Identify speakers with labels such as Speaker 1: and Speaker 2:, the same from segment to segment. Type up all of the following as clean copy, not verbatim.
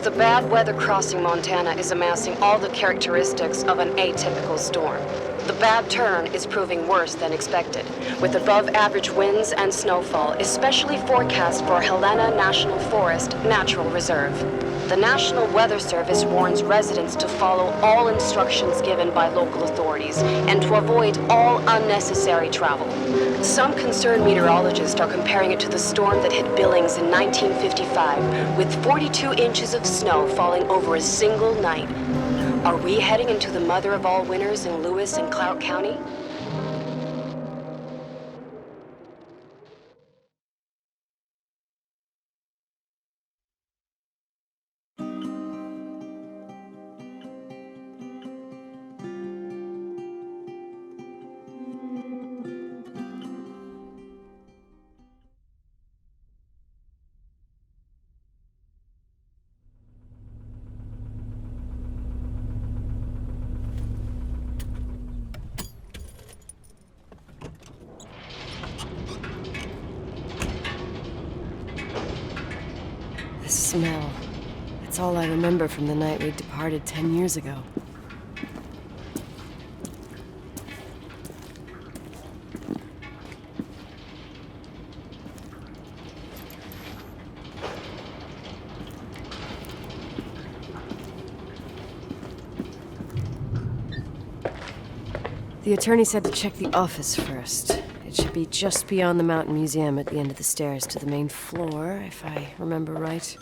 Speaker 1: The bad weather crossing Montana is amassing all the characteristics of an atypical storm. The bad turn is proving worse than expected, with above-average winds and snowfall, especially forecast for Helena National Forest Natural Reserve. The National Weather Service warns residents to follow all instructions given by local authorities and to avoid all unnecessary travel. Some concerned meteorologists are comparing it to the storm that hit Billings in 1955, with 42 inches of snow falling over a single night. Are we heading into the mother of all winters in Lewis and Clark County?
Speaker 2: The smell. It's all I remember from the night we departed 10 years ago. The attorney said to check the office first. It should be just beyond the Mountain Museum at the end of the stairs to the main floor, if I remember right.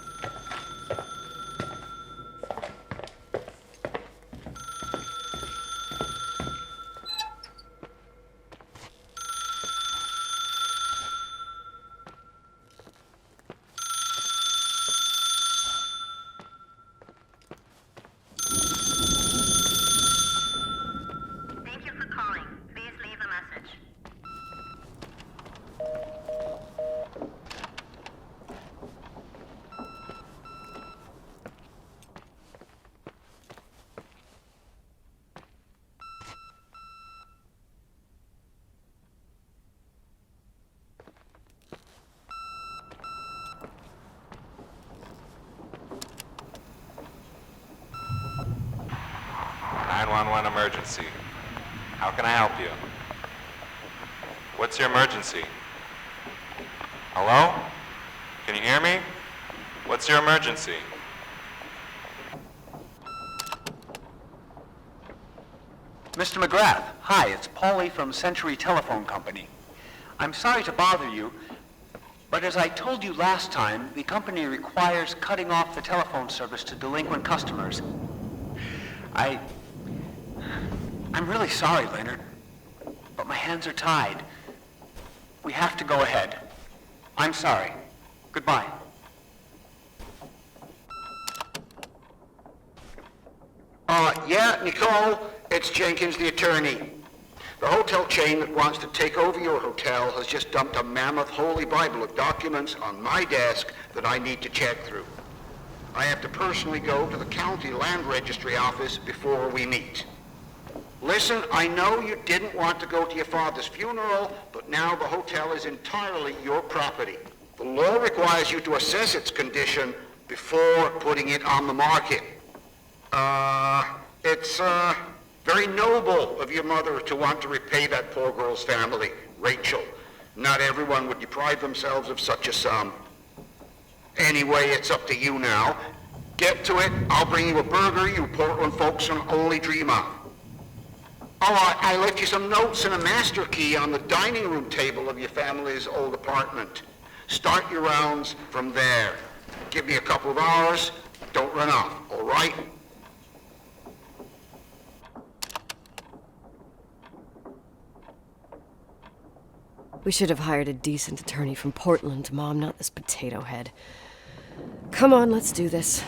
Speaker 3: Thank you for calling. Please leave a message.
Speaker 4: Emergency. How can I help you? What's your emergency? Hello? Can you hear me? What's your emergency?
Speaker 5: Mr. McGrath, hi, it's Paulie from Century Telephone Company. I'm sorry to bother you, but as I told you last time, the company requires cutting off the telephone service to delinquent customers. I'm really sorry, Leonard, but my hands are tied. We have to go ahead. I'm sorry. Goodbye.
Speaker 6: Yeah, Nicole, it's Jenkins, the attorney. The hotel chain that wants to take over your hotel has just dumped a mammoth holy Bible of documents on my desk that I need to check through. I have to personally go to the county land registry office before we meet. Listen, I know you didn't want to go to your father's funeral, but now the hotel is entirely your property. The law requires you to assess its condition before putting it on the market. It's very noble of your mother to want to repay that poor girl's family, Rachel. Not everyone would deprive themselves of such a sum. Anyway, it's up to you now. Get to it. I'll bring you a burger you Portland folks can only dream of. Oh, I left you some notes and a master key on the dining room table of your family's old apartment. Start your rounds from there. Give me a couple of hours. Don't run off, all right?
Speaker 2: We should have hired a decent attorney from Portland, Mom, not this potato head. Come on, let's do this.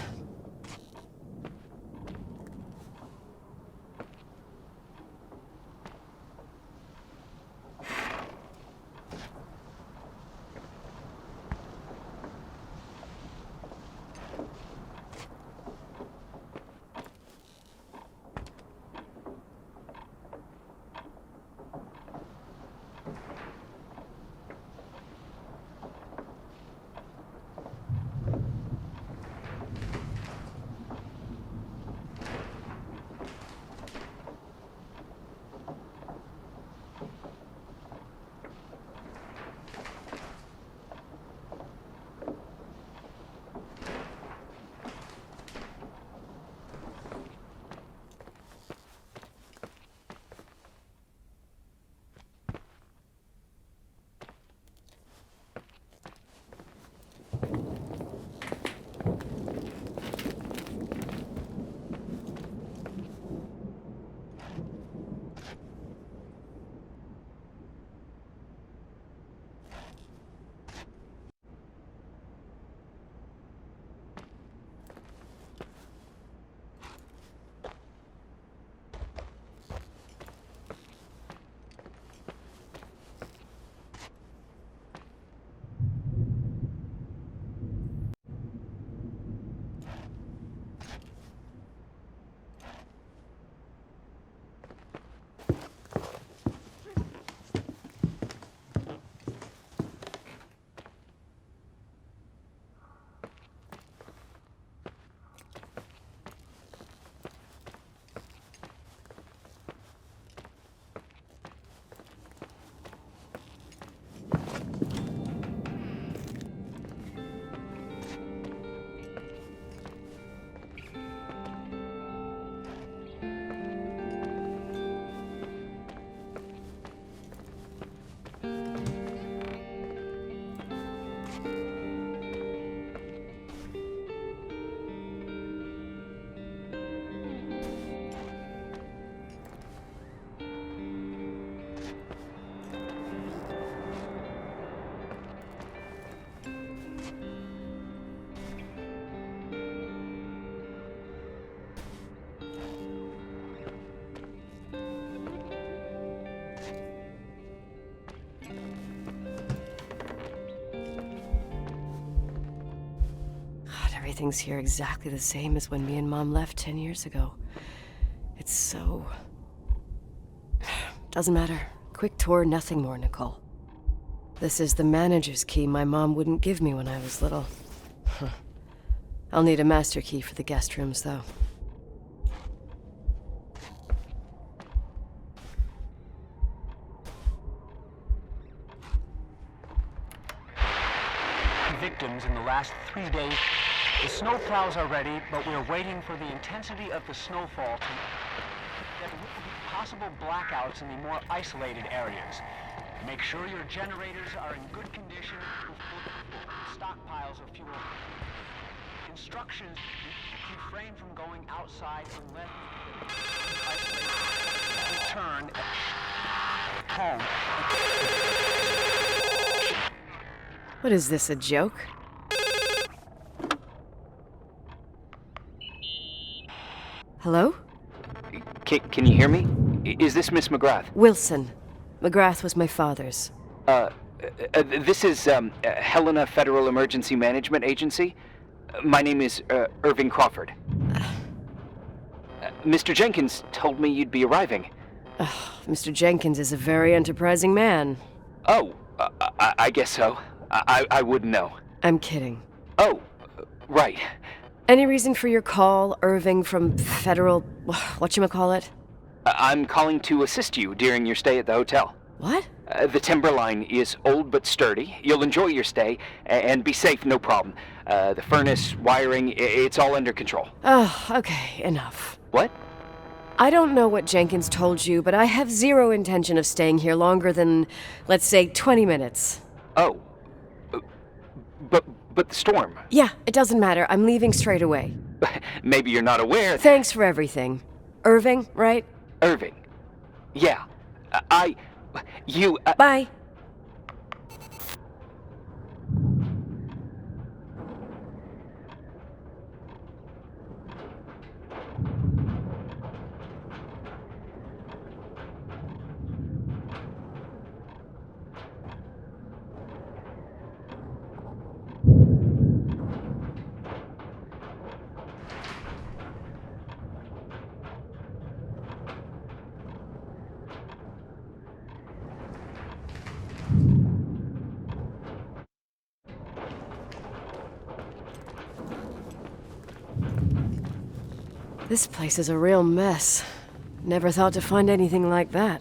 Speaker 2: Everything's here exactly the same as when me and Mom left 10 years ago. It's so... Doesn't matter. Quick tour, nothing more, Nicole. This is the manager's key my mom wouldn't give me when I was little. I'll need a master key for the guest rooms, though.
Speaker 5: Victims in the last 3 days. The snow plows are ready, but we're waiting for the intensity of the snowfall to... There will be possible blackouts in the more isolated areas. Make sure your generators are in good condition with stockpiles of fuel. Instructions: refrain from going outside unless isolated. Return home.
Speaker 2: What is this, a joke? Hello?
Speaker 7: Can you hear me? Is this Miss McGrath?
Speaker 2: Wilson. McGrath was my father's.
Speaker 7: This is Helena Federal Emergency Management Agency. My name is Irving Crawford. Mr. Jenkins told me you'd be arriving.
Speaker 2: Mr. Jenkins is a very enterprising man.
Speaker 7: Oh, I guess so. I wouldn't know.
Speaker 2: I'm kidding.
Speaker 7: Oh, right.
Speaker 2: Any reason for your call, Irving from Federal... whatchamacallit?
Speaker 7: I'm calling to assist you during your stay at the hotel.
Speaker 2: What?
Speaker 7: The Timberline is old but sturdy. You'll enjoy your stay, and be safe, no problem. The furnace, wiring, it's all under control.
Speaker 2: Oh, okay, enough.
Speaker 7: What?
Speaker 2: I don't know what Jenkins told you, but I have zero intention of staying here longer than, let's say, 20 minutes.
Speaker 7: Oh. But the storm.
Speaker 2: Yeah, it doesn't matter. I'm leaving straight away.
Speaker 7: Maybe you're not aware.
Speaker 2: Thanks for everything. Irving, right?
Speaker 7: Irving. Yeah. You...
Speaker 2: Bye. This place is a real mess. Never thought to find anything like that.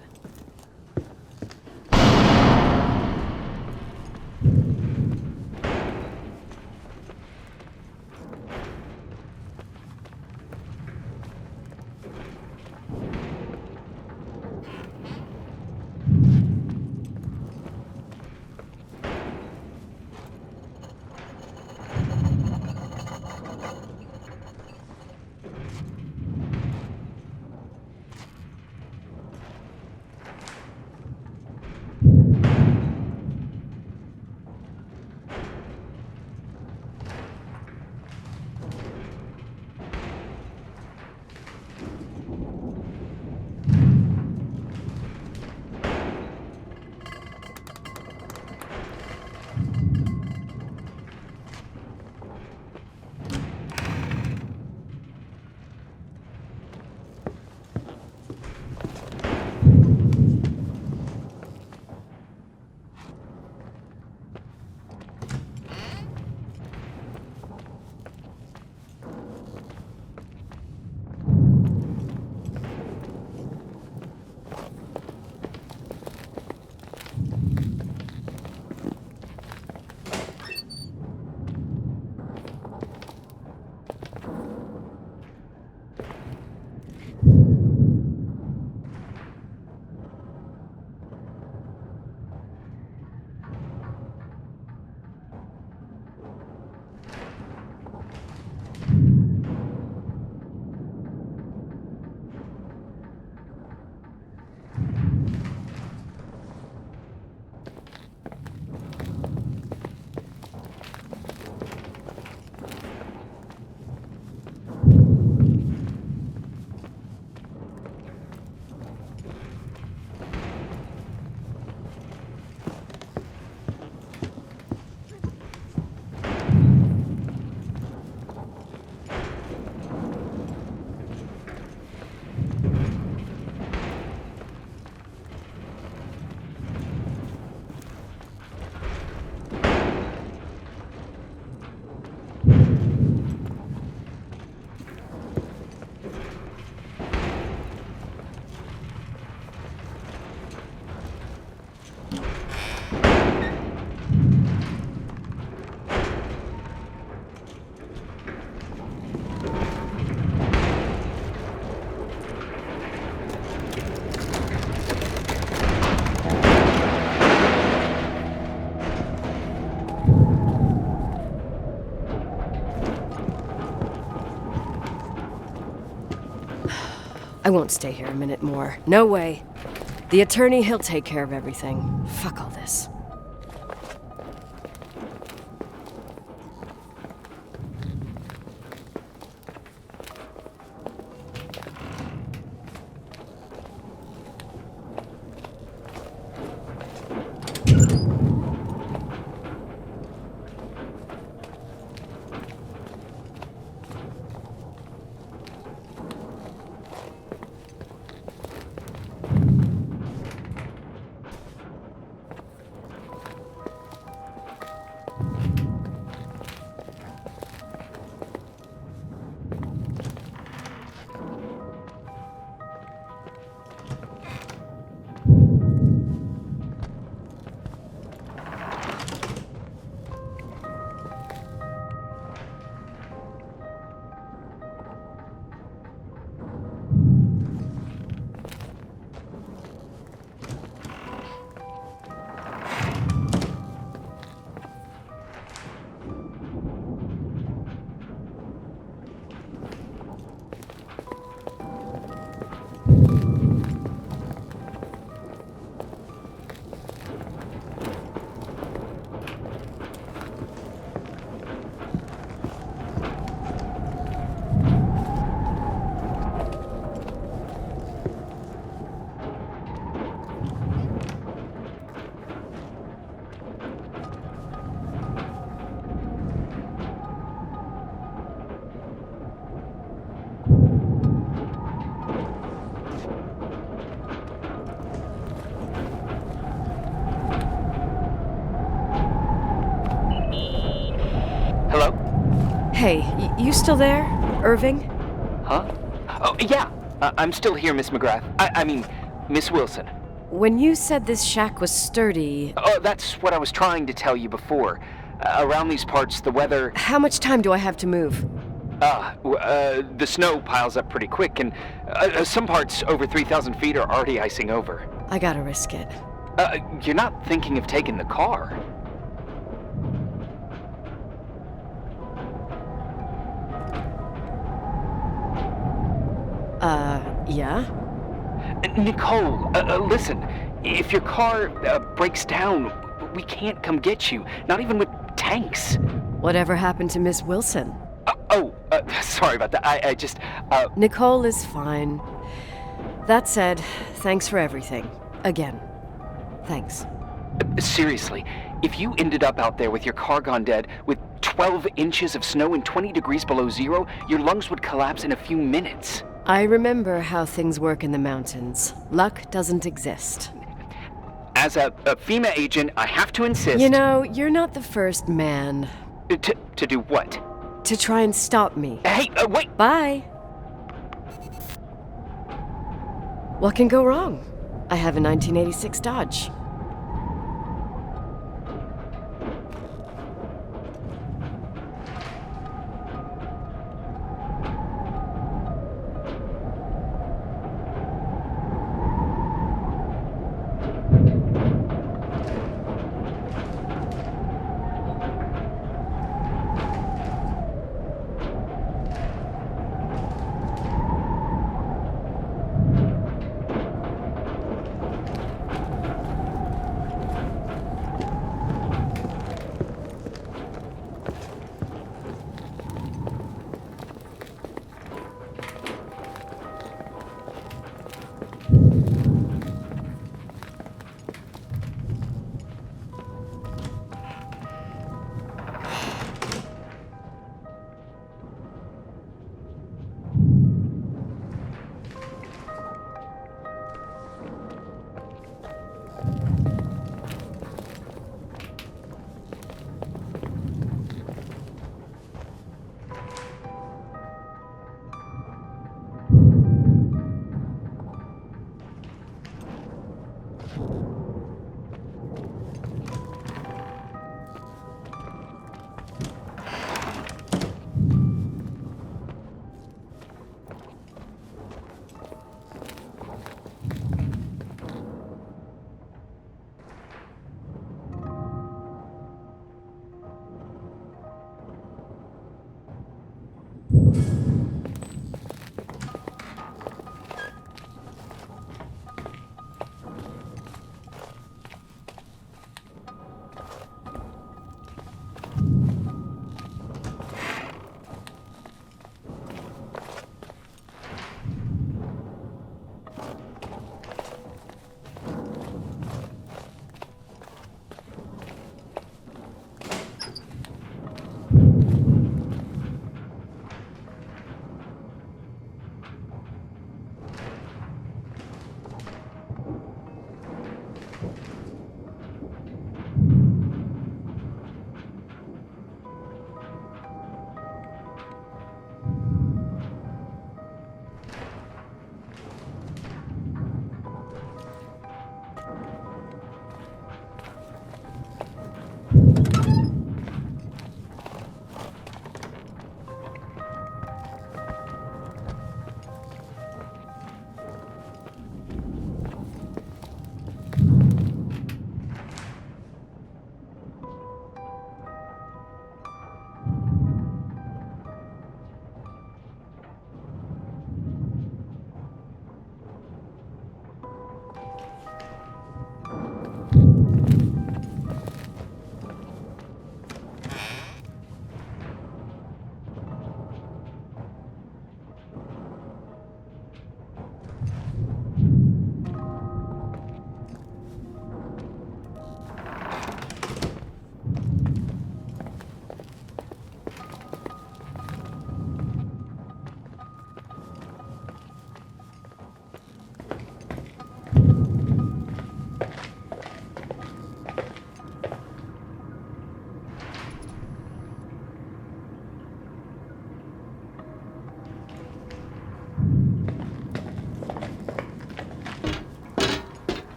Speaker 2: I won't stay here a minute more. No way. The attorney, he'll take care of everything. Fuck all this. Hey, you still there, Irving?
Speaker 7: Huh? Oh, yeah. I'm still here, Miss McGrath. I mean, Miss Wilson.
Speaker 2: When you said this shack was sturdy...
Speaker 7: Oh, that's what I was trying to tell you before. Around these parts, the weather...
Speaker 2: How much time do I have to move?
Speaker 7: The snow piles up pretty quick, and some parts over 3,000 feet are already icing over.
Speaker 2: I gotta risk it.
Speaker 7: You're not thinking of taking the car?
Speaker 2: Yeah?
Speaker 7: Nicole, listen. If your car breaks down, we can't come get you. Not even with tanks.
Speaker 2: Whatever happened to Miss Wilson?
Speaker 7: Sorry about that. I just,
Speaker 2: Nicole is fine. That said, thanks for everything. Again. Thanks.
Speaker 7: Seriously, if you ended up out there with your car gone dead, with 12 inches of snow and 20 degrees below zero, your lungs would collapse in a few minutes.
Speaker 2: I remember how things work in the mountains. Luck doesn't exist.
Speaker 7: As a FEMA agent, I have to insist...
Speaker 2: You know, you're not the first man.
Speaker 7: To do what?
Speaker 2: To try and stop me.
Speaker 7: Hey, wait!
Speaker 2: Bye! What can go wrong? I have a 1986 Dodge.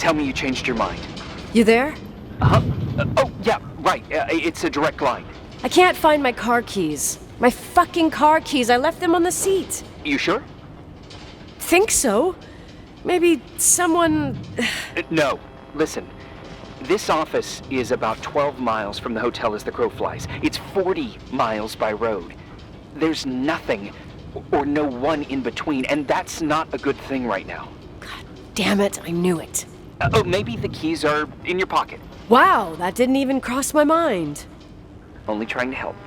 Speaker 7: tell me you changed your mind.
Speaker 2: You there?
Speaker 7: Uh-huh. Oh, yeah, right. It's a direct line.
Speaker 2: I can't find my car keys. My fucking car keys. I left them on the seat.
Speaker 7: You sure?
Speaker 2: Think so? Maybe someone...
Speaker 7: No. Listen. This office is about 12 miles from the hotel as the crow flies. It's 40 miles by road. There's nothing or no one in between, and that's not a good thing right now.
Speaker 2: God damn it, I knew it.
Speaker 7: Oh, maybe the keys are in your pocket.
Speaker 2: Wow, that didn't even cross my mind.
Speaker 7: Only trying to help.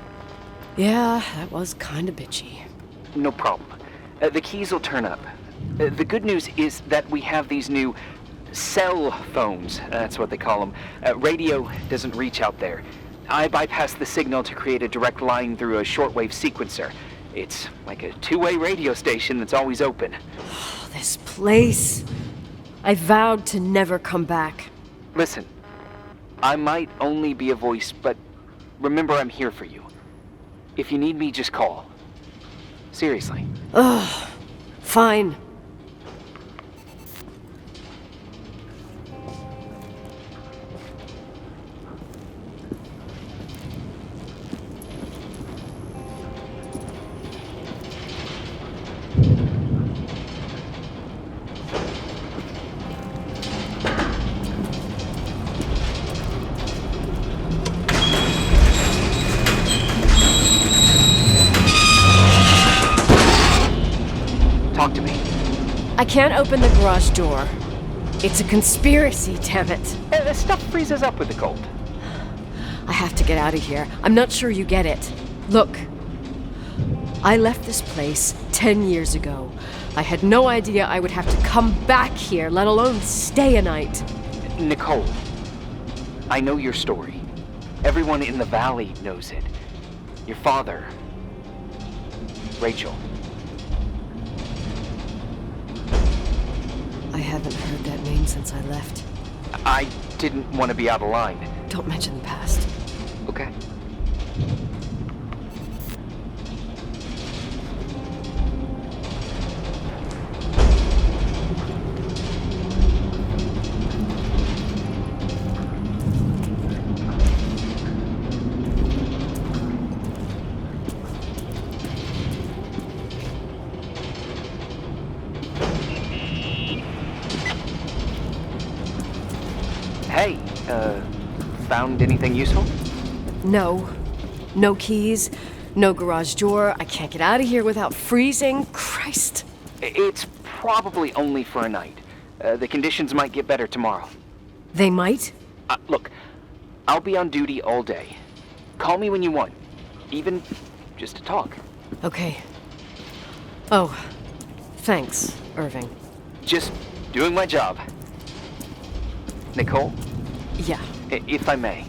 Speaker 2: Yeah, that was kinda bitchy.
Speaker 7: No problem. The keys will turn up. The good news is that we have these new cell phones. That's what they call them. Radio doesn't reach out there. I bypassed the signal to create a direct line through a shortwave sequencer. It's like a two-way radio station that's always open.
Speaker 2: Oh, this place. I vowed to never come back.
Speaker 7: Listen, I might only be a voice, but remember I'm here for you. If you need me, just call. Seriously.
Speaker 2: Ugh. Fine.
Speaker 7: Talk to me.
Speaker 2: I can't open the garage door. It's a conspiracy, damn it.
Speaker 7: The stuff freezes up with the cold.
Speaker 2: I have to get out of here. I'm not sure you get it. Look, I left this place 10 years ago. I had no idea I would have to come back here, let alone stay a night.
Speaker 7: Nicole, I know your story. Everyone in the valley knows it. Your father, Rachel.
Speaker 2: I haven't heard that name since I left.
Speaker 7: I didn't want to be out of line.
Speaker 2: Don't mention the past.
Speaker 7: Okay. Hey, found anything useful?
Speaker 2: No. No keys, no garage door. I can't get out of here without freezing. Christ.
Speaker 7: It's probably only for a night. The conditions might get better tomorrow.
Speaker 2: They might?
Speaker 7: Look, I'll be on duty all day. Call me when you want, even just to talk.
Speaker 2: Okay. Oh, thanks, Irving.
Speaker 7: Just doing my job. Nicole,
Speaker 2: Yeah.
Speaker 7: if I may,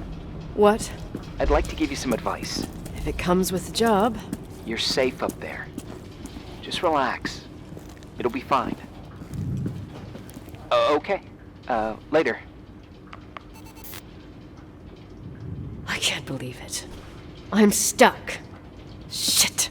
Speaker 2: What?
Speaker 7: I'd like to give you some advice.
Speaker 2: If it comes with the job.
Speaker 7: You're safe up there. Just relax. It'll be fine. Okay. Later.
Speaker 2: I can't believe it. I'm stuck. Shit.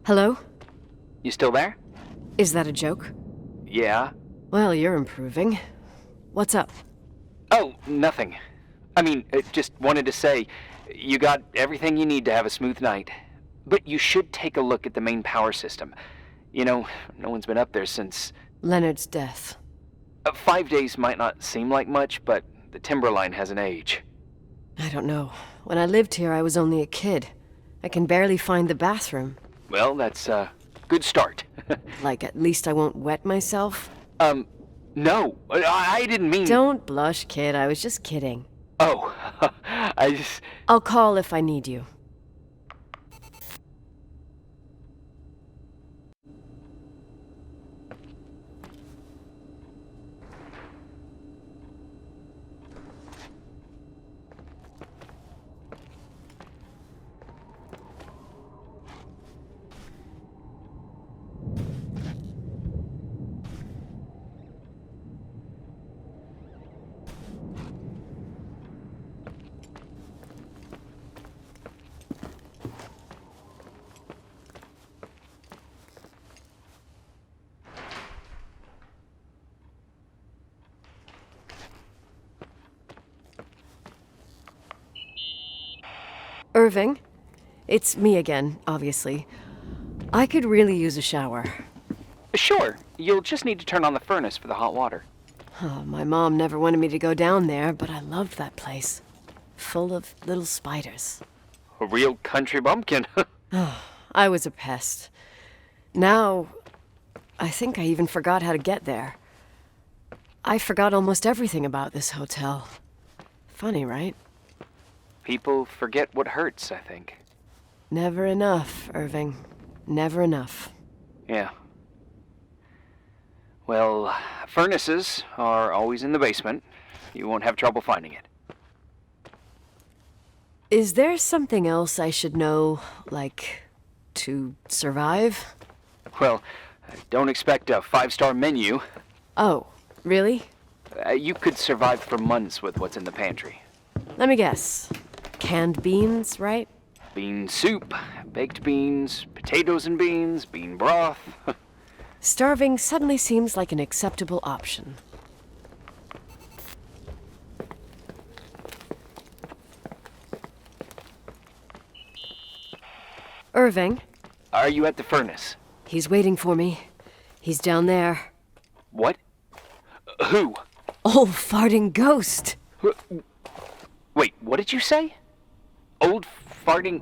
Speaker 2: Hello?
Speaker 7: You still there?
Speaker 2: Is that a joke?
Speaker 7: Yeah.
Speaker 2: Well, you're improving. What's up?
Speaker 7: Oh, nothing. I mean, just wanted to say, you got everything you need to have a smooth night. But you should take a look at the main power system. You know, no one's been up there since...
Speaker 2: Leonard's death.
Speaker 7: 5 days might not seem like much, but the timber line has an age.
Speaker 2: I don't know. When I lived here, I was only a kid. I can barely find the bathroom.
Speaker 7: Well, that's a good start.
Speaker 2: Like, at least I won't wet myself?
Speaker 7: No, I didn't mean...
Speaker 2: Don't blush, kid. I was just kidding.
Speaker 7: Oh, I just...
Speaker 2: I'll call if I need you. Irving, it's me again, obviously. I could really use a shower.
Speaker 7: Sure, you'll just need to turn on the furnace for the hot water.
Speaker 2: Oh, my mom never wanted me to go down there, but I loved that place. Full of little spiders.
Speaker 7: A real country bumpkin.
Speaker 2: I was a pest. Now, I think I even forgot how to get there. I forgot almost everything about this hotel. Funny, right?
Speaker 7: People forget what hurts, I think.
Speaker 2: Never enough, Irving. Never enough.
Speaker 7: Yeah. Well, furnaces are always in the basement. You won't have trouble finding it.
Speaker 2: Is there something else I should know, like, to survive?
Speaker 7: Well, don't expect a 5-star menu.
Speaker 2: Oh, really?
Speaker 7: You could survive for months with what's in the pantry.
Speaker 2: Let me guess. Canned beans, right?
Speaker 7: Bean soup, baked beans, potatoes and beans, bean broth.
Speaker 2: Starving suddenly seems like an acceptable option. Irving,
Speaker 7: Are you at the furnace?
Speaker 2: he's waiting for me. He's down there.
Speaker 7: What? Who?
Speaker 2: Old farting ghost.
Speaker 7: Wait, what did you say? Old farting...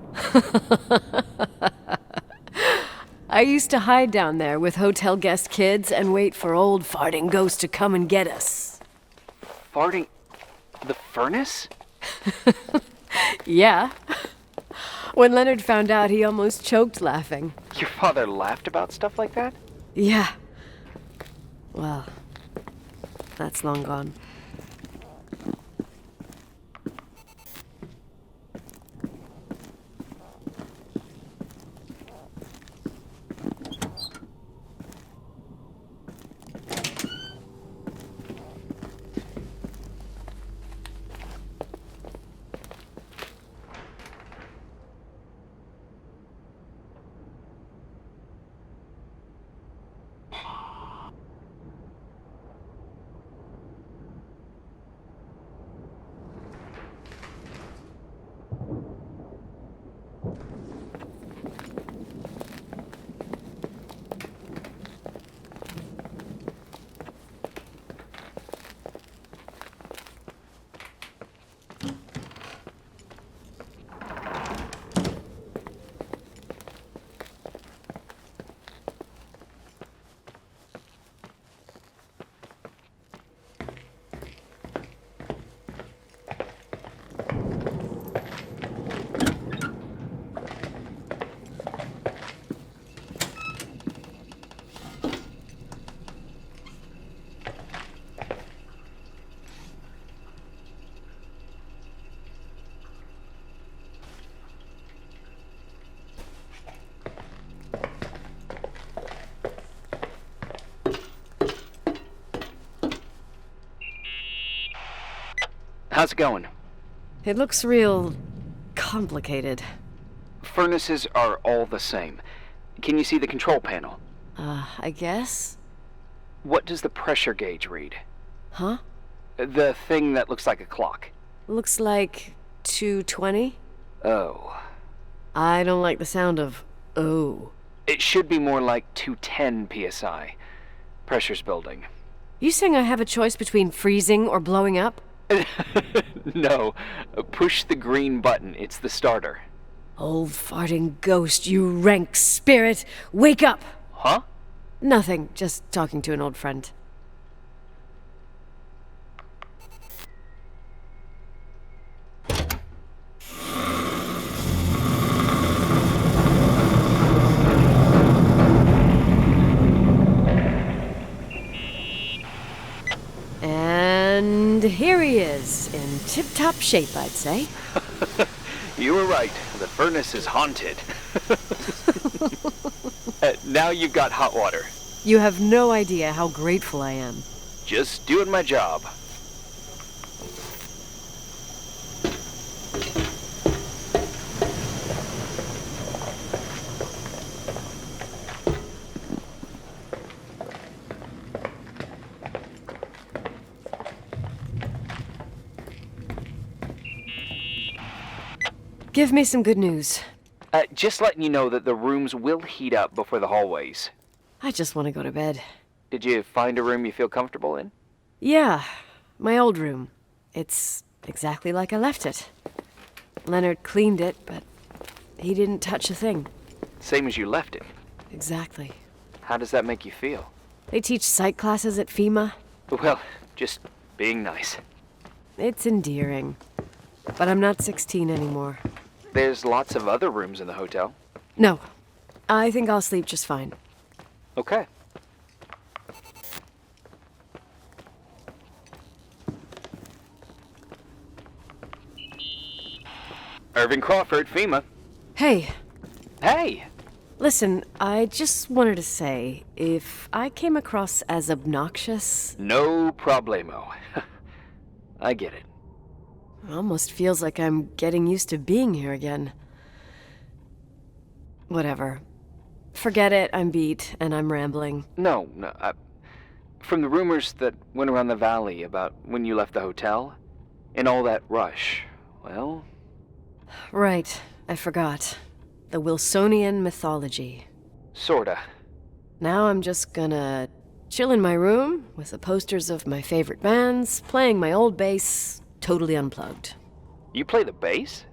Speaker 2: I used to hide down there with hotel guest kids and wait for old farting ghost to come and get us.
Speaker 7: Farting... the furnace?
Speaker 2: Yeah. When Leonard found out, he almost choked laughing.
Speaker 7: Your father laughed about stuff like that?
Speaker 2: Yeah. Well, that's long gone.
Speaker 7: How's it going?
Speaker 2: It looks real complicated.
Speaker 7: Furnaces are all the same. Can you see the control panel?
Speaker 2: I guess?
Speaker 7: What does the pressure gauge read?
Speaker 2: Huh?
Speaker 7: The thing that looks like a clock.
Speaker 2: Looks like 220?
Speaker 7: Oh.
Speaker 2: I don't like the sound of oh.
Speaker 7: It should be more like 210 psi. Pressure's building.
Speaker 2: You saying I have a choice between freezing or blowing up?
Speaker 7: No. Push the green button. It's the starter.
Speaker 2: Old farting ghost, you rank spirit! Wake up!
Speaker 7: Huh?
Speaker 2: Nothing, just talking to an old friend. And here he is, in tip-top shape, I'd say.
Speaker 7: You were right. The furnace is haunted. Now you've got hot water.
Speaker 2: You have no idea how grateful I am.
Speaker 7: Just doing my job.
Speaker 2: Give me some good news.
Speaker 7: Just letting you know that the rooms will heat up before the hallways.
Speaker 2: I just want to go to bed.
Speaker 7: Did you find a room you feel comfortable in?
Speaker 2: Yeah, my old room. It's exactly like I left it. Leonard cleaned it, but he didn't touch a thing.
Speaker 7: Same as you left it.
Speaker 2: Exactly.
Speaker 7: How does that make you feel?
Speaker 2: They teach psych classes at FEMA.
Speaker 7: Well, just being nice.
Speaker 2: It's endearing. But I'm not 16 anymore.
Speaker 7: There's lots of other rooms in the hotel.
Speaker 2: No, I think I'll sleep just fine.
Speaker 7: Okay. Irving Crawford, FEMA.
Speaker 2: Hey,
Speaker 7: Hey!
Speaker 2: listen, I just wanted to say, if I came across as obnoxious,
Speaker 7: No problemo. I get it.
Speaker 2: it almost feels like I'm getting used to being here again. Whatever. Forget it, I'm beat, and I'm rambling.
Speaker 7: No. From the rumors that went around the valley about when you left the hotel, and all that rush, well...
Speaker 2: Right, I forgot. The Wilsonian mythology.
Speaker 7: Sorta.
Speaker 2: Now I'm just gonna chill in my room with the posters of my favorite bands, playing my old bass, totally unplugged.
Speaker 7: You play the bass?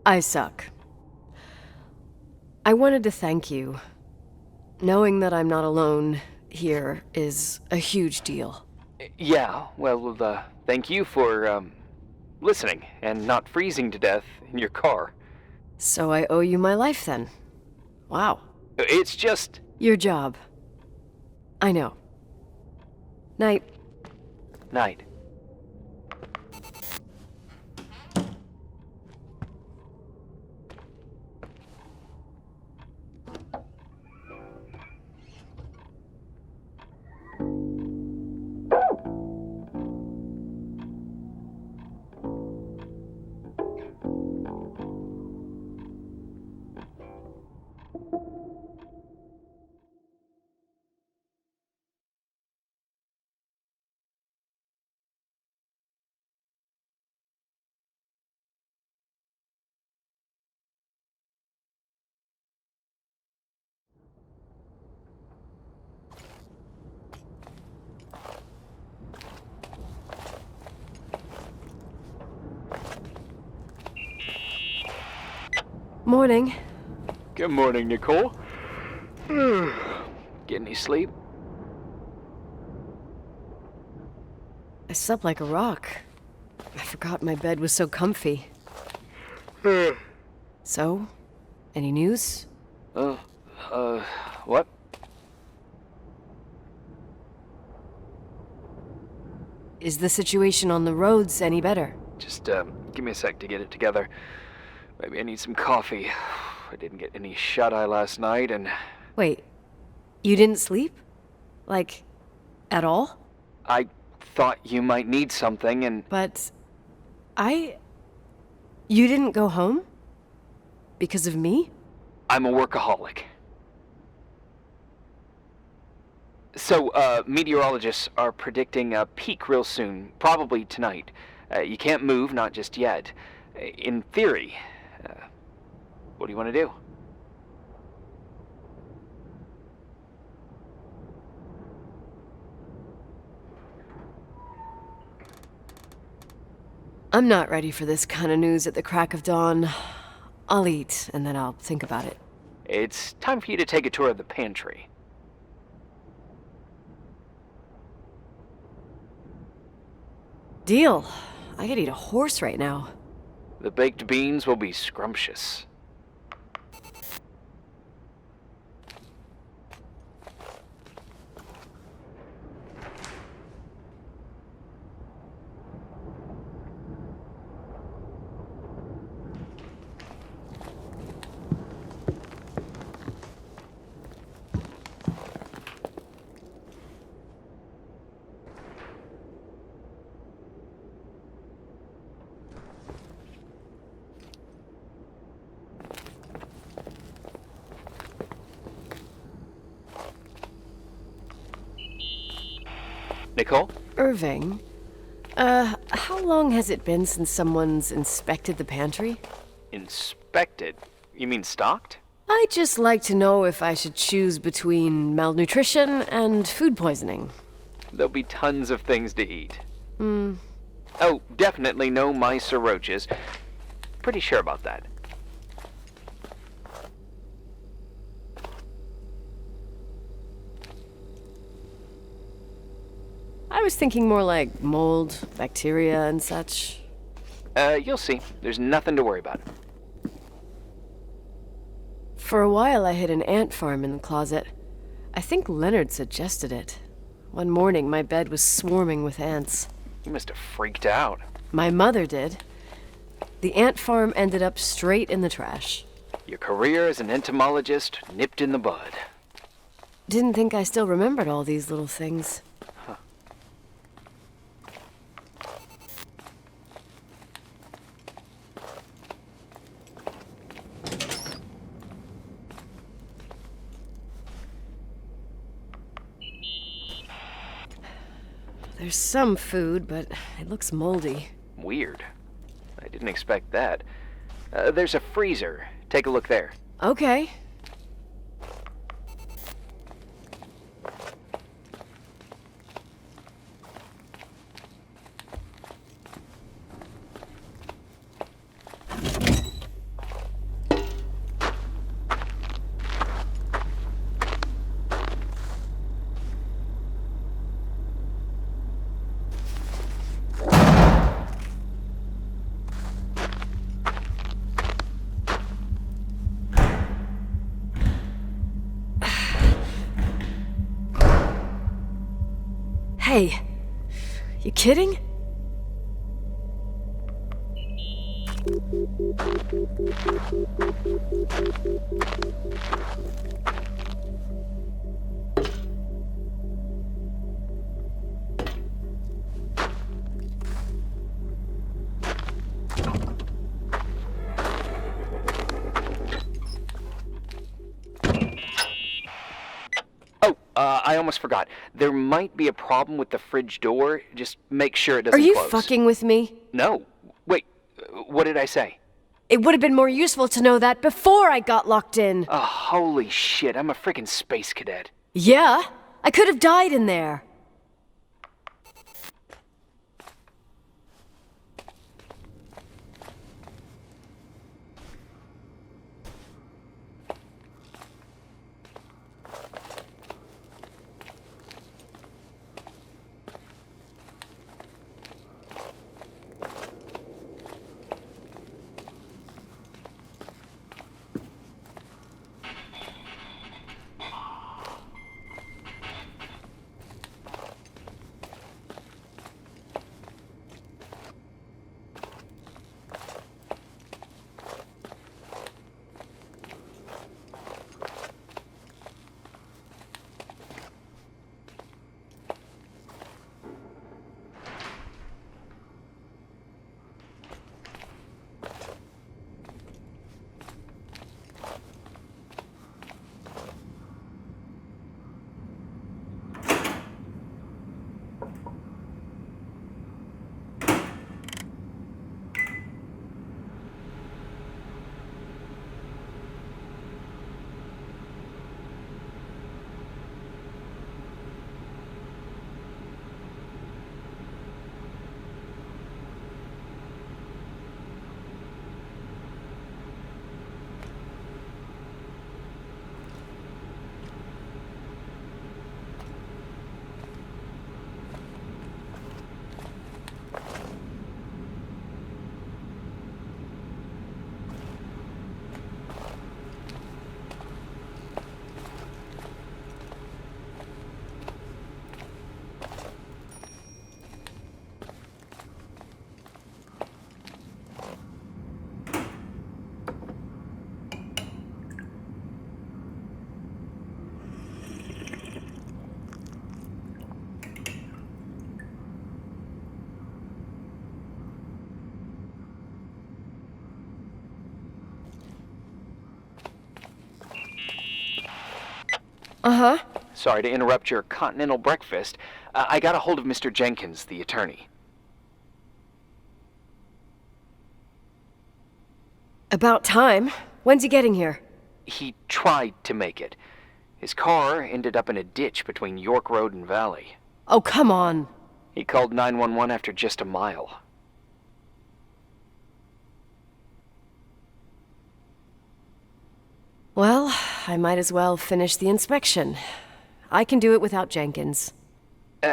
Speaker 2: I suck. I wanted to thank you. Knowing that I'm not alone here is a huge deal.
Speaker 7: Yeah, well, thank you for, listening and not freezing to death in your car.
Speaker 2: So I owe you my life then. Wow.
Speaker 7: It's just...
Speaker 2: Your job. I know. Night.
Speaker 7: Night.
Speaker 2: Morning.
Speaker 7: Good morning, Nicole. Get any sleep?
Speaker 2: I slept like a rock. I forgot my bed was so comfy. So, any news?
Speaker 7: What?
Speaker 2: Is the situation on the roads any better?
Speaker 7: Just, give me a sec to get it together. Maybe I need some coffee. I didn't get any shut-eye last night, and...
Speaker 2: Wait, you didn't sleep? Like, at all?
Speaker 7: I thought you might need something, and...
Speaker 2: But you didn't go home? Because of me?
Speaker 7: I'm a workaholic. So, meteorologists are predicting a peak real soon, probably tonight. You can't move, not just yet. In theory, what do you want to do?
Speaker 2: I'm not ready for this kind of news at the crack of dawn. I'll eat, and then I'll think about it.
Speaker 7: It's time for you to take a tour of the pantry.
Speaker 2: Deal. I could eat a horse right now.
Speaker 7: The baked beans will be scrumptious. Nicole?
Speaker 2: Irving, how long has it been since someone's inspected the pantry?
Speaker 7: expected. You mean stalked?
Speaker 2: I'd just like to know if I should choose between malnutrition and food poisoning.
Speaker 7: There'll be tons of things to eat. Oh, definitely no mice or roaches. Pretty sure about that.
Speaker 2: I was thinking more like mold, bacteria, and such.
Speaker 7: You'll see. There's nothing to worry about.
Speaker 2: For a while, I hid an ant farm in the closet. I think Leonard suggested it. One morning, my bed was swarming with ants.
Speaker 7: You must have freaked out.
Speaker 2: My mother did. The ant farm ended up straight in the trash.
Speaker 7: Your career as an entomologist nipped in the bud.
Speaker 2: Didn't think I still remembered all these little things. There's some food, but it looks moldy.
Speaker 7: Weird. I didn't expect that. There's a freezer. Take a look there.
Speaker 2: Okay. Hey, you kidding?
Speaker 7: I almost forgot. There might be a problem with the fridge door. Just make sure it doesn't
Speaker 2: Are you
Speaker 7: close.
Speaker 2: fucking with me?
Speaker 7: No. Wait, what did I say?
Speaker 2: It would have been more useful to know that before I got locked in.
Speaker 7: Oh, holy shit, I'm a freaking space cadet.
Speaker 2: Yeah, I could have died in there. Uh-huh.
Speaker 7: Sorry to interrupt your continental breakfast. I got a hold of Mr. Jenkins, the attorney.
Speaker 2: About time. When's he getting here?
Speaker 7: He tried to make it. His car ended up in a ditch between York Road and Valley.
Speaker 2: Oh, come on.
Speaker 7: He called 911 after just a mile.
Speaker 2: Well, I might as well finish the inspection. I can do it without Jenkins.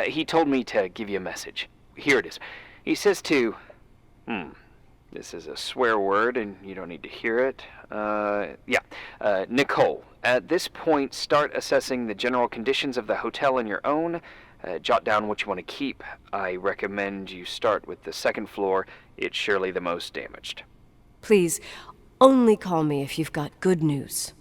Speaker 7: He told me to give you a message. Here it is. He says to... This is a swear word, and you don't need to hear it. Nicole, at this point, start assessing the general conditions of the hotel on your own. Jot down what you want to keep. I recommend you start with the second floor. It's surely the most damaged.
Speaker 2: Please, only call me if you've got good news.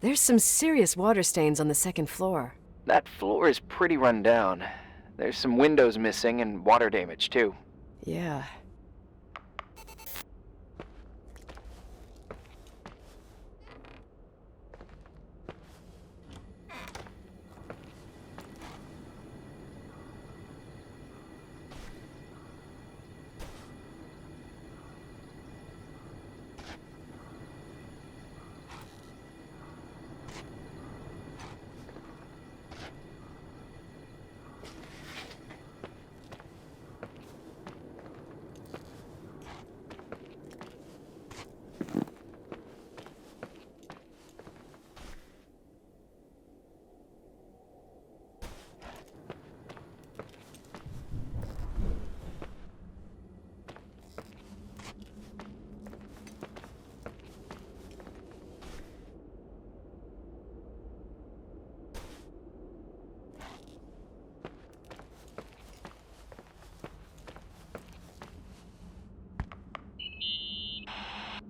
Speaker 2: There's some serious water stains on the second floor.
Speaker 7: That floor is pretty run down. There's some windows missing and water damage, too.
Speaker 2: Yeah.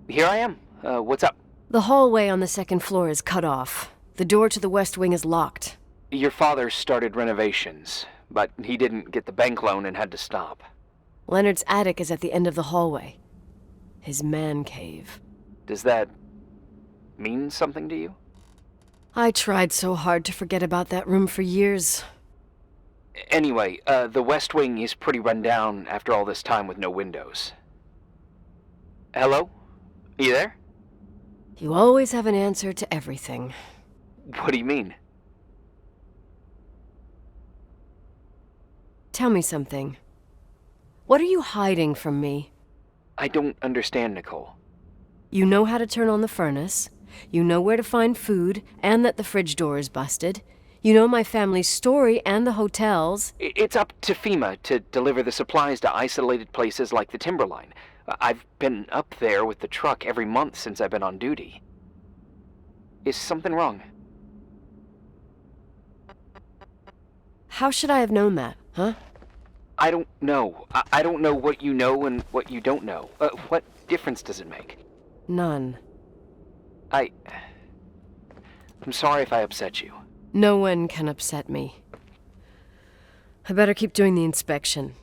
Speaker 7: Here I am. What's up?
Speaker 2: The hallway on the second floor is cut off. The door to the west wing is locked.
Speaker 7: Your father started renovations, but he didn't get the bank loan and had to stop.
Speaker 2: Leonard's attic is at the end of the hallway. His man cave.
Speaker 7: Does that mean something to you?
Speaker 2: I tried so hard to forget about that room for years.
Speaker 7: Anyway, the west wing is pretty run down after all this time with no windows. Hello? You there?
Speaker 2: You always have an answer to everything.
Speaker 7: What do you mean?
Speaker 2: Tell me something. What are you hiding from me?
Speaker 7: I don't understand, Nicole.
Speaker 2: You know how to turn on the furnace. You know where to find food, and that the fridge door is busted. You know my family's story and the hotel's.
Speaker 7: It's up to FEMA to deliver the supplies to isolated places like the Timberline. I've been up there with the truck every month since I've been on duty. Is something wrong?
Speaker 2: How should I have known that, huh?
Speaker 7: I don't know. I don't know what you know and what you don't know. What difference does it make?
Speaker 2: None.
Speaker 7: I'm sorry if I upset you.
Speaker 2: No one can upset me. I better keep doing the inspection.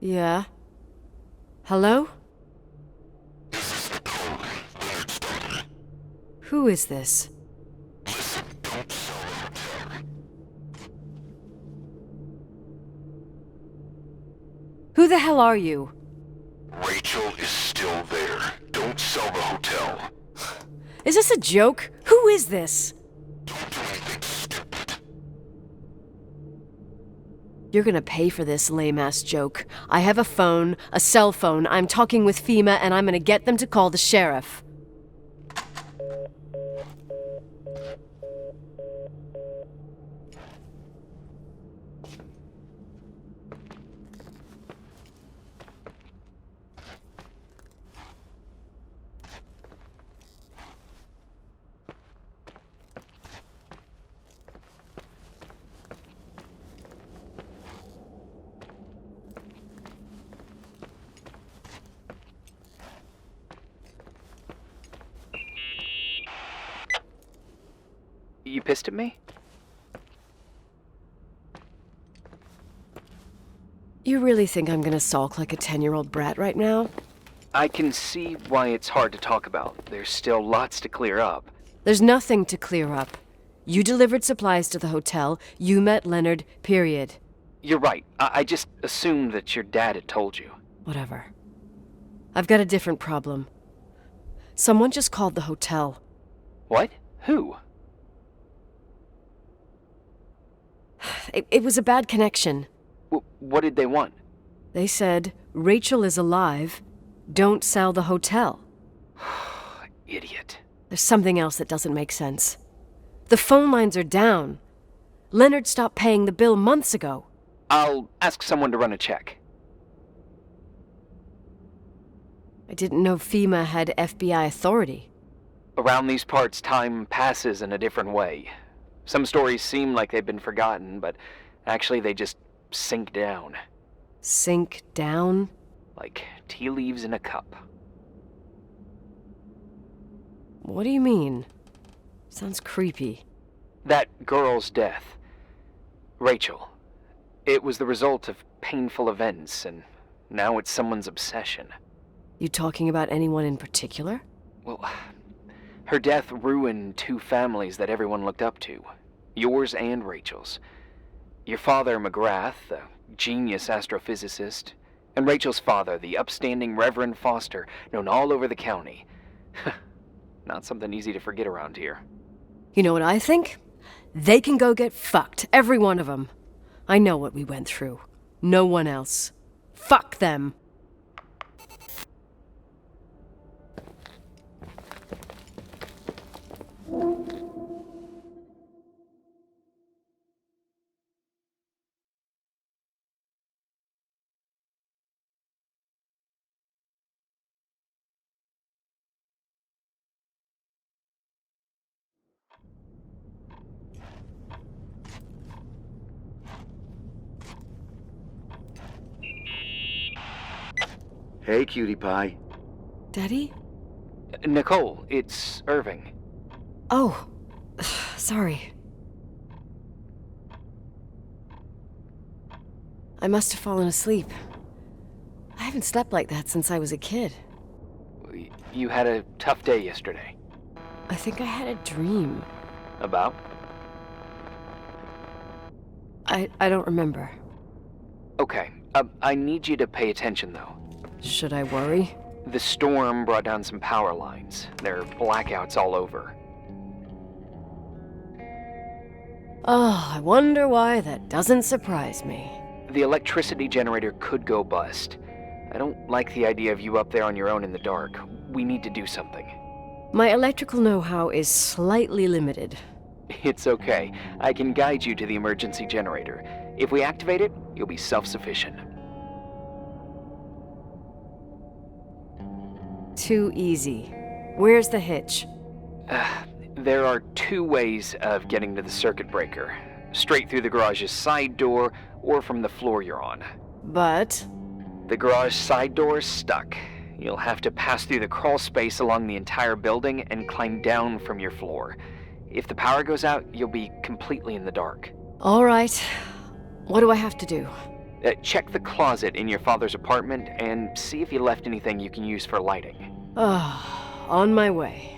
Speaker 2: Yeah? Hello? Who is this? Who the hell are you?
Speaker 8: Rachel is still there. Don't sell the hotel.
Speaker 2: Is this a joke? Who is this?
Speaker 8: Don't do anything stupid.
Speaker 2: You're gonna pay for this lame-ass joke. I have a phone, a cell phone. I'm talking with FEMA, and I'm gonna get them to call the sheriff.
Speaker 7: You pissed at me?
Speaker 2: You really think I'm gonna sulk like a 10-year-old brat right now?
Speaker 7: I can see why it's hard to talk about. There's still lots to clear up.
Speaker 2: There's nothing to clear up. You delivered supplies to the hotel. You met Leonard, period.
Speaker 7: You're right. I just assumed that your dad had told you.
Speaker 2: Whatever. I've got a different problem. Someone just called the hotel.
Speaker 7: What? Who?
Speaker 2: It was a bad connection.
Speaker 7: What did they want?
Speaker 2: They said, Rachel is alive. Don't sell the hotel.
Speaker 7: Idiot.
Speaker 2: There's something else that doesn't make sense. The phone lines are down. Leonard stopped paying the bill months ago.
Speaker 7: I'll ask someone to run a check.
Speaker 2: I didn't know FEMA had FBI authority.
Speaker 7: Around these parts, time passes in a different way. Some stories seem like they've been forgotten, but actually they just sink down.
Speaker 2: Sink down?
Speaker 7: Like tea leaves in a cup.
Speaker 2: What do you mean? Sounds creepy.
Speaker 7: That girl's death. Rachel. It was the result of painful events, and now it's someone's obsession.
Speaker 2: You talking about anyone in particular?
Speaker 7: Well, her death ruined two families that everyone looked up to. Yours and Rachel's. Your father, McGrath, a genius astrophysicist, and Rachel's father, the upstanding Reverend Foster, known all over the county. Not something easy to forget around here.
Speaker 2: You know what I think? They can go get fucked, every one of them. I know what we went through. No one else. Fuck them.
Speaker 6: Hey, cutie pie.
Speaker 2: Daddy?
Speaker 7: Nicole, it's Irving.
Speaker 2: Oh, sorry. I must have fallen asleep. I haven't slept like that since I was a kid.
Speaker 7: You had a tough day yesterday.
Speaker 2: I think I had a dream.
Speaker 7: About?
Speaker 2: I don't remember.
Speaker 7: Okay, I need you to pay attention, though.
Speaker 2: Should I worry?
Speaker 7: The storm brought down some power lines. There are blackouts all over.
Speaker 2: Oh, I wonder why that doesn't surprise me.
Speaker 7: The electricity generator could go bust. I don't like the idea of you up there on your own in the dark. We need to do something.
Speaker 2: My electrical know-how is slightly limited.
Speaker 7: It's okay. I can guide you to the emergency generator. If we activate it, you'll be self-sufficient.
Speaker 2: Too easy. Where's the hitch?
Speaker 7: There are two ways of getting to the circuit breaker. Straight through the garage's side door, or from the floor you're on.
Speaker 2: But...
Speaker 7: The garage side door is stuck. You'll have to pass through the crawl space along the entire building and climb down from your floor. If the power goes out, you'll be completely in the dark.
Speaker 2: all right. What do I have to do?
Speaker 7: Check the closet in your father's apartment and see if he left anything you can use for lighting.
Speaker 2: On my way.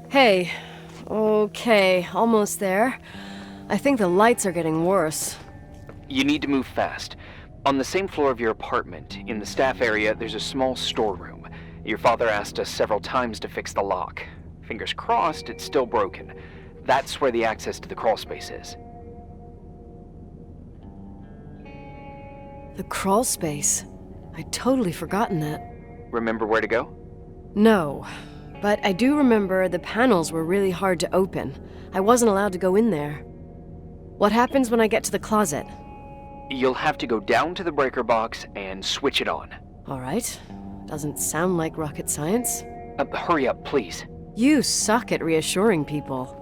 Speaker 2: Hey. Okay, almost there. I think the lights are getting worse.
Speaker 7: You need to move fast. On the same floor of your apartment, in the staff area, there's a small storeroom. Your father asked us several times to fix the lock. Fingers crossed, it's still broken. That's where the access to the crawl space is.
Speaker 2: The crawl space. I'd totally forgotten that.
Speaker 7: Remember where to go?
Speaker 2: No, but I do remember the panels were really hard to open. I wasn't allowed to go in there. What happens when I get to the closet?
Speaker 7: You'll have to go down to the breaker box and switch it on.
Speaker 2: All right. Doesn't sound like rocket science.
Speaker 7: Hurry up, please.
Speaker 2: You suck at reassuring people.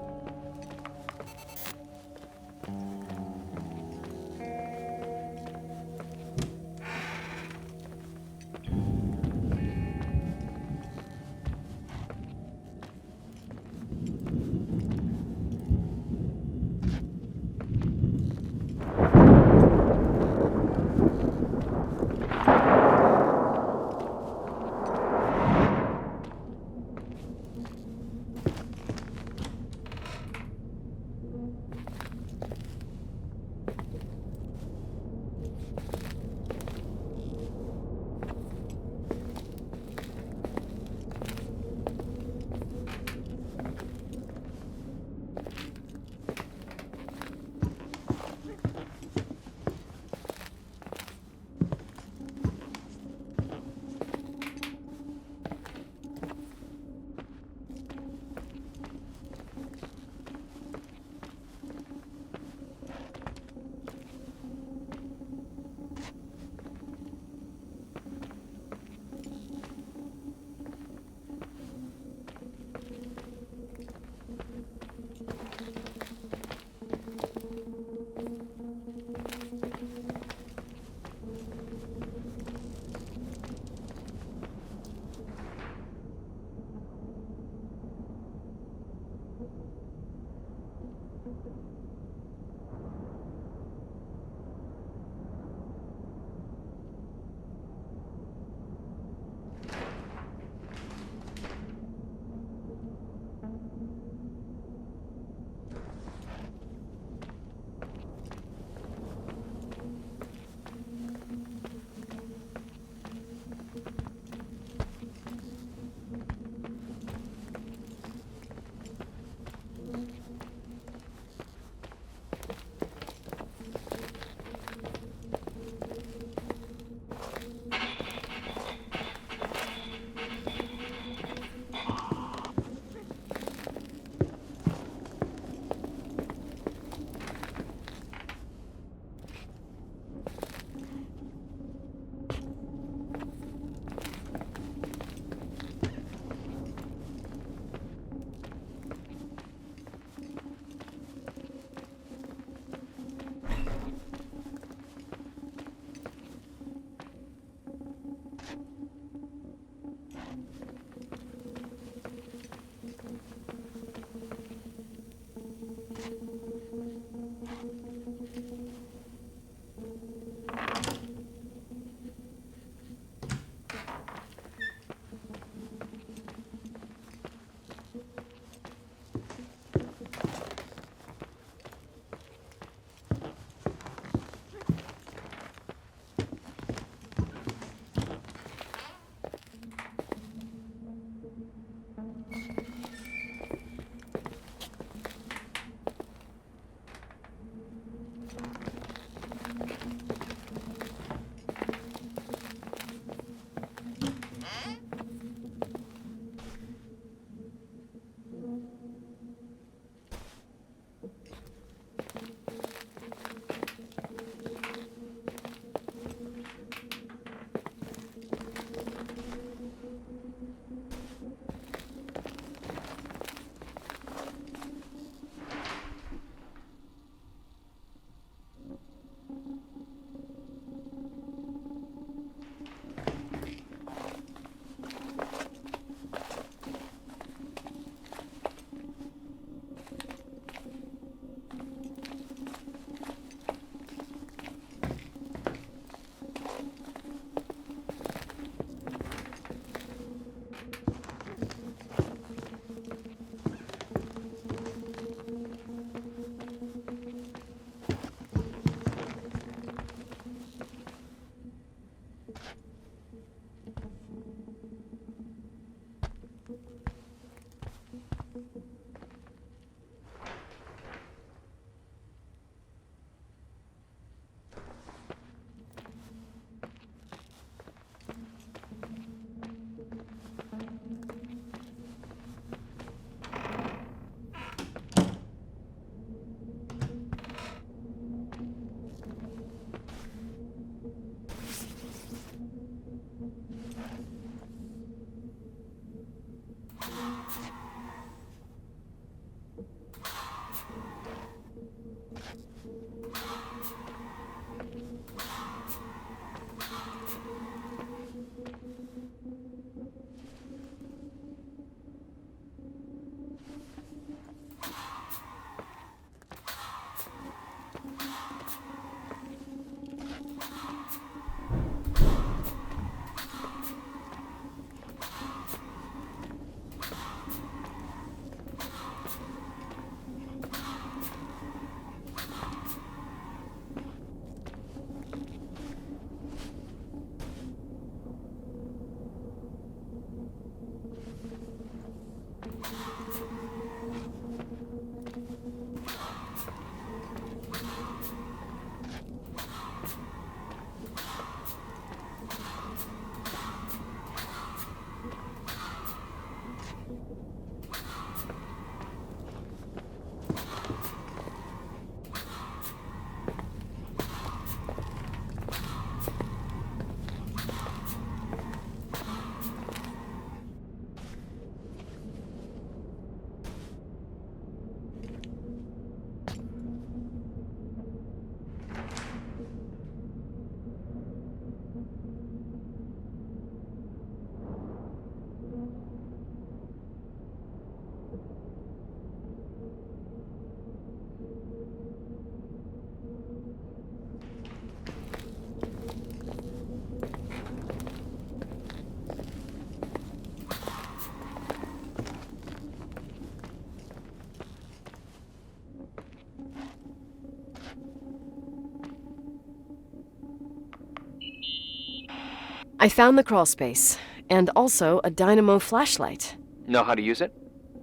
Speaker 2: I found the crawl space, and also a dynamo flashlight.
Speaker 7: Know how to use it?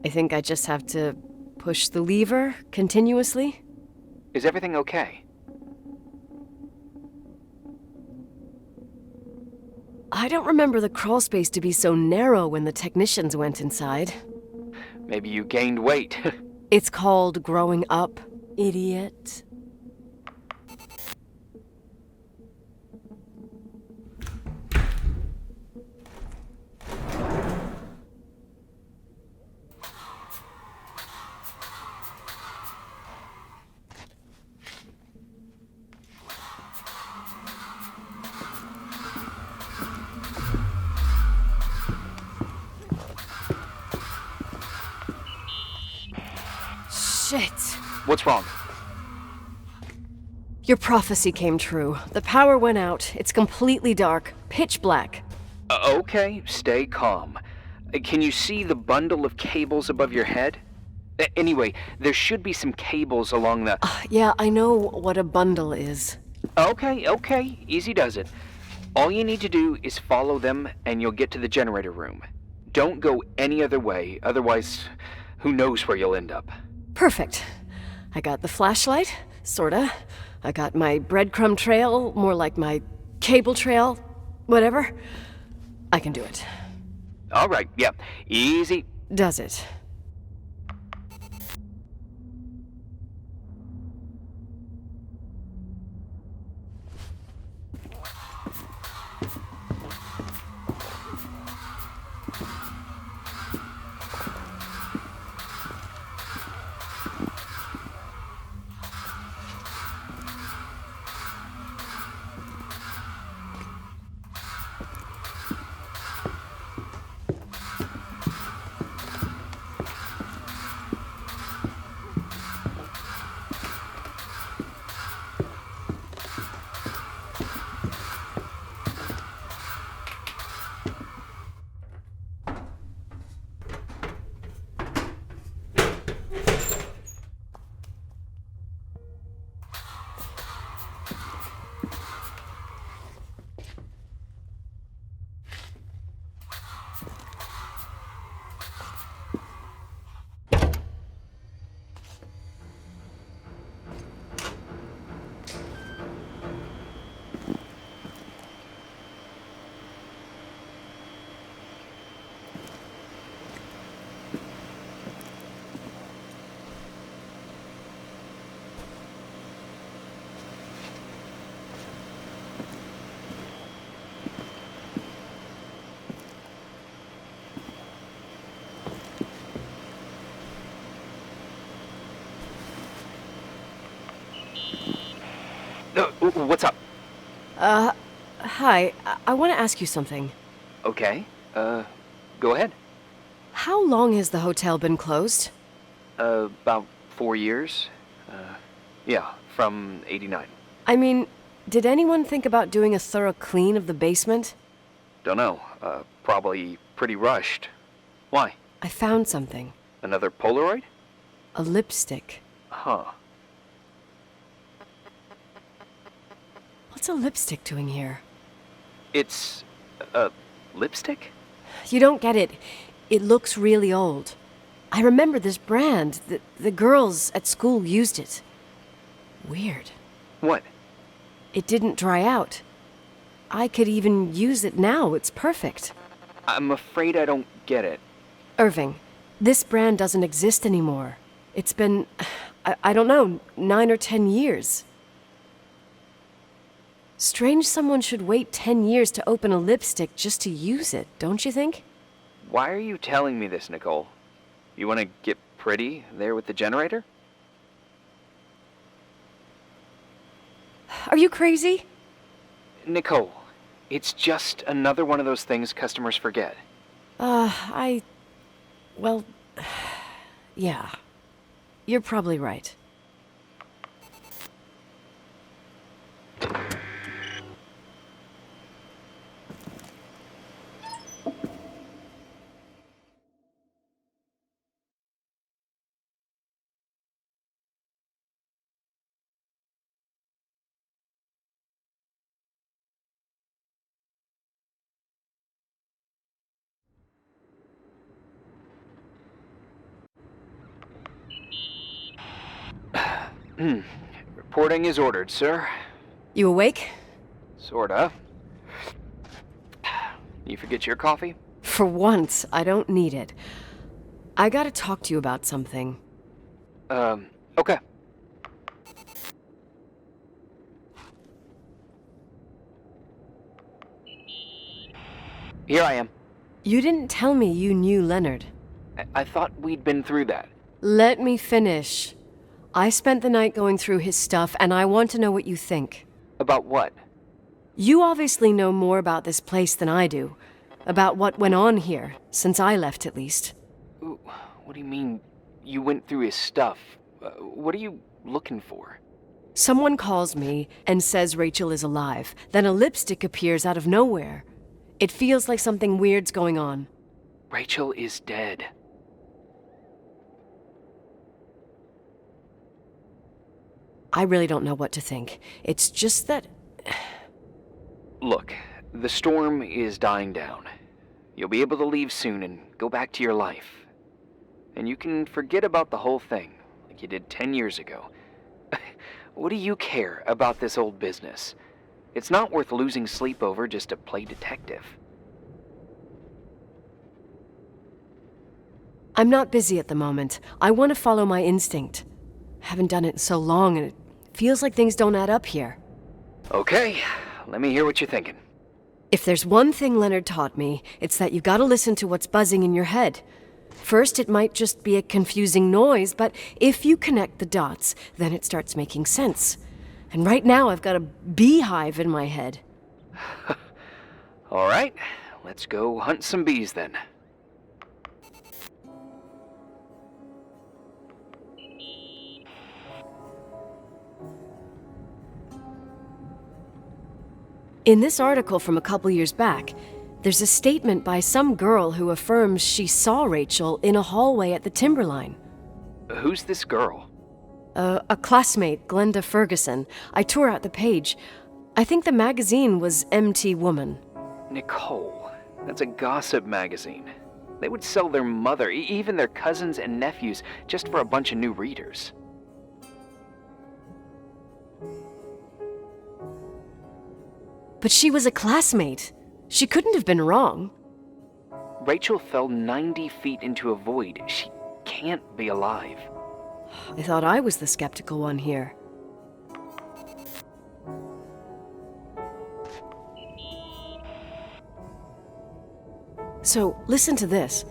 Speaker 2: I think I just have to push the lever continuously.
Speaker 7: Is everything okay?
Speaker 2: I don't remember the crawl space to be so narrow when the technicians went inside.
Speaker 7: Maybe you gained weight.
Speaker 2: It's called growing up, idiot. Shit.
Speaker 7: What's wrong?
Speaker 2: Your prophecy came true. The power went out. It's completely dark, pitch black.
Speaker 7: Okay, stay calm. Can you see the bundle of cables above your head? Anyway, there should be some cables along the...
Speaker 2: Yeah, I know what a bundle is.
Speaker 7: Okay, easy does it. All you need to do is follow them and you'll get to the generator room. Don't go any other way, otherwise, who knows where you'll end up.
Speaker 2: Perfect. I got the flashlight, sorta. I got my breadcrumb trail, more like my cable trail, whatever. I can do it.
Speaker 7: All right, yeah, easy.
Speaker 2: Does it?
Speaker 7: What's up?
Speaker 2: Hi. I want to ask you something.
Speaker 7: Okay, go ahead.
Speaker 2: How long has the hotel been closed?
Speaker 7: About 4 years. Yeah, from '89.
Speaker 2: I mean, did anyone think about doing a thorough clean of the basement?
Speaker 7: Don't know, probably pretty rushed. Why?
Speaker 2: I found something.
Speaker 7: Another Polaroid?
Speaker 2: A lipstick.
Speaker 7: Huh.
Speaker 2: What's a lipstick doing here?
Speaker 7: It's a lipstick?
Speaker 2: You don't get it. It looks really old. I remember this brand. The girls at school used it. Weird.
Speaker 7: What?
Speaker 2: It didn't dry out. I could even use it now. It's perfect.
Speaker 7: I'm afraid I don't get it.
Speaker 2: Irving, this brand doesn't exist anymore. It's been, I don't know, 9 or 10 years. Strange someone should wait 10 years to open a lipstick just to use it, don't you think?
Speaker 7: Why are you telling me this, Nicole? You want to get pretty there with the generator?
Speaker 2: Are you crazy?
Speaker 7: Nicole, it's just another one of those things customers forget.
Speaker 2: Well, yeah. You're probably right.
Speaker 7: Reporting is ordered, sir.
Speaker 2: You awake?
Speaker 7: Sorta. You forget your coffee?
Speaker 2: For once, I don't need it. I gotta talk to you about something.
Speaker 7: Okay. Here I am.
Speaker 2: You didn't tell me you knew Leonard.
Speaker 7: I thought we'd been through that.
Speaker 2: Let me finish. I spent the night going through his stuff, and I want to know what you think.
Speaker 7: About what?
Speaker 2: You obviously know more about this place than I do. About what went on here, since I left at least.
Speaker 7: Ooh, what do you mean, you went through his stuff? What are you looking for?
Speaker 2: Someone calls me and says Rachel is alive. Then a lipstick appears out of nowhere. It feels like something weird's going on.
Speaker 7: Rachel is dead.
Speaker 2: I really don't know what to think. It's just that...
Speaker 7: Look, the storm is dying down. You'll be able to leave soon and go back to your life. And you can forget about the whole thing, like you did 10 years ago. What do you care about this old business? It's not worth losing sleep over just to play detective.
Speaker 2: I'm not busy at the moment. I want to follow my instinct. Haven't done it in so long, and it feels like things don't add up here.
Speaker 7: Okay, let me hear what you're thinking.
Speaker 2: If there's one thing Leonard taught me, it's that you gotta listen to what's buzzing in your head. First, it might just be a confusing noise, but if you connect the dots, then it starts making sense. And right now, I've got a beehive in my head.
Speaker 7: All right, let's go hunt some bees then.
Speaker 2: In this article from a couple years back, there's a statement by some girl who affirms she saw Rachel in a hallway at the Timberline.
Speaker 7: Who's this girl?
Speaker 2: A classmate, Glenda Ferguson. I tore out the page. I think the magazine was MT Woman.
Speaker 7: Nicole, that's a gossip magazine. They would sell their mother, even their cousins and nephews, just for a bunch of new readers.
Speaker 2: But she was a classmate. She couldn't have been wrong.
Speaker 7: Rachel fell 90 feet into a void. She can't be alive.
Speaker 2: I thought I was the skeptical one here. So, listen to this.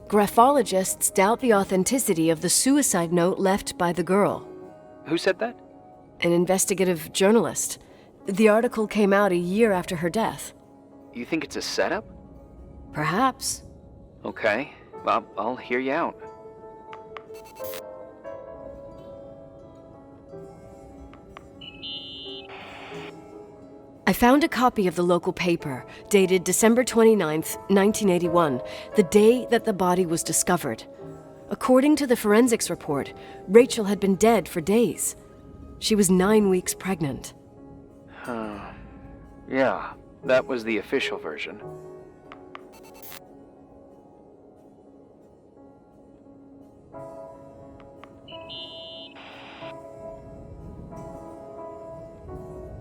Speaker 2: Graphologists doubt the authenticity of the suicide note left by the girl.
Speaker 7: Who said that?
Speaker 2: An investigative journalist. The article came out a year after her death.
Speaker 7: You think it's a setup?
Speaker 2: Perhaps.
Speaker 7: Okay, well, I'll hear you out.
Speaker 2: I found a copy of the local paper, dated December 29th, 1981, the day that the body was discovered. According to the forensics report, Rachel had been dead for days. She was 9 weeks pregnant.
Speaker 7: Yeah, that was the official version.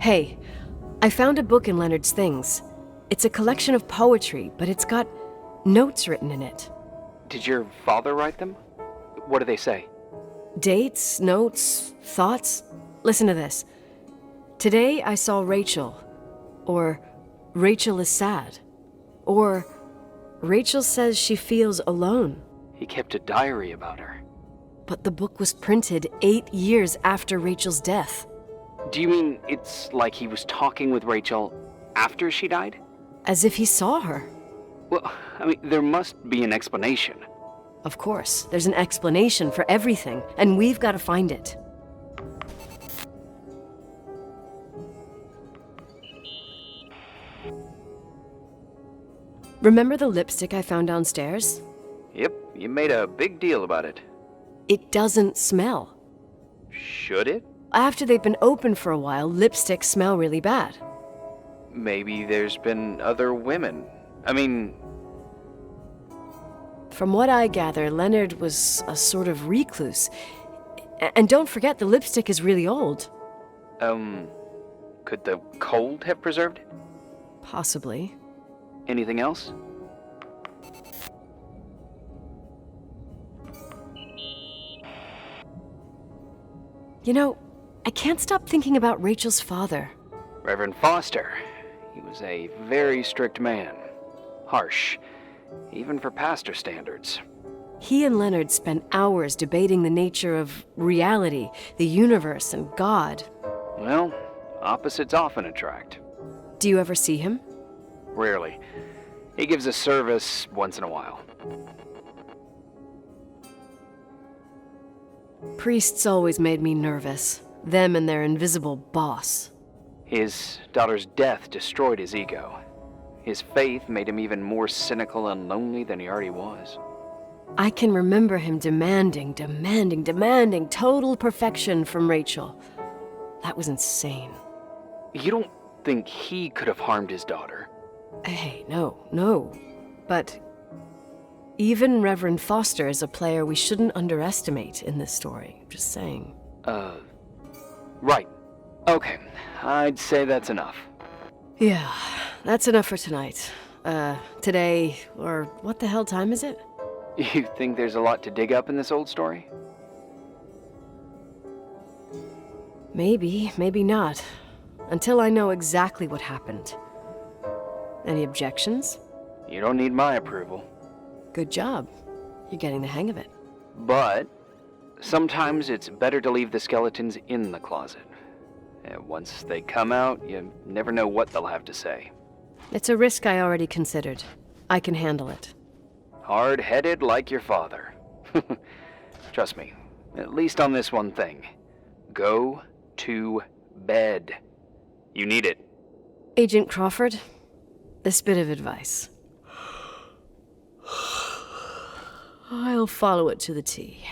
Speaker 2: Hey, I found a book in Leonard's things. It's a collection of poetry, but it's got notes written in it.
Speaker 7: Did your father write them? What do they say?
Speaker 2: Dates, notes, thoughts. Listen to this. Today I saw Rachel. Or, Rachel is sad. Or, Rachel says she feels alone.
Speaker 7: He kept a diary about her.
Speaker 2: But the book was printed 8 years after Rachel's death.
Speaker 7: Do you mean it's like he was talking with Rachel after she died?
Speaker 2: As if he saw her.
Speaker 7: Well, I mean, there must be an explanation.
Speaker 2: Of course, there's an explanation for everything, and we've got to find it. Remember the lipstick I found downstairs?
Speaker 7: Yep, you made a big deal about it.
Speaker 2: It doesn't smell.
Speaker 7: Should it?
Speaker 2: After they've been open for a while, lipsticks smell really bad.
Speaker 7: Maybe there's been other women. I mean...
Speaker 2: From what I gather, Leonard was a sort of recluse. And don't forget, the lipstick is really old.
Speaker 7: Could the cold have preserved it?
Speaker 2: Possibly.
Speaker 7: Anything else?
Speaker 2: You know, I can't stop thinking about Rachel's father.
Speaker 7: Reverend Foster. He was a very strict man. Harsh, even for pastor standards.
Speaker 2: He and Leonard spent hours debating the nature of reality, the universe, and God.
Speaker 7: Well, opposites often attract.
Speaker 2: Do you ever see him?
Speaker 7: Rarely. He gives a service once in a while.
Speaker 2: Priests always made me nervous. Them and their invisible boss.
Speaker 7: His daughter's death destroyed his ego. His faith made him even more cynical and lonely than he already was.
Speaker 2: I can remember him demanding total perfection from Rachel. That was insane.
Speaker 7: You don't think he could have harmed his daughter?
Speaker 2: Hey, no. But even Reverend Foster is a player we shouldn't underestimate in this story. Just saying.
Speaker 7: Right. Okay, I'd say that's enough.
Speaker 2: Yeah, that's enough for tonight. Today, or what the hell time is it?
Speaker 7: You think there's a lot to dig up in this old story?
Speaker 2: Maybe, maybe not. Until I know exactly what happened. Any objections?
Speaker 7: You don't need my approval.
Speaker 2: Good job. You're getting the hang of it.
Speaker 7: But sometimes it's better to leave the skeletons in the closet. Once they come out, you never know what they'll have to say.
Speaker 2: It's a risk I already considered. I can handle it.
Speaker 7: Hard-headed like your father. Trust me, at least on this one thing. Go to bed. You need it.
Speaker 2: Agent Crawford, this bit of advice. I'll follow it to the T.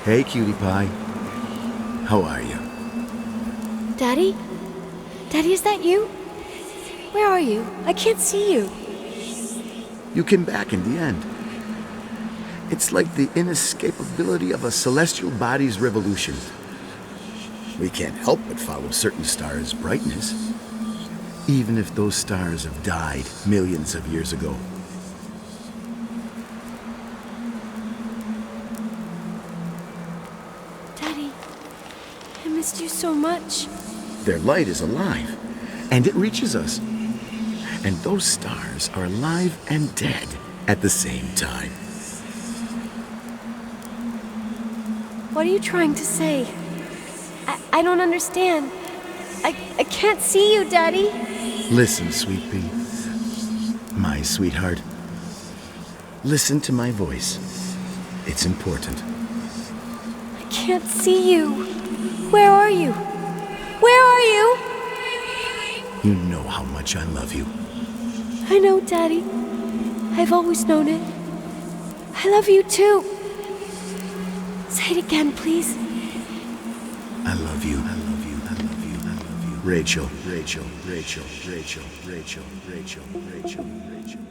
Speaker 9: Hey, cutie pie. How are you?
Speaker 2: Daddy? Daddy, is that you? Where are you? I can't see you.
Speaker 9: You came back in the end. It's like the inescapability of a celestial body's revolution. We can't help but follow certain stars' brightness, even if those stars have died millions of years ago.
Speaker 2: Daddy, I missed you so much.
Speaker 9: Their light is alive, and it reaches us. And those stars are alive and dead at the same time.
Speaker 2: What are you trying to say? I don't understand. I can't see you, Daddy.
Speaker 9: Listen, sweet pea. My sweetheart. Listen to my voice. It's important.
Speaker 2: I can't see you. Where are you? Where are you?
Speaker 9: You know how much I love you.
Speaker 2: I know, Daddy. I've always known it. I love you too. Say it again, please.
Speaker 9: I love you. I love you. I love you. I love you. Rachel. Rachel. Rachel. Rachel. Rachel. Rachel. Rachel. Rachel.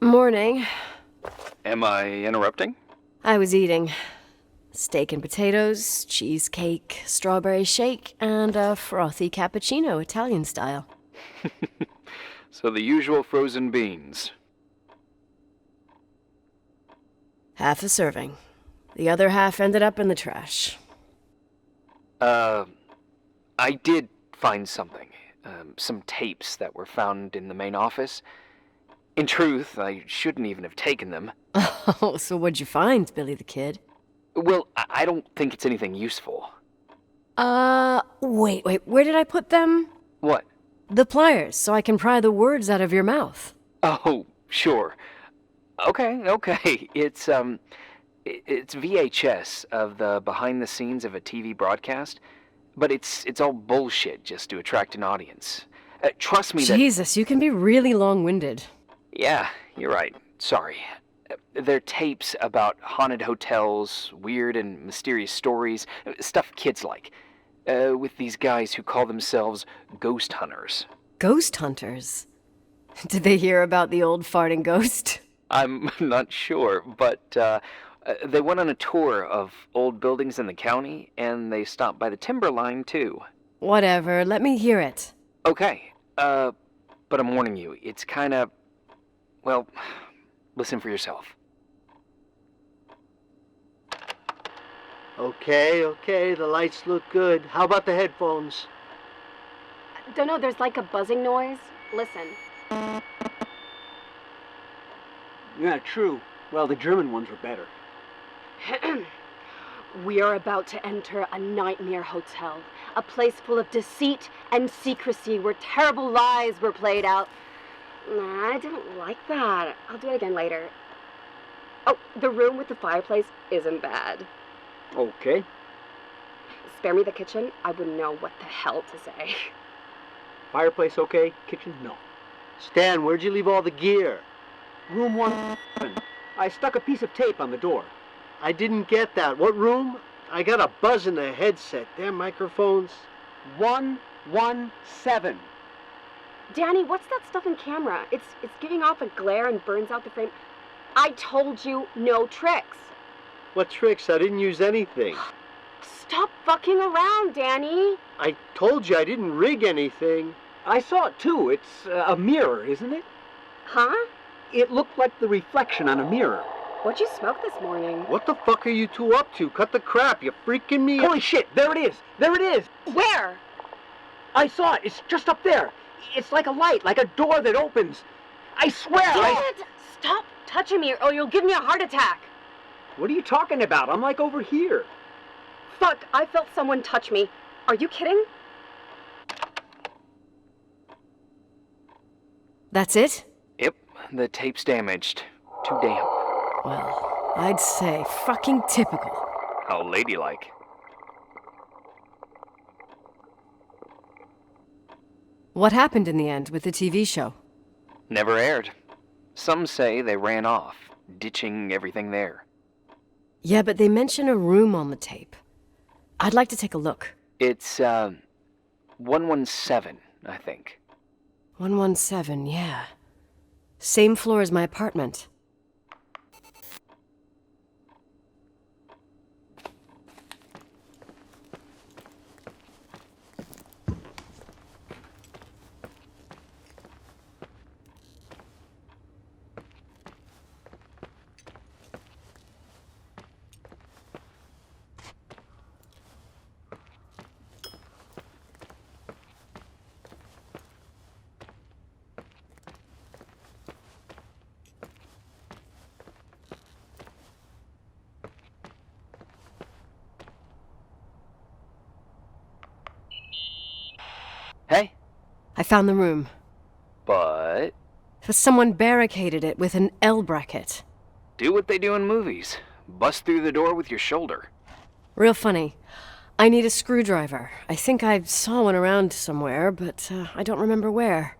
Speaker 2: Morning.
Speaker 7: Am I interrupting?
Speaker 2: I was eating steak and potatoes, cheesecake, strawberry shake, and a frothy cappuccino, Italian style.
Speaker 7: So the usual frozen beans.
Speaker 2: Half a serving. The other half ended up in the trash.
Speaker 7: I did find something. Some tapes that were found in the main office. In truth, I shouldn't even have taken them.
Speaker 2: Oh, so what'd you find, Billy the Kid?
Speaker 7: Well, I don't think it's anything useful.
Speaker 2: Wait, where did I put them?
Speaker 7: What?
Speaker 2: The pliers, so I can pry the words out of your mouth.
Speaker 7: Oh, sure. Okay. It's VHS of the behind the scenes of a TV broadcast, but it's all bullshit just to attract an audience. Trust me that...
Speaker 2: Jesus, you can be really long-winded.
Speaker 7: Yeah, you're right. Sorry. They're tapes about haunted hotels, weird and mysterious stories, stuff kids like, with these guys who call themselves ghost hunters.
Speaker 2: Ghost hunters? Did they hear about the old farting ghost?
Speaker 7: I'm not sure, but they went on a tour of old buildings in the county, and they stopped by the timberline, too.
Speaker 2: Whatever, let me hear it.
Speaker 7: Okay, but I'm warning you, it's kinda... Well, listen for yourself.
Speaker 10: Okay, the lights look good. How about the headphones?
Speaker 1: Don't know, there's like a buzzing noise. Listen.
Speaker 10: Yeah, true. Well, the German ones were better.
Speaker 1: We are about to enter a nightmare hotel. A place full of deceit and secrecy where terrible lies were played out. Nah, I didn't like that. I'll do it again later. Oh, the room with the fireplace isn't bad.
Speaker 10: Okay.
Speaker 1: Spare me the kitchen. I wouldn't know what the hell to say.
Speaker 10: Fireplace okay, kitchen no. Stan, where'd you leave all the gear? Room 111. I stuck a piece of tape on the door. I didn't get that. What room? I got a buzz in the headset. Damn microphones. 117.
Speaker 1: Danny, what's that stuff in camera? It's giving off a glare and burns out the frame. I told you no tricks.
Speaker 10: What tricks? I didn't use anything.
Speaker 1: Stop fucking around, Danny.
Speaker 10: I told you I didn't rig anything. I saw it too. It's a mirror, isn't it?
Speaker 1: Huh?
Speaker 10: It looked like the reflection on a mirror.
Speaker 1: What'd you smoke this morning?
Speaker 10: What the fuck are you two up to? Cut the crap. You're freaking me. Holy shit. There it is. There it is.
Speaker 1: Where?
Speaker 10: I saw it. It's just up there. It's like a light, like a door that opens. I swear.
Speaker 1: Damn it! Stop touching me or you'll give me a heart attack.
Speaker 10: What are you talking about? I'm like over here.
Speaker 1: Fuck, I felt someone touch me. Are you kidding?
Speaker 2: That's it?
Speaker 7: Yep, the tape's damaged. Too damp.
Speaker 2: Well, I'd say fucking typical.
Speaker 7: How ladylike.
Speaker 2: What happened in the end with the TV show?
Speaker 7: Never aired. Some say they ran off, ditching everything there.
Speaker 2: Yeah, but they mention a room on the tape. I'd like to take a look.
Speaker 7: It's, 117, I think.
Speaker 2: 117, yeah. Same floor as my apartment.
Speaker 7: Hey?
Speaker 2: I found the room.
Speaker 7: But...
Speaker 2: Someone barricaded it with an L bracket.
Speaker 7: do what they do in movies. Bust through the door with your shoulder.
Speaker 2: Real funny. I need a screwdriver. I think I saw one around somewhere, but I don't remember where.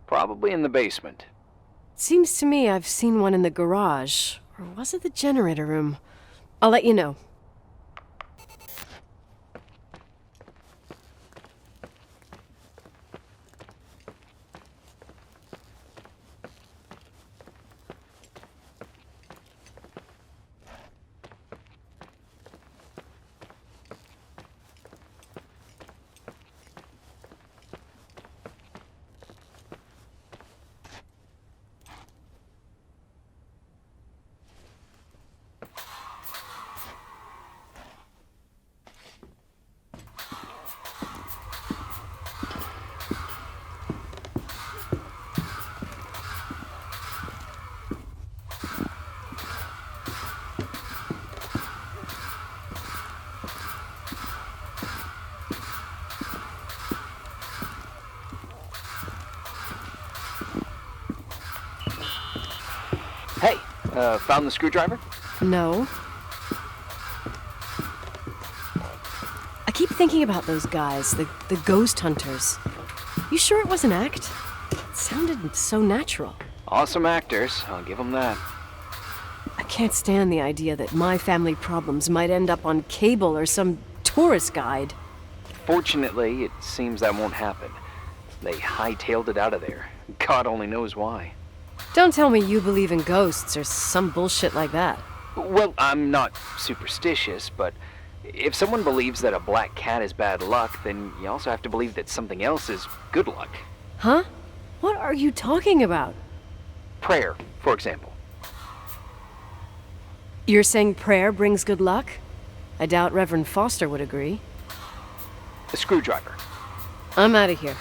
Speaker 7: Probably in the basement.
Speaker 2: Seems to me I've seen one in the garage. Or was it the generator room? I'll let you know.
Speaker 7: Hey, found the screwdriver?
Speaker 2: No. I keep thinking about those guys, the ghost hunters. You sure it was an act? It sounded so natural.
Speaker 7: Awesome actors, I'll give them that.
Speaker 2: I can't stand the idea that my family problems might end up on cable or some tourist guide.
Speaker 7: Fortunately, it seems that won't happen. They hightailed it out of there. God only knows why.
Speaker 2: Don't tell me you believe in ghosts or some bullshit like that.
Speaker 7: Well, I'm not superstitious, but if someone believes that a black cat is bad luck, then you also have to believe that something else is good luck.
Speaker 2: Huh? What are you talking about?
Speaker 7: Prayer, for example.
Speaker 2: You're saying prayer brings good luck? I doubt Reverend Foster would agree.
Speaker 7: A screwdriver.
Speaker 2: I'm out of here.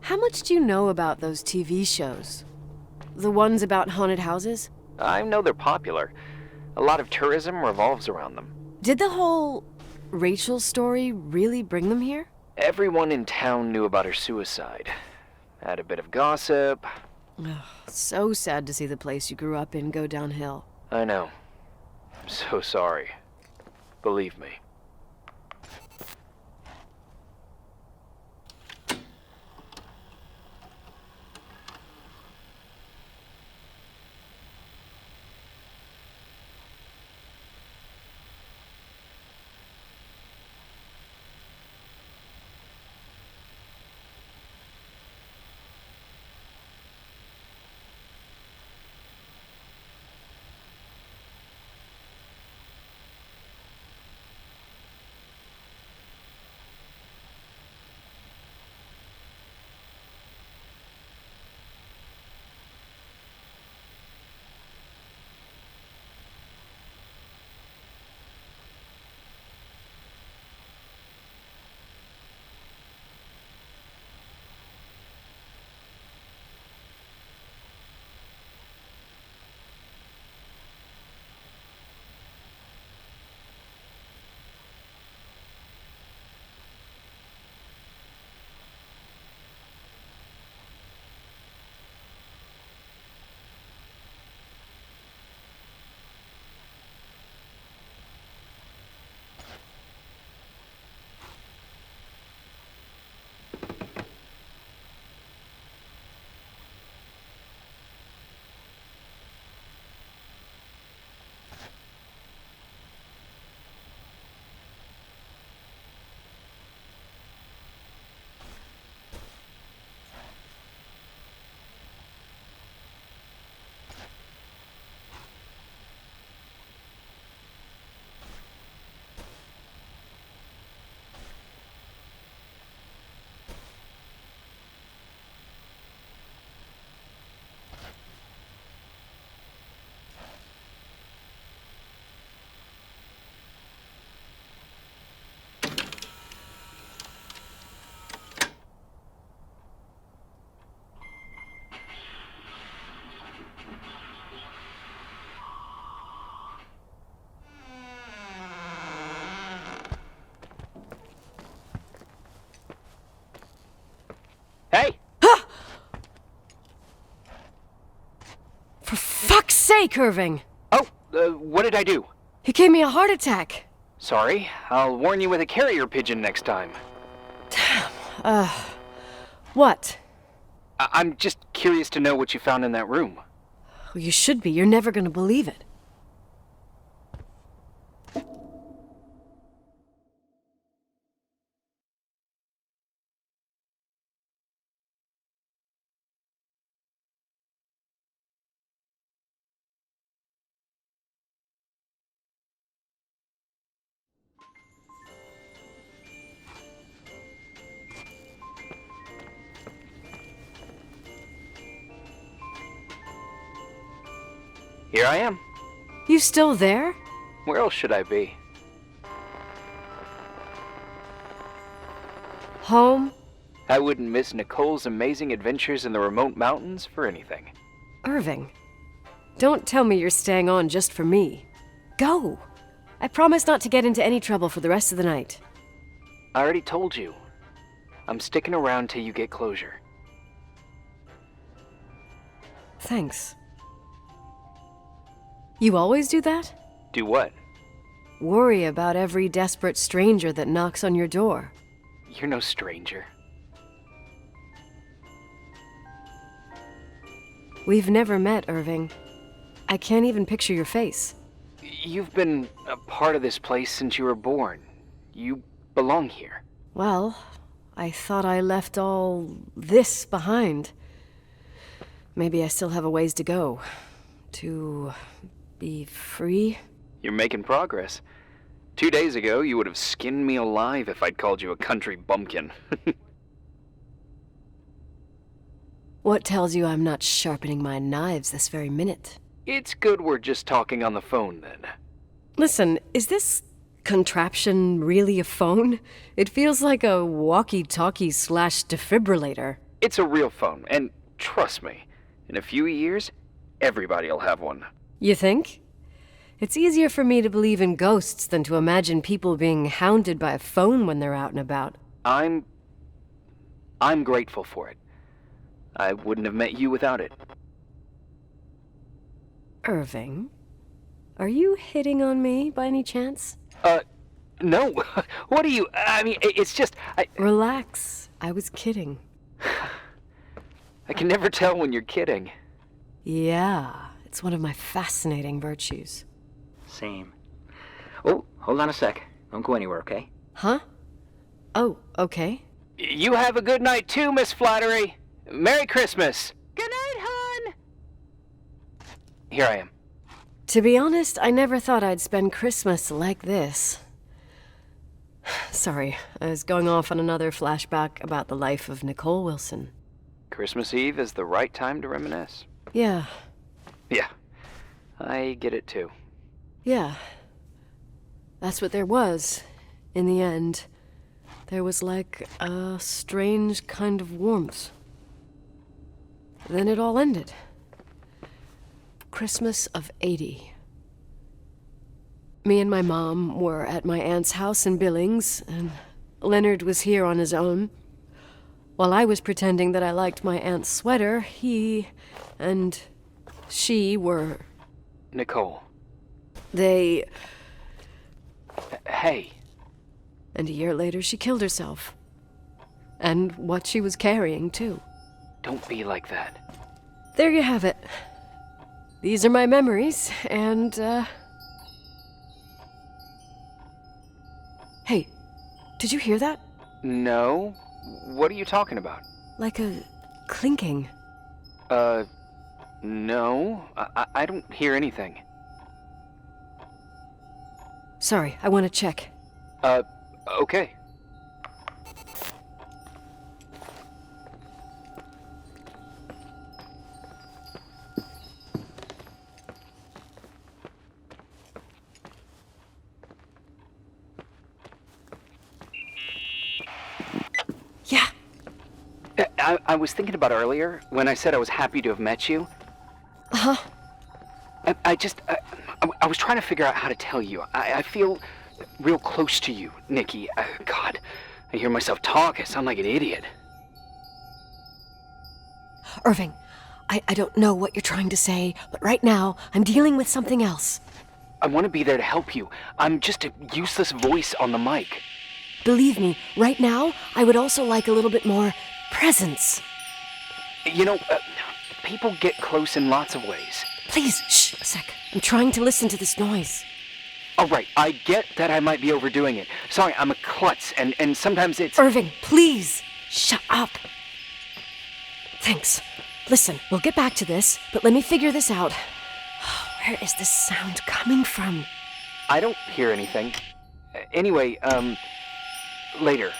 Speaker 2: How much do you know about those TV shows? The ones about haunted houses?
Speaker 7: I know they're popular. A lot of tourism revolves around them.
Speaker 2: Did the whole Rachel story really bring them here?
Speaker 7: Everyone in town knew about her suicide. Had a bit of gossip.
Speaker 2: Ugh, so sad to see the place you grew up in go downhill.
Speaker 7: I know. I'm so sorry. Believe me.
Speaker 2: break, Irving!
Speaker 7: Oh, what did I do?
Speaker 2: He gave me a heart attack.
Speaker 7: Sorry, I'll warn you with a carrier pigeon next time.
Speaker 2: What?
Speaker 7: I'm just curious to know what you found in that room.
Speaker 2: Well, you should be. You're never gonna believe it.
Speaker 7: Here I am.
Speaker 2: You still there?
Speaker 7: Where else should I be?
Speaker 2: Home?
Speaker 7: I wouldn't miss Nicole's amazing adventures in the remote mountains for anything.
Speaker 2: Irving, don't tell me you're staying on just for me. Go! I promise not to get into any trouble for the rest of the night.
Speaker 7: I already told you. I'm sticking around till you get closure.
Speaker 2: Thanks. You always do that?
Speaker 7: Do what?
Speaker 2: Worry about every desperate stranger that knocks on your door.
Speaker 7: You're no stranger.
Speaker 2: We've never met, Irving. I can't even picture your face.
Speaker 7: You've been a part of this place since you were born. You belong here.
Speaker 2: Well, I thought I left all this behind. Maybe I still have a ways to go. To be free?
Speaker 7: You're making progress. 2 days ago, you would have skinned me alive if I'd called you a country bumpkin.
Speaker 2: What tells you I'm not sharpening my knives this very minute?
Speaker 7: It's good we're just talking on the phone, then.
Speaker 2: Listen, is this contraption really a phone? It feels like a walkie-talkie / defibrillator.
Speaker 7: It's a real phone, and trust me, in a few years, everybody'll have one.
Speaker 2: You think? It's easier for me to believe in ghosts than to imagine people being hounded by a phone when they're out and about.
Speaker 7: I'm grateful for it. I wouldn't have met you without it.
Speaker 2: Irving, are you hitting on me by any chance?
Speaker 7: No. What are you... I mean, it's just...
Speaker 2: Relax. I was kidding.
Speaker 7: I can never tell when you're kidding.
Speaker 2: Yeah, it's one of my fascinating virtues.
Speaker 11: Same. Oh, hold on a sec. Don't go anywhere, okay?
Speaker 2: Huh? Oh, okay.
Speaker 7: You have a good night too, Miss Flattery. Merry Christmas.
Speaker 2: Good night, hon!
Speaker 7: Here I am.
Speaker 2: To be honest, I never thought I'd spend Christmas like this. Sorry, I was going off on another flashback about the life of Nicole Wilson.
Speaker 7: Christmas Eve is the right time to reminisce.
Speaker 2: Yeah.
Speaker 7: Yeah, I get it too.
Speaker 2: Yeah. That's what there was, in the end. There was like a strange kind of warmth. Then it all ended. Christmas of '80. Me and my mom were at my aunt's house in Billings, and Leonard was here on his own. While I was pretending that I liked my aunt's sweater, he and she were...
Speaker 7: Nicole.
Speaker 2: They...
Speaker 7: Hey.
Speaker 2: And a year later, she killed herself. And what she was carrying, too.
Speaker 7: Don't be like that.
Speaker 2: There you have it. These are my memories, and, Hey, did you hear that?
Speaker 7: No. What are you talking about?
Speaker 2: Like a clinking.
Speaker 7: No. I don't hear anything.
Speaker 2: Sorry, I want to check.
Speaker 7: Okay.
Speaker 2: Yeah.
Speaker 7: I was thinking about earlier when I said I was happy to have met you.
Speaker 2: Uh-huh.
Speaker 7: I was trying to figure out how to tell you. I feel real close to you, Nikki. God, I hear myself talk. I sound like an idiot.
Speaker 2: Irving, I don't know what you're trying to say, but right now, I'm dealing with something else.
Speaker 7: I want to be there to help you. I'm just a useless voice on the mic.
Speaker 2: Believe me, right now, I would also like a little bit more presence.
Speaker 7: You know, people get close in lots of ways.
Speaker 2: Please, shh, a sec. I'm trying to listen to this noise.
Speaker 7: All right, I get that I might be overdoing it. Sorry, I'm a klutz, and sometimes it's...
Speaker 2: Irving, please, shut up. Thanks. Listen, we'll get back to this, but let me figure this out. Where is this sound coming from?
Speaker 7: I don't hear anything. Anyway, later.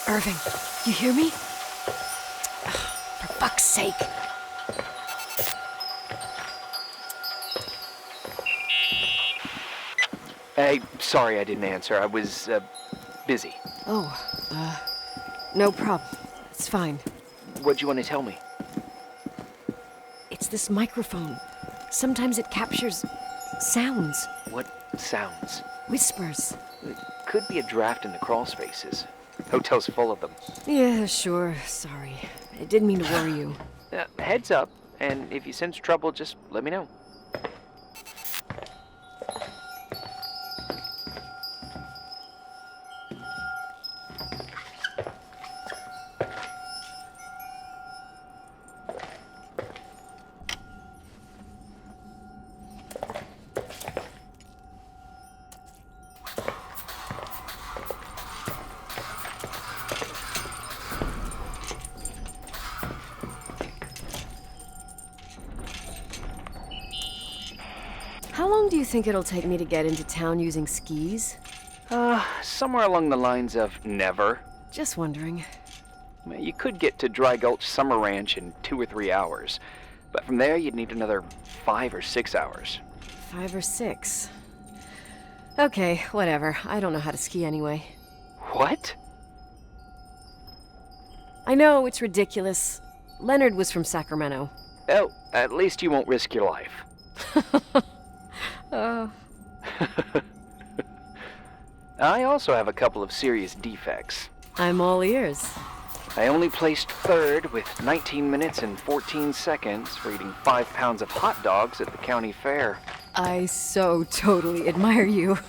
Speaker 2: Irving, you hear me? For fuck's sake.
Speaker 7: Hey, sorry I didn't answer. I was, busy.
Speaker 2: Oh, no problem. It's fine.
Speaker 7: What'd you want to tell me?
Speaker 2: It's this microphone. Sometimes it captures sounds.
Speaker 7: What sounds?
Speaker 2: Whispers.
Speaker 7: It could be a draft in the crawl spaces. Hotel's full of them.
Speaker 2: Yeah, sure. Sorry. I didn't mean to worry you.
Speaker 7: Heads up, and if you sense trouble, just let me know.
Speaker 2: How long do you think it'll take me to get into town using skis?
Speaker 7: Somewhere along the lines of never.
Speaker 2: Just wondering.
Speaker 7: You could get to Dry Gulch Summer Ranch in 2 or 3 hours, but from there you'd need another 5 or 6 hours.
Speaker 2: 5 or 6. Okay, whatever. I don't know how to ski anyway.
Speaker 7: What?
Speaker 2: I know, it's ridiculous. Leonard was from Sacramento.
Speaker 7: Oh, at least you won't risk your life. I also have a couple of serious defects.
Speaker 2: I'm all ears.
Speaker 7: I only placed third with 19 minutes and 14 seconds for eating 5 pounds of hot dogs at the county fair.
Speaker 2: I so totally admire you.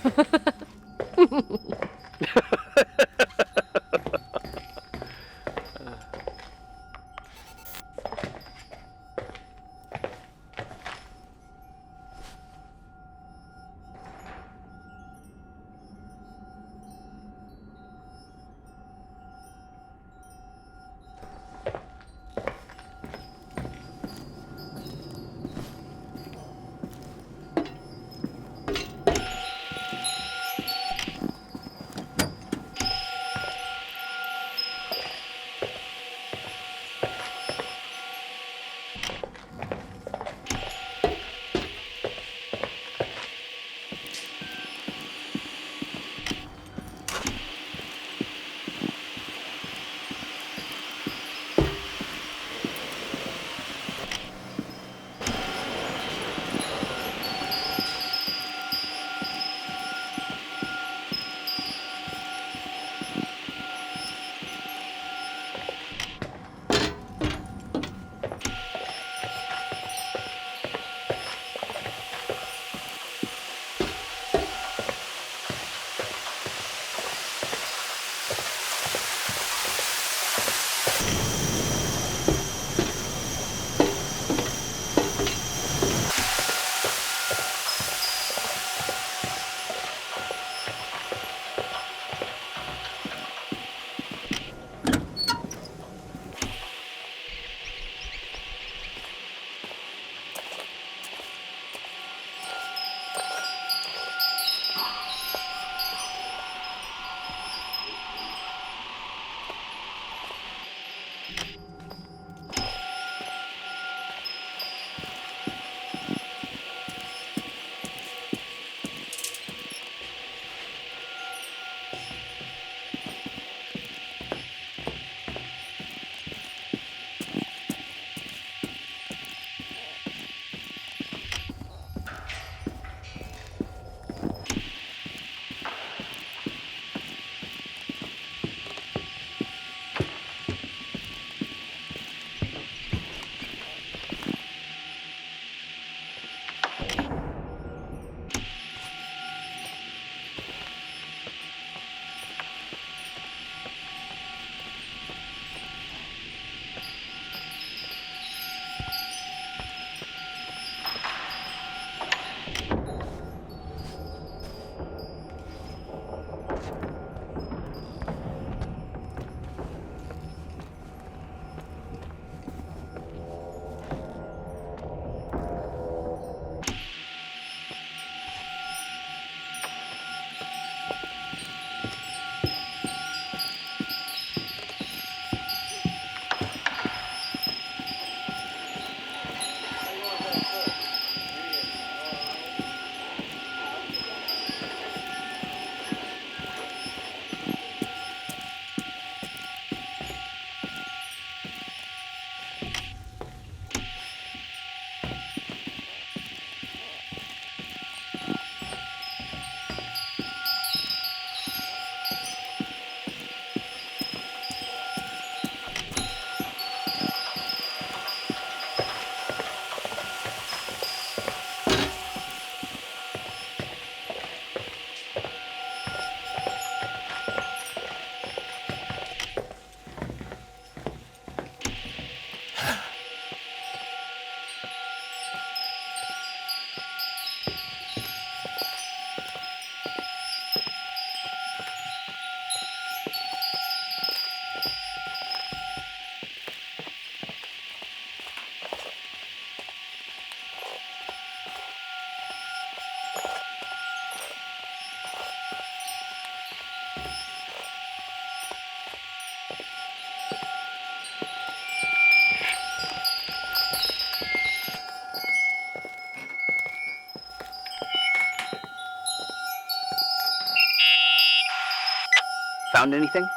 Speaker 7: Found anything?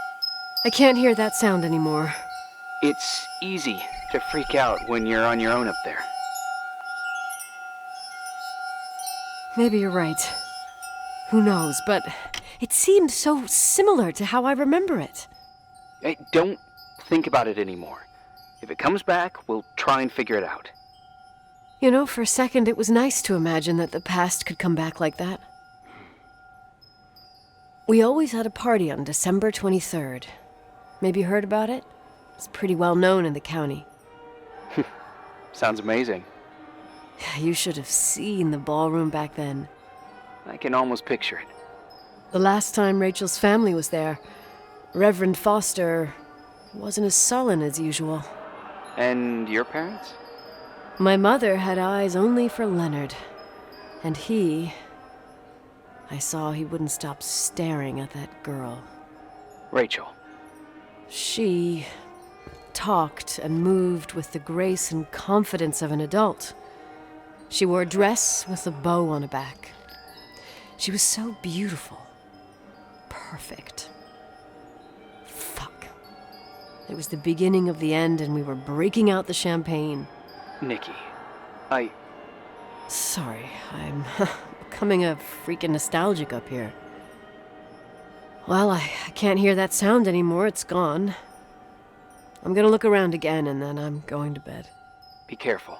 Speaker 2: I can't hear that sound anymore.
Speaker 7: It's easy to freak out when you're on your own up there.
Speaker 2: Maybe you're right. Who knows, but It seemed so similar to how I remember it.
Speaker 7: Hey, don't think about it anymore. If it comes back, we'll try and figure it out.
Speaker 2: You know, for a second it was nice to imagine that the past could come back like that. We always had a party on December 23rd. Maybe you heard about it? It's pretty well known in the county.
Speaker 7: Sounds amazing.
Speaker 2: You should have seen the ballroom back then.
Speaker 7: I can almost picture it.
Speaker 2: The last time Rachel's family was there, Reverend Foster wasn't as sullen as usual.
Speaker 7: And your parents?
Speaker 2: My mother had eyes only for Leonard. And I saw he wouldn't stop staring at that girl.
Speaker 7: Rachel.
Speaker 2: She talked and moved with the grace and confidence of an adult. She wore a dress with a bow on her back. She was so beautiful. Perfect. Fuck. It was the beginning of the end, and we were breaking out the champagne.
Speaker 7: Nikki,
Speaker 2: Sorry, I'm becoming a freaking nostalgic up here. Well, I can't hear that sound anymore. It's gone. I'm gonna look around again, and then I'm going to bed.
Speaker 7: Be careful.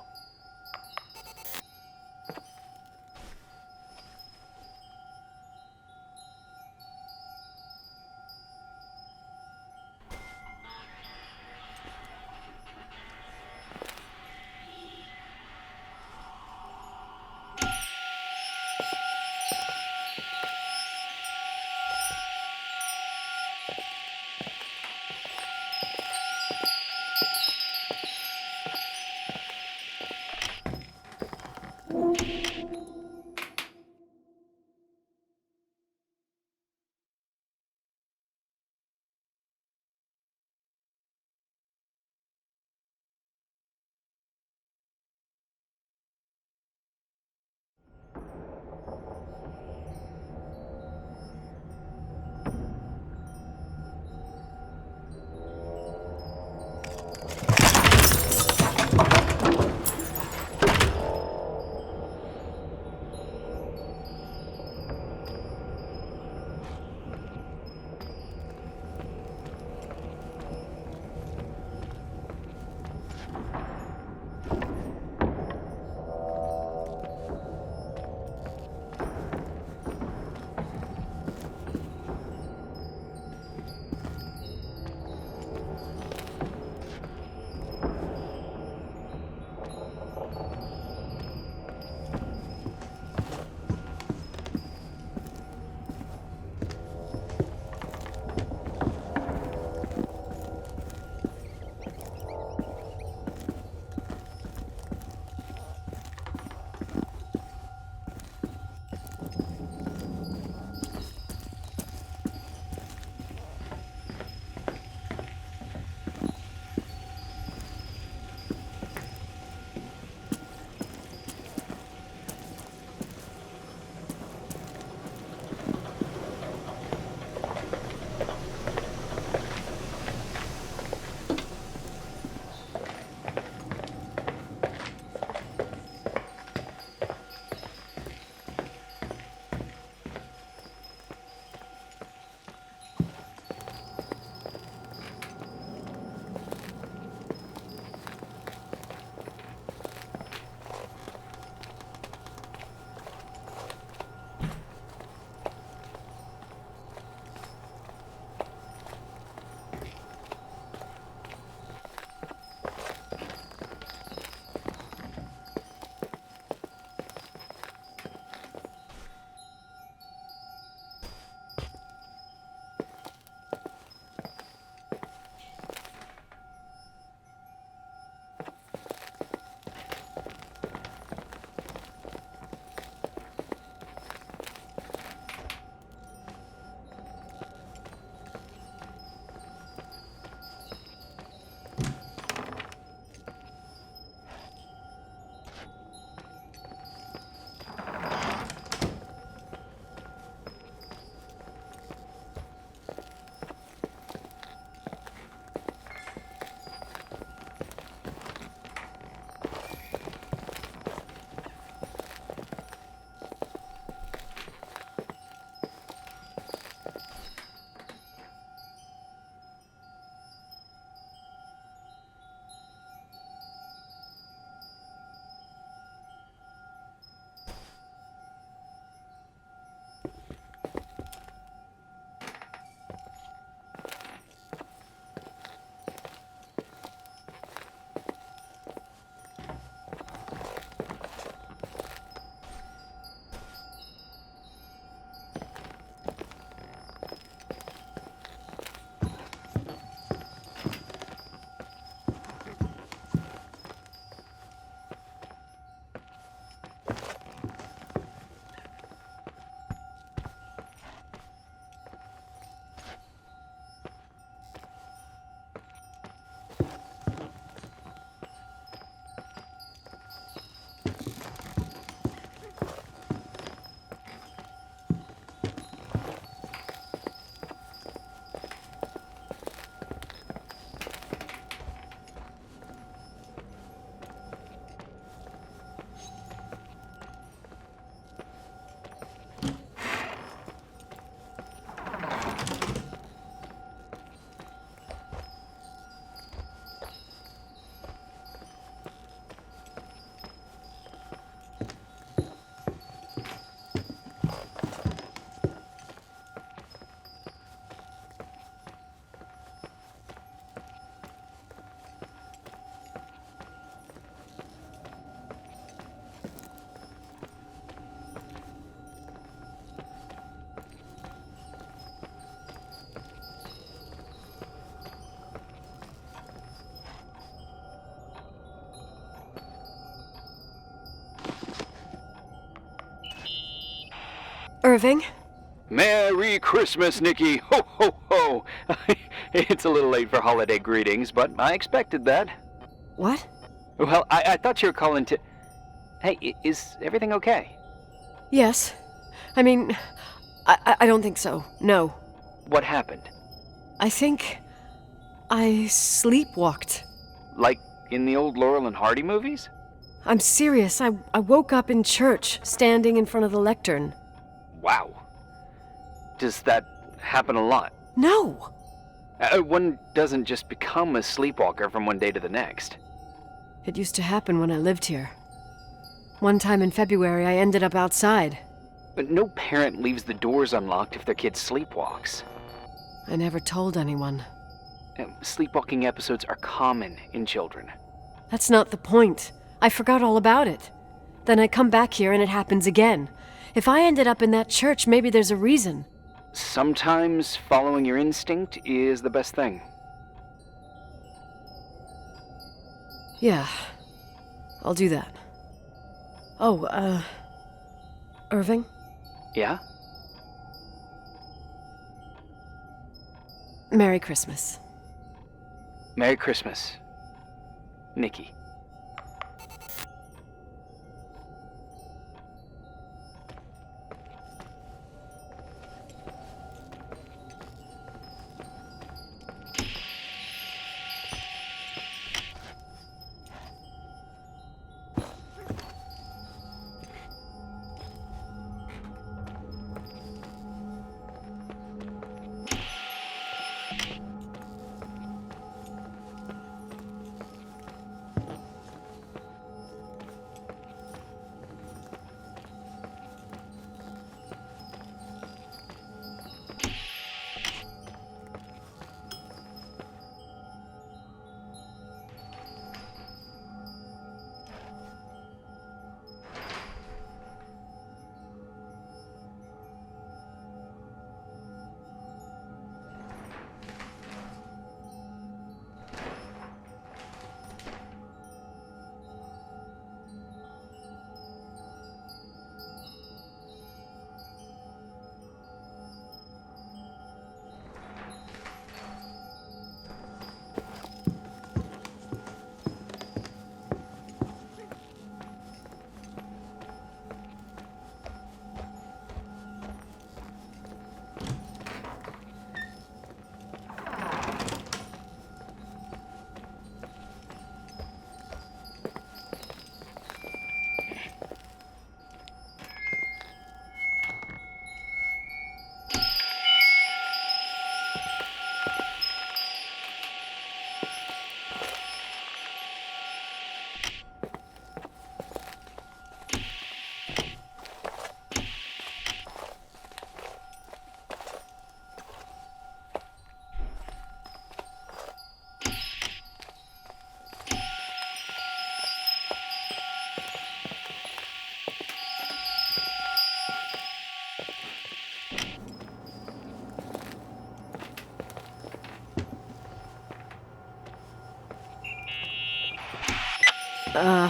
Speaker 2: Irving?
Speaker 7: Merry Christmas, Nikki! Ho, ho, ho! It's a little late for holiday greetings, but I expected that.
Speaker 2: What?
Speaker 7: Well, I thought you were calling to... Hey, is everything okay?
Speaker 2: Yes. I mean, I don't think so. No.
Speaker 7: What happened?
Speaker 2: I think I sleepwalked.
Speaker 7: Like in the old Laurel and Hardy movies?
Speaker 2: I'm serious. I woke up in church, standing in front of the lectern.
Speaker 7: Wow. Does that happen a lot?
Speaker 2: No.
Speaker 7: One doesn't just become a sleepwalker from one day to the next.
Speaker 2: It used to happen when I lived here. One time in February, I ended up outside.
Speaker 7: But no parent leaves the doors unlocked if their kid sleepwalks.
Speaker 2: I never told anyone.
Speaker 7: Sleepwalking episodes are common in children.
Speaker 2: That's not the point. I forgot all about it. Then I come back here and it happens again. If I ended up in that church, maybe there's a reason.
Speaker 7: Sometimes following your instinct is the best thing.
Speaker 2: Yeah, I'll do that. Oh, Irving?
Speaker 7: Yeah?
Speaker 2: Merry Christmas.
Speaker 7: Merry Christmas, Nikki.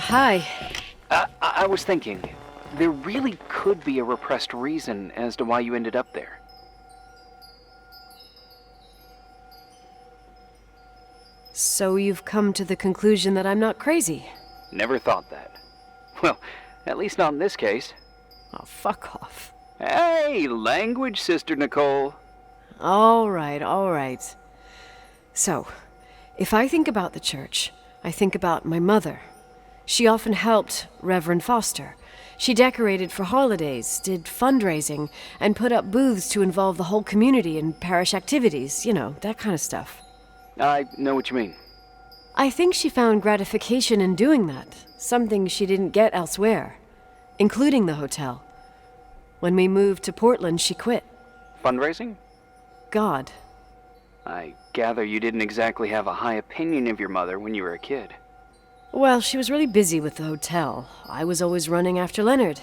Speaker 2: Hi.
Speaker 7: I was thinking, there really could be a repressed reason as to why you ended up there.
Speaker 2: So you've come to the conclusion that I'm not crazy?
Speaker 7: Never thought that. Well, at least not in this case.
Speaker 2: Oh, fuck off.
Speaker 7: Hey, language, Sister Nicole.
Speaker 2: All right. So, if I think about the church, I think about my mother. She often helped Reverend Foster. She decorated for holidays, did fundraising, and put up booths to involve the whole community in parish activities, you know, that kind of stuff.
Speaker 7: I know what you mean.
Speaker 2: I think she found gratification in doing that, something she didn't get elsewhere, including the hotel. When we moved to Portland, she quit.
Speaker 7: Fundraising?
Speaker 2: God.
Speaker 7: I gather you didn't exactly have a high opinion of your mother when you were a kid.
Speaker 2: Well, she was really busy with the hotel. I was always running after Leonard.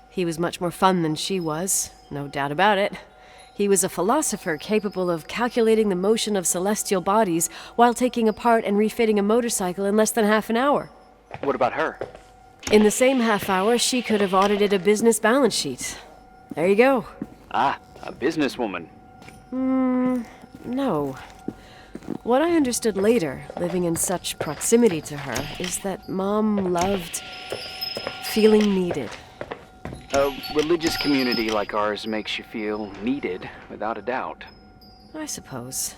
Speaker 2: He was much more fun than she was, no doubt about it. He was a philosopher capable of calculating the motion of celestial bodies while taking apart and refitting a motorcycle in less than half an hour.
Speaker 7: What about her?
Speaker 2: In the same half hour, she could have audited a business balance sheet. There you go.
Speaker 7: Ah, a businesswoman.
Speaker 2: No. What I understood later, living in such proximity to her, is that Mom loved feeling needed.
Speaker 7: A religious community like ours makes you feel needed, without a doubt.
Speaker 2: I suppose.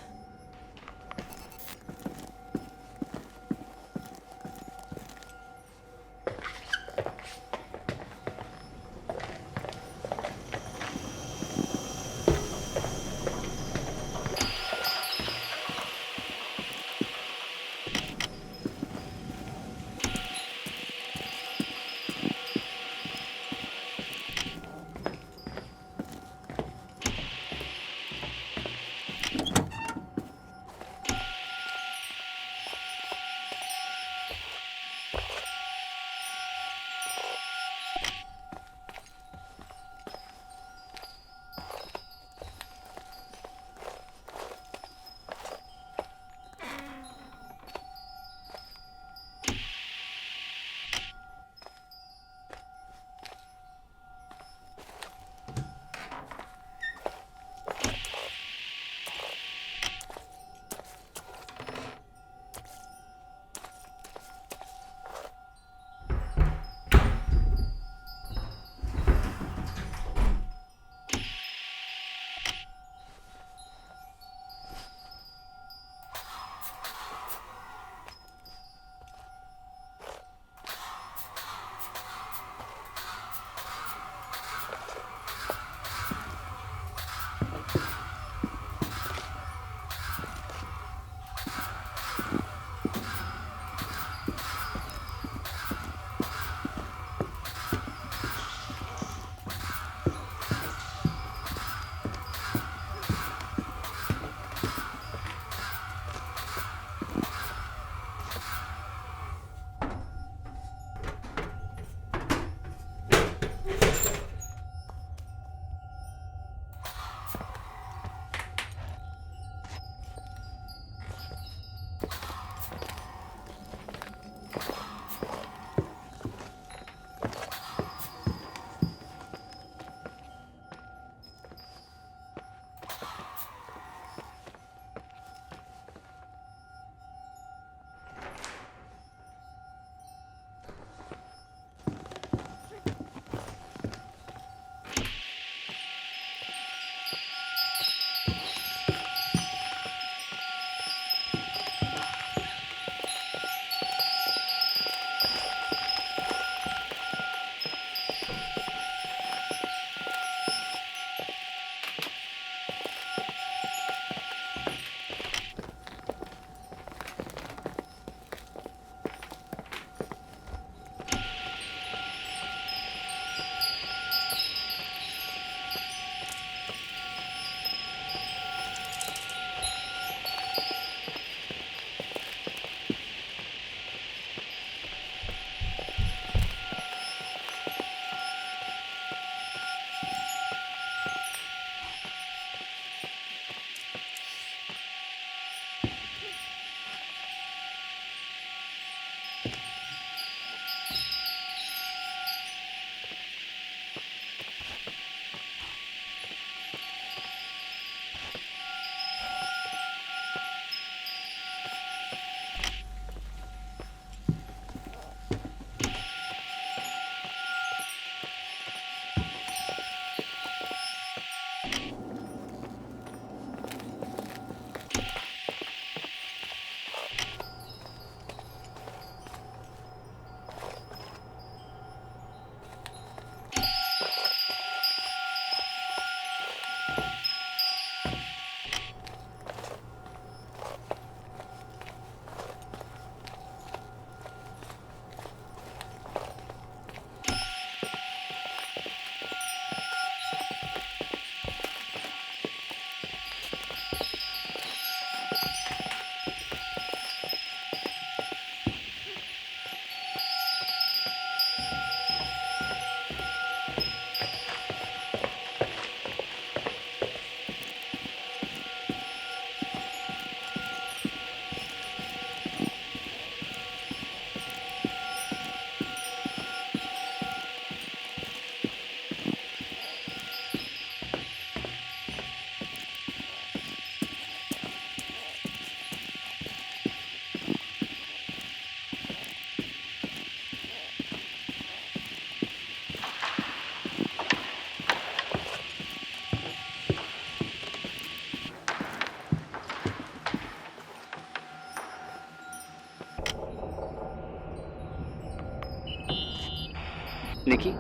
Speaker 7: Nikki?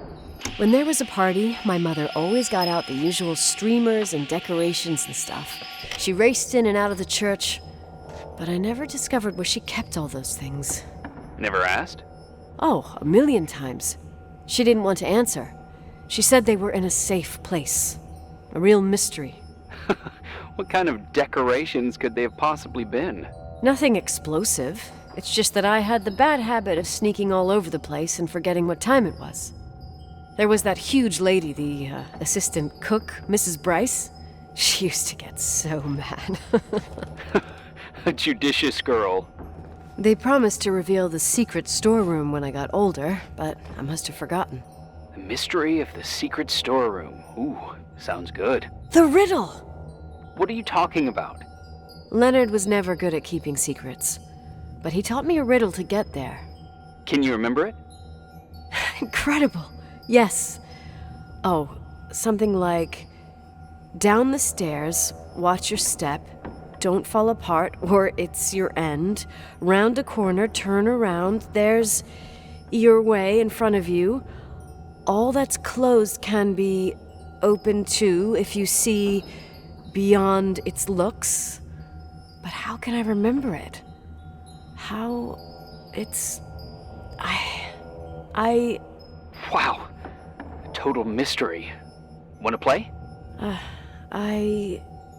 Speaker 2: When there was a party, my mother always got out the usual streamers and decorations and stuff. She raced in and out of the church, but I never discovered where she kept all those things.
Speaker 7: Never asked?
Speaker 2: Oh, 1,000,000 times. She didn't want to answer. She said they were in a safe place. A real mystery.
Speaker 7: What kind of decorations could they have possibly been?
Speaker 2: Nothing explosive. It's just that I had the bad habit of sneaking all over the place and forgetting what time it was. There was that huge lady, the assistant cook, Mrs. Bryce. She used to get so mad.
Speaker 7: A judicious girl.
Speaker 2: They promised to reveal the secret storeroom when I got older, but I must have forgotten.
Speaker 7: The mystery of the secret storeroom. Ooh, sounds good.
Speaker 2: The riddle!
Speaker 7: What are you talking about?
Speaker 2: Leonard was never good at keeping secrets, but he taught me a riddle to get there.
Speaker 7: Can you remember it?
Speaker 2: Incredible. Yes. Oh, something like, down the stairs, watch your step, don't fall apart or it's your end, round a corner, turn around, there's your way in front of you. All that's closed can be open too if you see beyond its looks. But how can I remember it? How... it's...
Speaker 7: Wow. A total mystery. Want to play?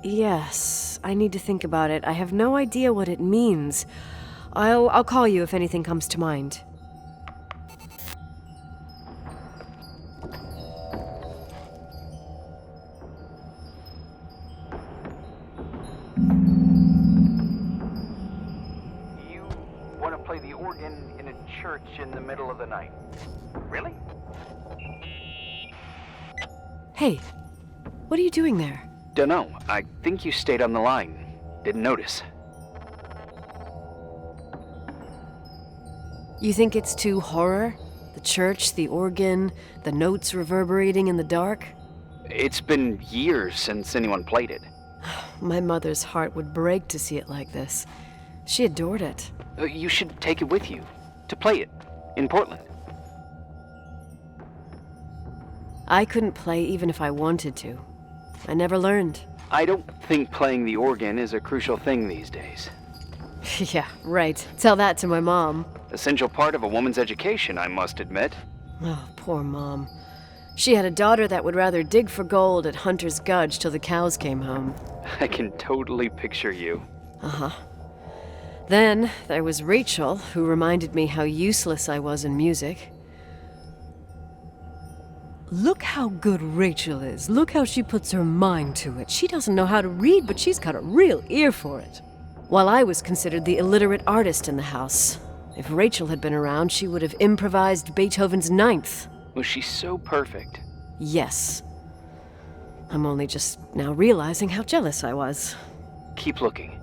Speaker 2: Yes. I need to think about it. I have no idea what it means. I'll call you if anything comes to mind.
Speaker 7: You want to play the organ in a church in the middle of the night? Really?
Speaker 2: Hey, what are you doing there?
Speaker 7: Dunno. I think you stayed on the line. Didn't notice.
Speaker 2: You think it's too horror? The church, the organ, the notes reverberating in the dark?
Speaker 7: It's been years since anyone played it.
Speaker 2: My mother's heart would break to see it like this. She adored it.
Speaker 7: You should take it with you. To play it. In Portland.
Speaker 2: I couldn't play even if I wanted to. I never learned.
Speaker 7: I don't think playing the organ is a crucial thing these days.
Speaker 2: Yeah, right. Tell that to my mom.
Speaker 7: Essential part of a woman's education, I must admit.
Speaker 2: Oh, poor Mom. She had a daughter that would rather dig for gold at Hunter's Gulch till the cows came home.
Speaker 7: I can totally picture you.
Speaker 2: Uh-huh. Then there was Rachel, who reminded me how useless I was in music. Look how good Rachel is. Look how she puts her mind to it. She doesn't know how to read, but she's got a real ear for it. While I was considered the illiterate artist in the house. If Rachel had been around, she would have improvised Beethoven's Ninth.
Speaker 7: Was she so perfect?
Speaker 2: Yes. I'm only just now realizing how jealous I was.
Speaker 7: Keep looking.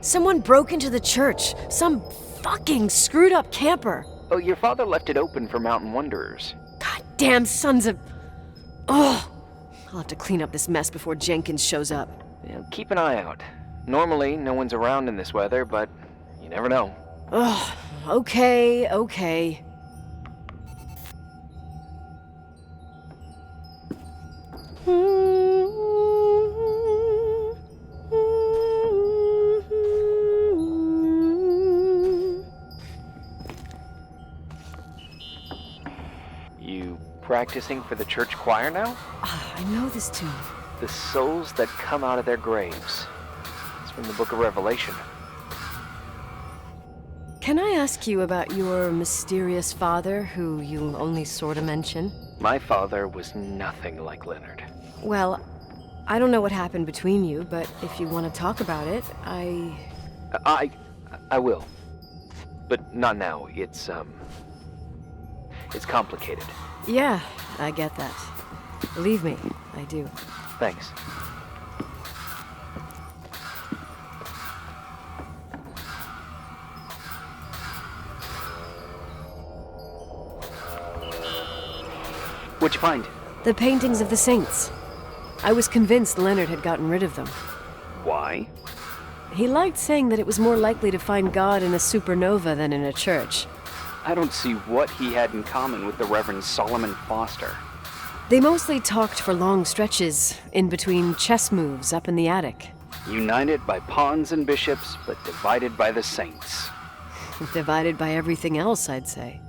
Speaker 2: Someone broke into the church. Some fucking screwed up camper.
Speaker 7: Oh, your father left it open for mountain wanderers.
Speaker 2: Goddamn sons of... Oh! I'll have to clean up this mess before Jenkins shows up.
Speaker 7: Keep an eye out. Normally, no one's around in this weather, but you never know.
Speaker 2: Ugh, okay.
Speaker 7: You practicing for the church choir now?
Speaker 2: I know this tune.
Speaker 7: The souls that come out of their graves. It's from the book of Revelation.
Speaker 2: Can I ask you about your mysterious father, who you only sort of mention?
Speaker 7: My father was nothing like Leonard.
Speaker 2: Well, I don't know what happened between you, but if you want to talk about it, I
Speaker 7: will. But not now. It's complicated.
Speaker 2: Yeah, I get that. Believe me, I do.
Speaker 7: Thanks.
Speaker 11: What'd you find?
Speaker 2: The paintings of the saints. I was convinced Leonard had gotten rid of them.
Speaker 7: Why?
Speaker 2: He liked saying that it was more likely to find God in a supernova than in a church.
Speaker 7: I don't see what he had in common with the Reverend Solomon Foster.
Speaker 2: They mostly talked for long stretches, in between chess moves up in the attic.
Speaker 7: United by pawns and bishops, but divided by the saints.
Speaker 2: Divided by everything else, I'd say.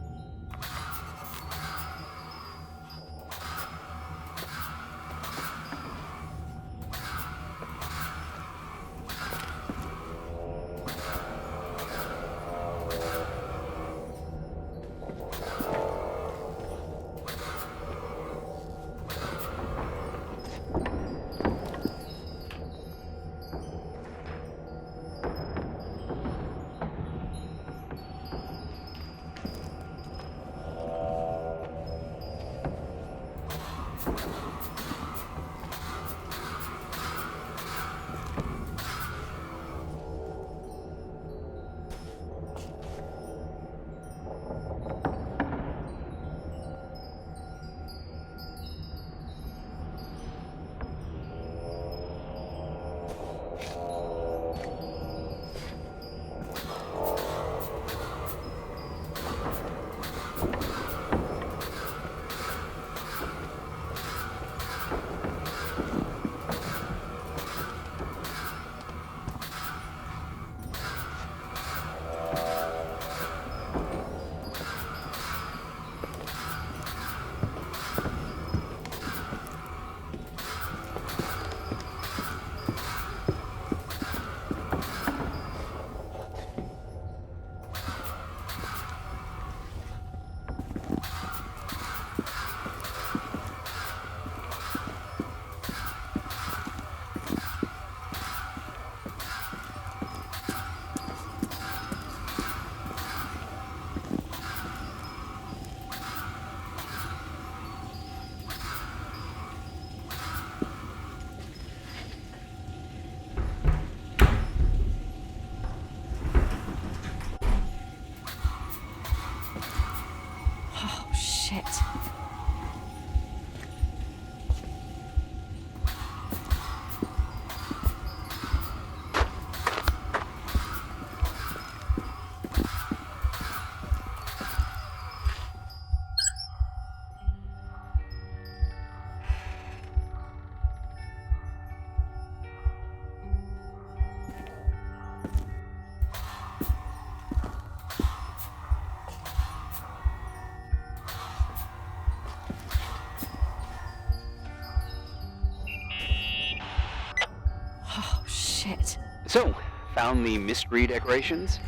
Speaker 7: So, found the mystery decorations?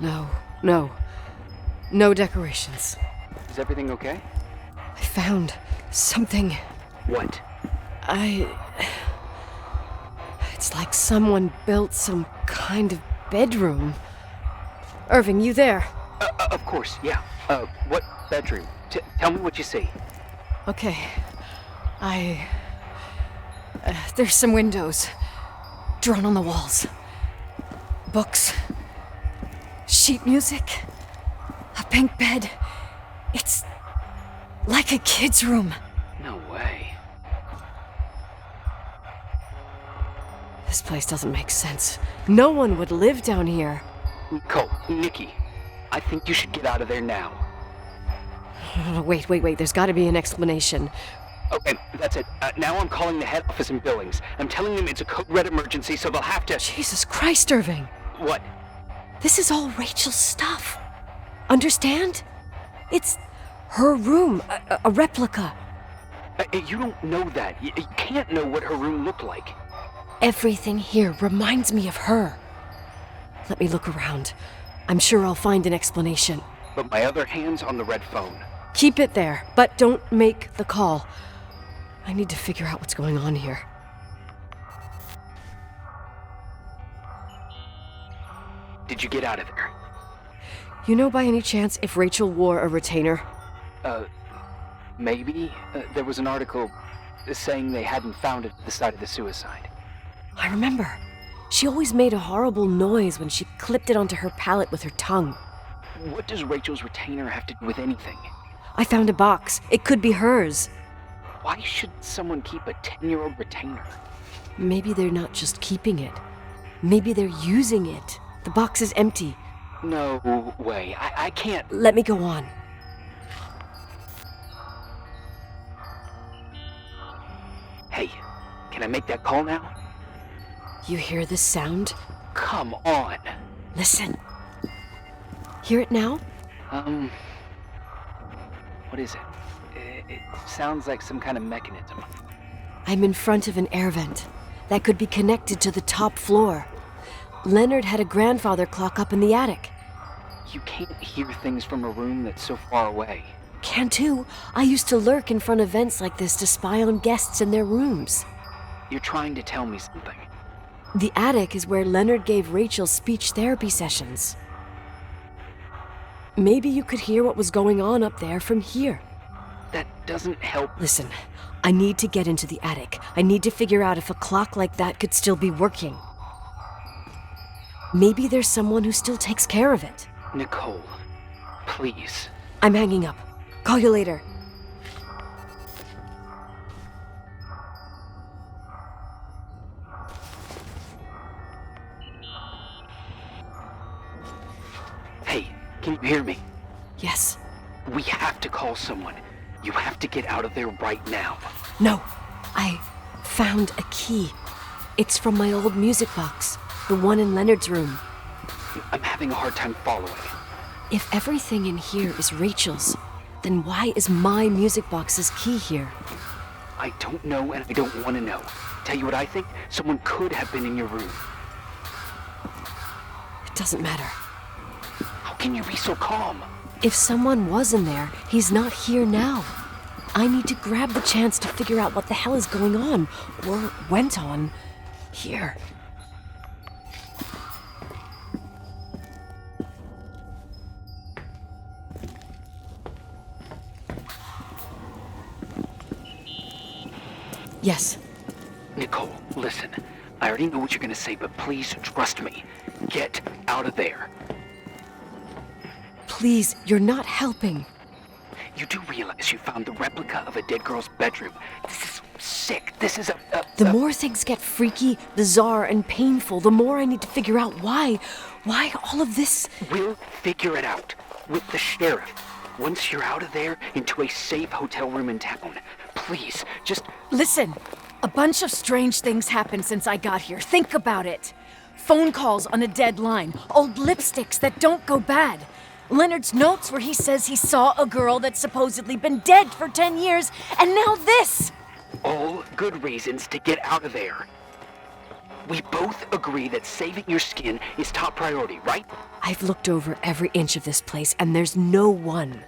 Speaker 2: No decorations.
Speaker 7: Is everything okay?
Speaker 2: I found something.
Speaker 7: What?
Speaker 2: It's like someone built some kind of bedroom. Irving, you there?
Speaker 7: Of course, yeah. What bedroom? Tell me what you see.
Speaker 2: Okay. There's some windows. Drawn on the walls. Books. Sheet music. A pink bed. It's like a kid's room.
Speaker 7: No way.
Speaker 2: This place doesn't make sense. No one would live down here.
Speaker 7: Cole, Nikki, I think you should get out of there now.
Speaker 2: Wait. There's got to be an explanation.
Speaker 7: Okay, that's it. Now I'm calling the head office in Billings. I'm telling them it's a code red emergency, so they'll have to...
Speaker 2: Jesus Christ, Irving.
Speaker 7: What?
Speaker 2: This is all Rachel's stuff. Understand? It's her room, a replica.
Speaker 7: You don't know that. You can't know what her room looked like.
Speaker 2: Everything here reminds me of her. Let me look around. I'm sure I'll find an explanation.
Speaker 7: But my other hand's on the red phone.
Speaker 2: Keep it there, but don't make the call. I need to figure out what's going on here.
Speaker 7: Did you get out of there?
Speaker 2: You know by any chance if Rachel wore a retainer?
Speaker 7: Maybe. There was an article saying they hadn't found it at the site of the suicide.
Speaker 2: I remember. She always made a horrible noise when she clipped it onto her palate with her tongue.
Speaker 7: What does Rachel's retainer have to do with anything?
Speaker 2: I found a box. It could be hers.
Speaker 7: Why should someone keep a 10-year-old retainer?
Speaker 2: Maybe they're not just keeping it. Maybe they're using it. The box is empty.
Speaker 7: No way. I can't.
Speaker 2: Let me go on.
Speaker 7: Hey, can I make that call now?
Speaker 2: You hear this sound?
Speaker 7: Come on.
Speaker 2: Listen. Hear it now?
Speaker 7: What is it? It sounds like some kind of mechanism.
Speaker 2: I'm in front of an air vent that could be connected to the top floor. Leonard had a grandfather clock up in the attic.
Speaker 7: You can't hear things from a room that's so far away.
Speaker 2: Can too. I used to lurk in front of vents like this to spy on guests in their rooms.
Speaker 7: You're trying to tell me something.
Speaker 2: The attic is where Leonard gave Rachel speech therapy sessions. Maybe you could hear what was going on up there from here.
Speaker 7: That doesn't help.
Speaker 2: Listen, I need to get into the attic. I need to figure out if a clock like that could still be working. Maybe there's someone who still takes care of it.
Speaker 7: Nicole, please.
Speaker 2: I'm hanging up. Call you later.
Speaker 7: Hey, can you hear me?
Speaker 2: Yes.
Speaker 7: We have to call someone. You have to get out of there right now.
Speaker 2: No, I found a key. It's from my old music box, the one in Leonard's room.
Speaker 7: I'm having a hard time following.
Speaker 2: If everything in here is Rachel's, then why is my music box's key here?
Speaker 7: I don't know and I don't want to know. Tell you what I think? Someone could have been in your room.
Speaker 2: It doesn't matter.
Speaker 7: How can you be so calm?
Speaker 2: If someone was in there, he's not here now. I need to grab the chance to figure out what the hell is going on, or went on, here. Yes.
Speaker 7: Nicole, listen. I already know what you're gonna say, but please trust me. Get out of there.
Speaker 2: Please, you're not helping.
Speaker 7: You do realize you found the replica of a dead girl's bedroom. This is sick. This is
Speaker 2: The more things get freaky, bizarre, and painful, the more I need to figure out why all of this...
Speaker 7: We'll figure it out. With the sheriff. Once you're out of there, into a safe hotel room in town. Please, just...
Speaker 12: Listen, a bunch of strange things happened since I got here. Think about it. Phone calls on a dead line. Old lipsticks that don't go bad. Leonard's notes where he says he saw a girl that's supposedly been dead for 10 years, and now this!
Speaker 7: All good reasons to get out of there. We both agree that saving your skin is top priority, right?
Speaker 2: I've looked over every inch of this place, and there's no one.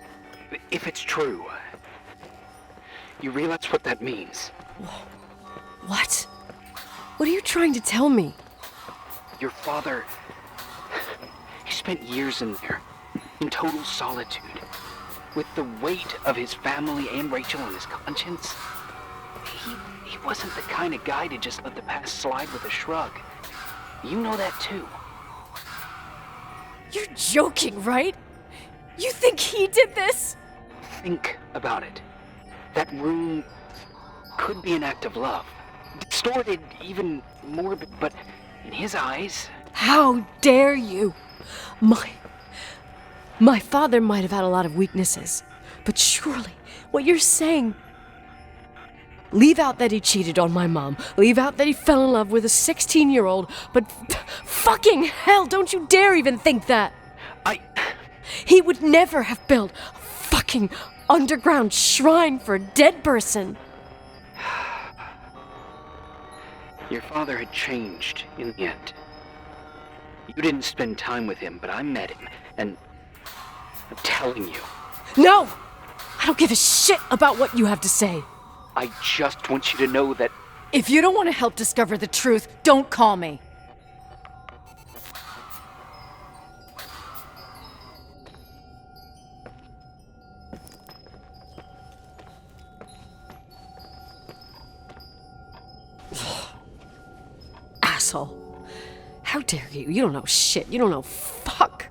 Speaker 7: If it's true, you realize what that means.
Speaker 2: What? What are you trying to tell me?
Speaker 7: Your father... He spent years in there, in total solitude, with the weight of his family and Rachel on his conscience. He wasn't the kind of guy to just let the past slide with a shrug. You know that too.
Speaker 12: You're joking, right? You think he did this?
Speaker 7: Think about it. That room could be an act of love. Distorted, even morbid, but in his eyes...
Speaker 2: How dare you? My father might have had a lot of weaknesses, but surely what you're saying... Leave out that he cheated on my mom. Leave out that he fell in love with a 16-year-old, but fucking hell, don't you dare even think that! He would never have built a fucking underground shrine for a dead person.
Speaker 7: Your father had changed in the end. You didn't spend time with him, but I met him, and I'm telling you.
Speaker 2: No! I don't give a shit about what you have to say.
Speaker 7: I just want you to know that...
Speaker 12: If you don't want to help discover the truth, don't call me.
Speaker 2: Asshole. How dare you? You don't know shit. You don't know fuck.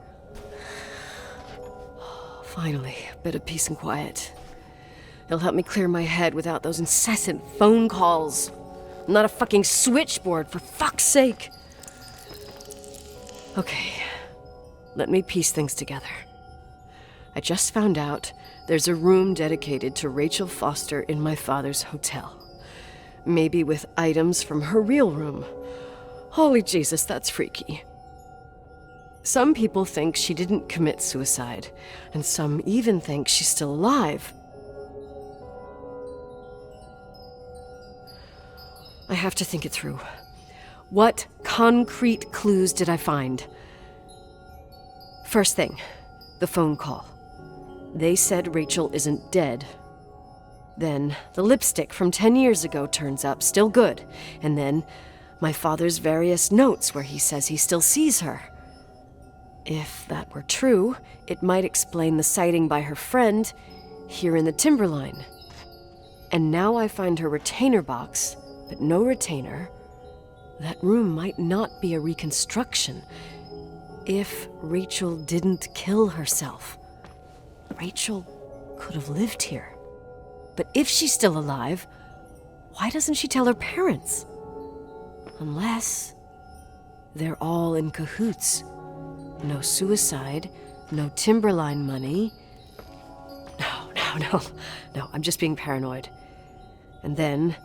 Speaker 2: Finally, a bit of peace and quiet. He'll help me clear my head without those incessant phone calls. I'm not a fucking switchboard, for fuck's sake. Okay, let me piece things together. I just found out there's a room dedicated to Rachel Foster in my father's hotel. Maybe with items from her real room. Holy Jesus, that's freaky. Some people think she didn't commit suicide, and some even think she's still alive. I have to think it through. What concrete clues did I find? First thing, the phone call. They said Rachel isn't dead. Then the lipstick from 10 years ago turns up, still good. And then my father's various notes where he says he still sees her. If that were true, it might explain the sighting by her friend here in the Timberline. And now I find her retainer box, but no retainer. That room might not be a reconstruction. If Rachel didn't kill herself, Rachel could have lived here. But if she's still alive, why doesn't she tell her parents? Unless they're all in cahoots. No suicide, no Timberline money. No, I'm just being paranoid. And then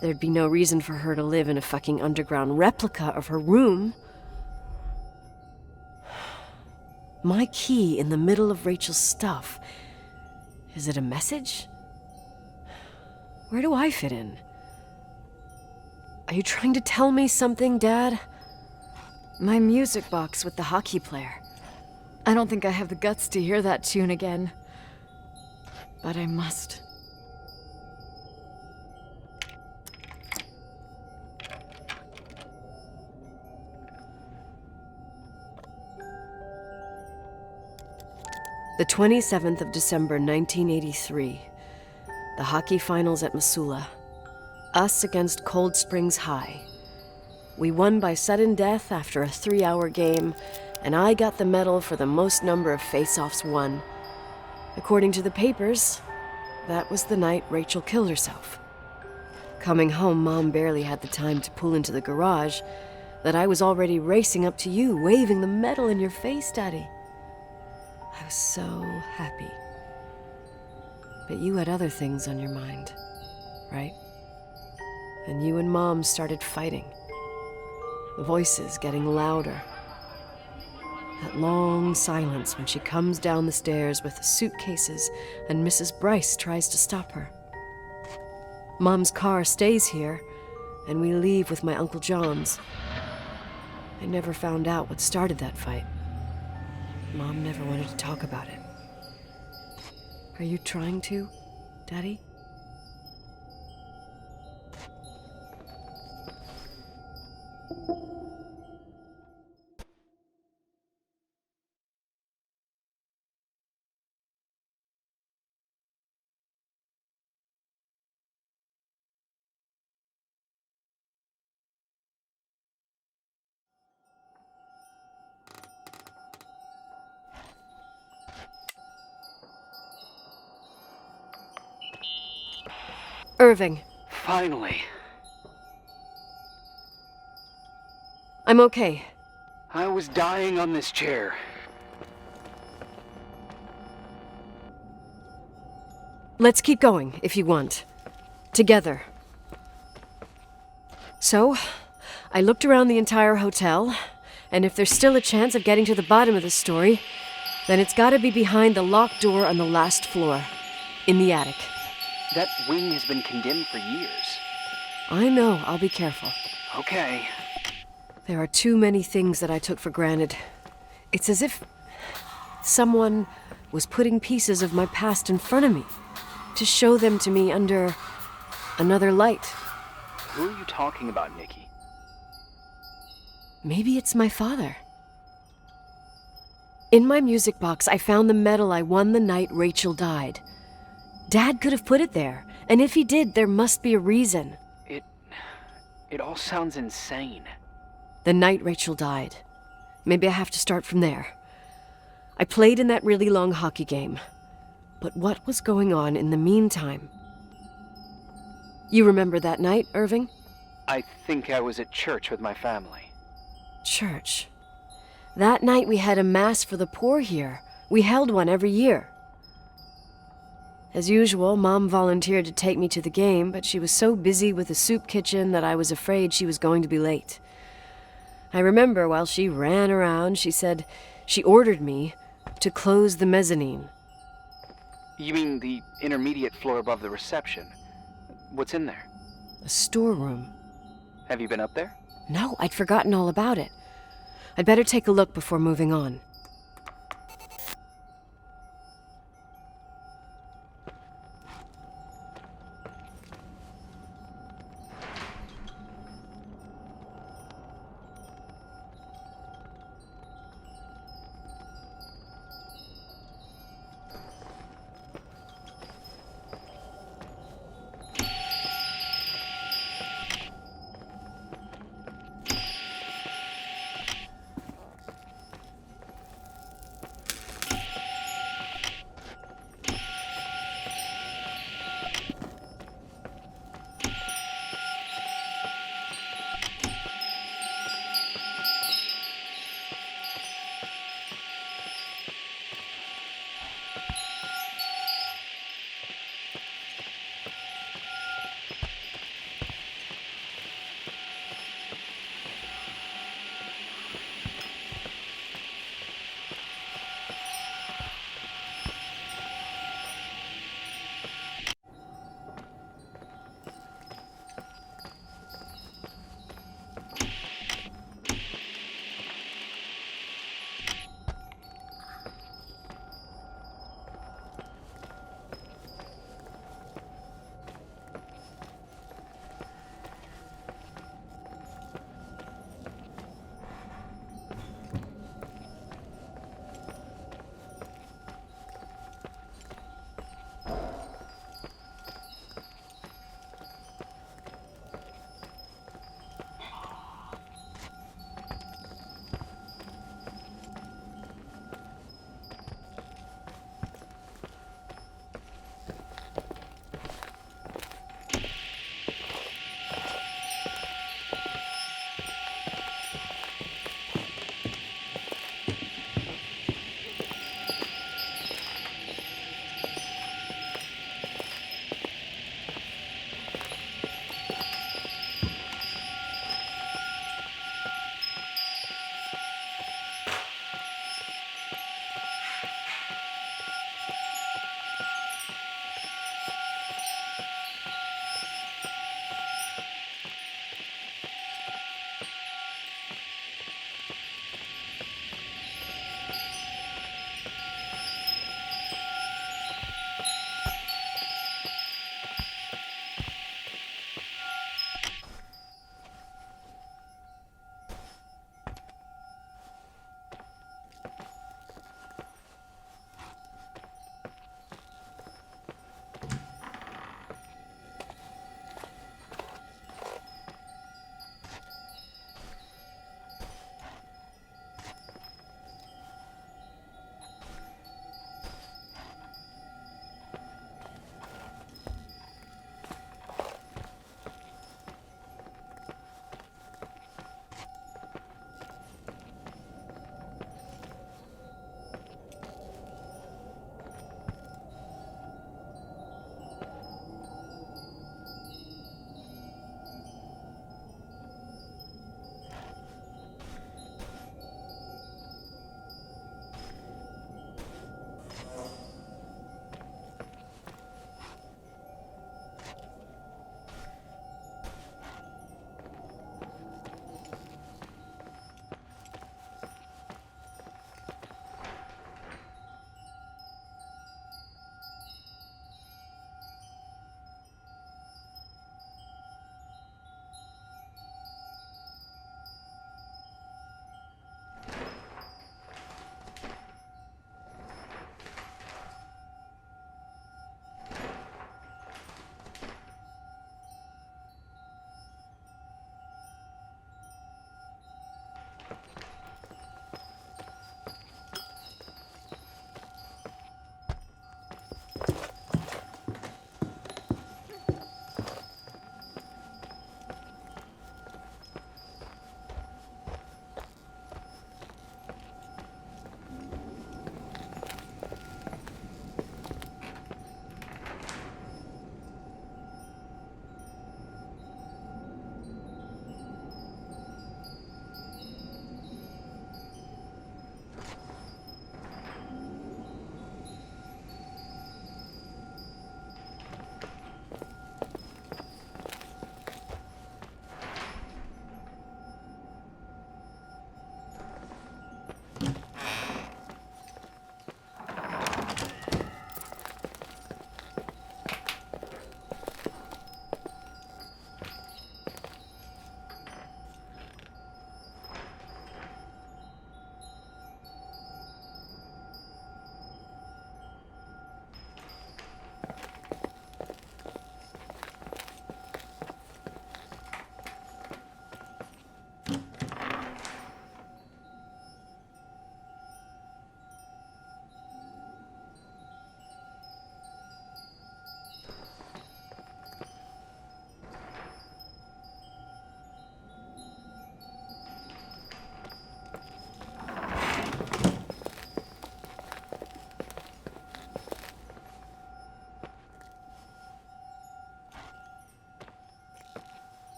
Speaker 2: there'd be no reason for her to live in a fucking underground replica of her room. My key in the middle of Rachel's stuff. Is it a message? Where do I fit in? Are you trying to tell me something, Dad?
Speaker 12: My music box with the hockey player. I don't think I have the guts to hear that tune again. But I must.
Speaker 2: The 27th of December, 1983. The hockey finals at Missoula. Us against Cold Springs High. We won by sudden death after a 3-hour game, and I got the medal for the most number of face-offs won. According to the papers, that was the night Rachel killed herself. Coming home, Mom barely had the time to pull into the garage that I was already racing up to you, waving the medal in your face, Daddy. I was so happy. But you had other things on your mind, right? And you and Mom started fighting. The voices getting louder. That long silence when she comes down the stairs with the suitcases and Mrs. Bryce tries to stop her. Mom's car stays here, and we leave with my Uncle John's. I never found out what started that fight. Mom never wanted to talk about it. Are you trying to, Daddy? Irving.
Speaker 7: Finally.
Speaker 2: I'm okay.
Speaker 7: I was dying on this chair.
Speaker 2: Let's keep going, if you want. Together. So, I looked around the entire hotel, and if there's still a chance of getting to the bottom of this story, then it's gotta be behind the locked door on the last floor, in the attic.
Speaker 7: That wing has been condemned for years.
Speaker 2: I know, I'll be careful.
Speaker 7: Okay.
Speaker 2: There are too many things that I took for granted. It's as if someone was putting pieces of my past in front of me to show them to me under another light.
Speaker 7: Who are you talking about, Nikki?
Speaker 2: Maybe it's my father. In my music box, I found the medal I won the night Rachel died. Dad could have put it there, and if he did, there must be a reason.
Speaker 7: It all sounds insane.
Speaker 2: The night Rachel died. Maybe I have to start from there. I played in that really long hockey game. But what was going on in the meantime? You remember that night, Irving?
Speaker 7: I think I was at church with my family.
Speaker 2: Church. That night we had a mass for the poor here. We held one every year. As usual, Mom volunteered to take me to the game, but she was so busy with the soup kitchen that I was afraid she was going to be late. I remember while she ran around, she said she ordered me to close the mezzanine.
Speaker 7: You mean the intermediate floor above the reception? What's in there?
Speaker 2: A storeroom.
Speaker 7: Have you been up there?
Speaker 2: No, I'd forgotten all about it. I'd better take a look before moving on.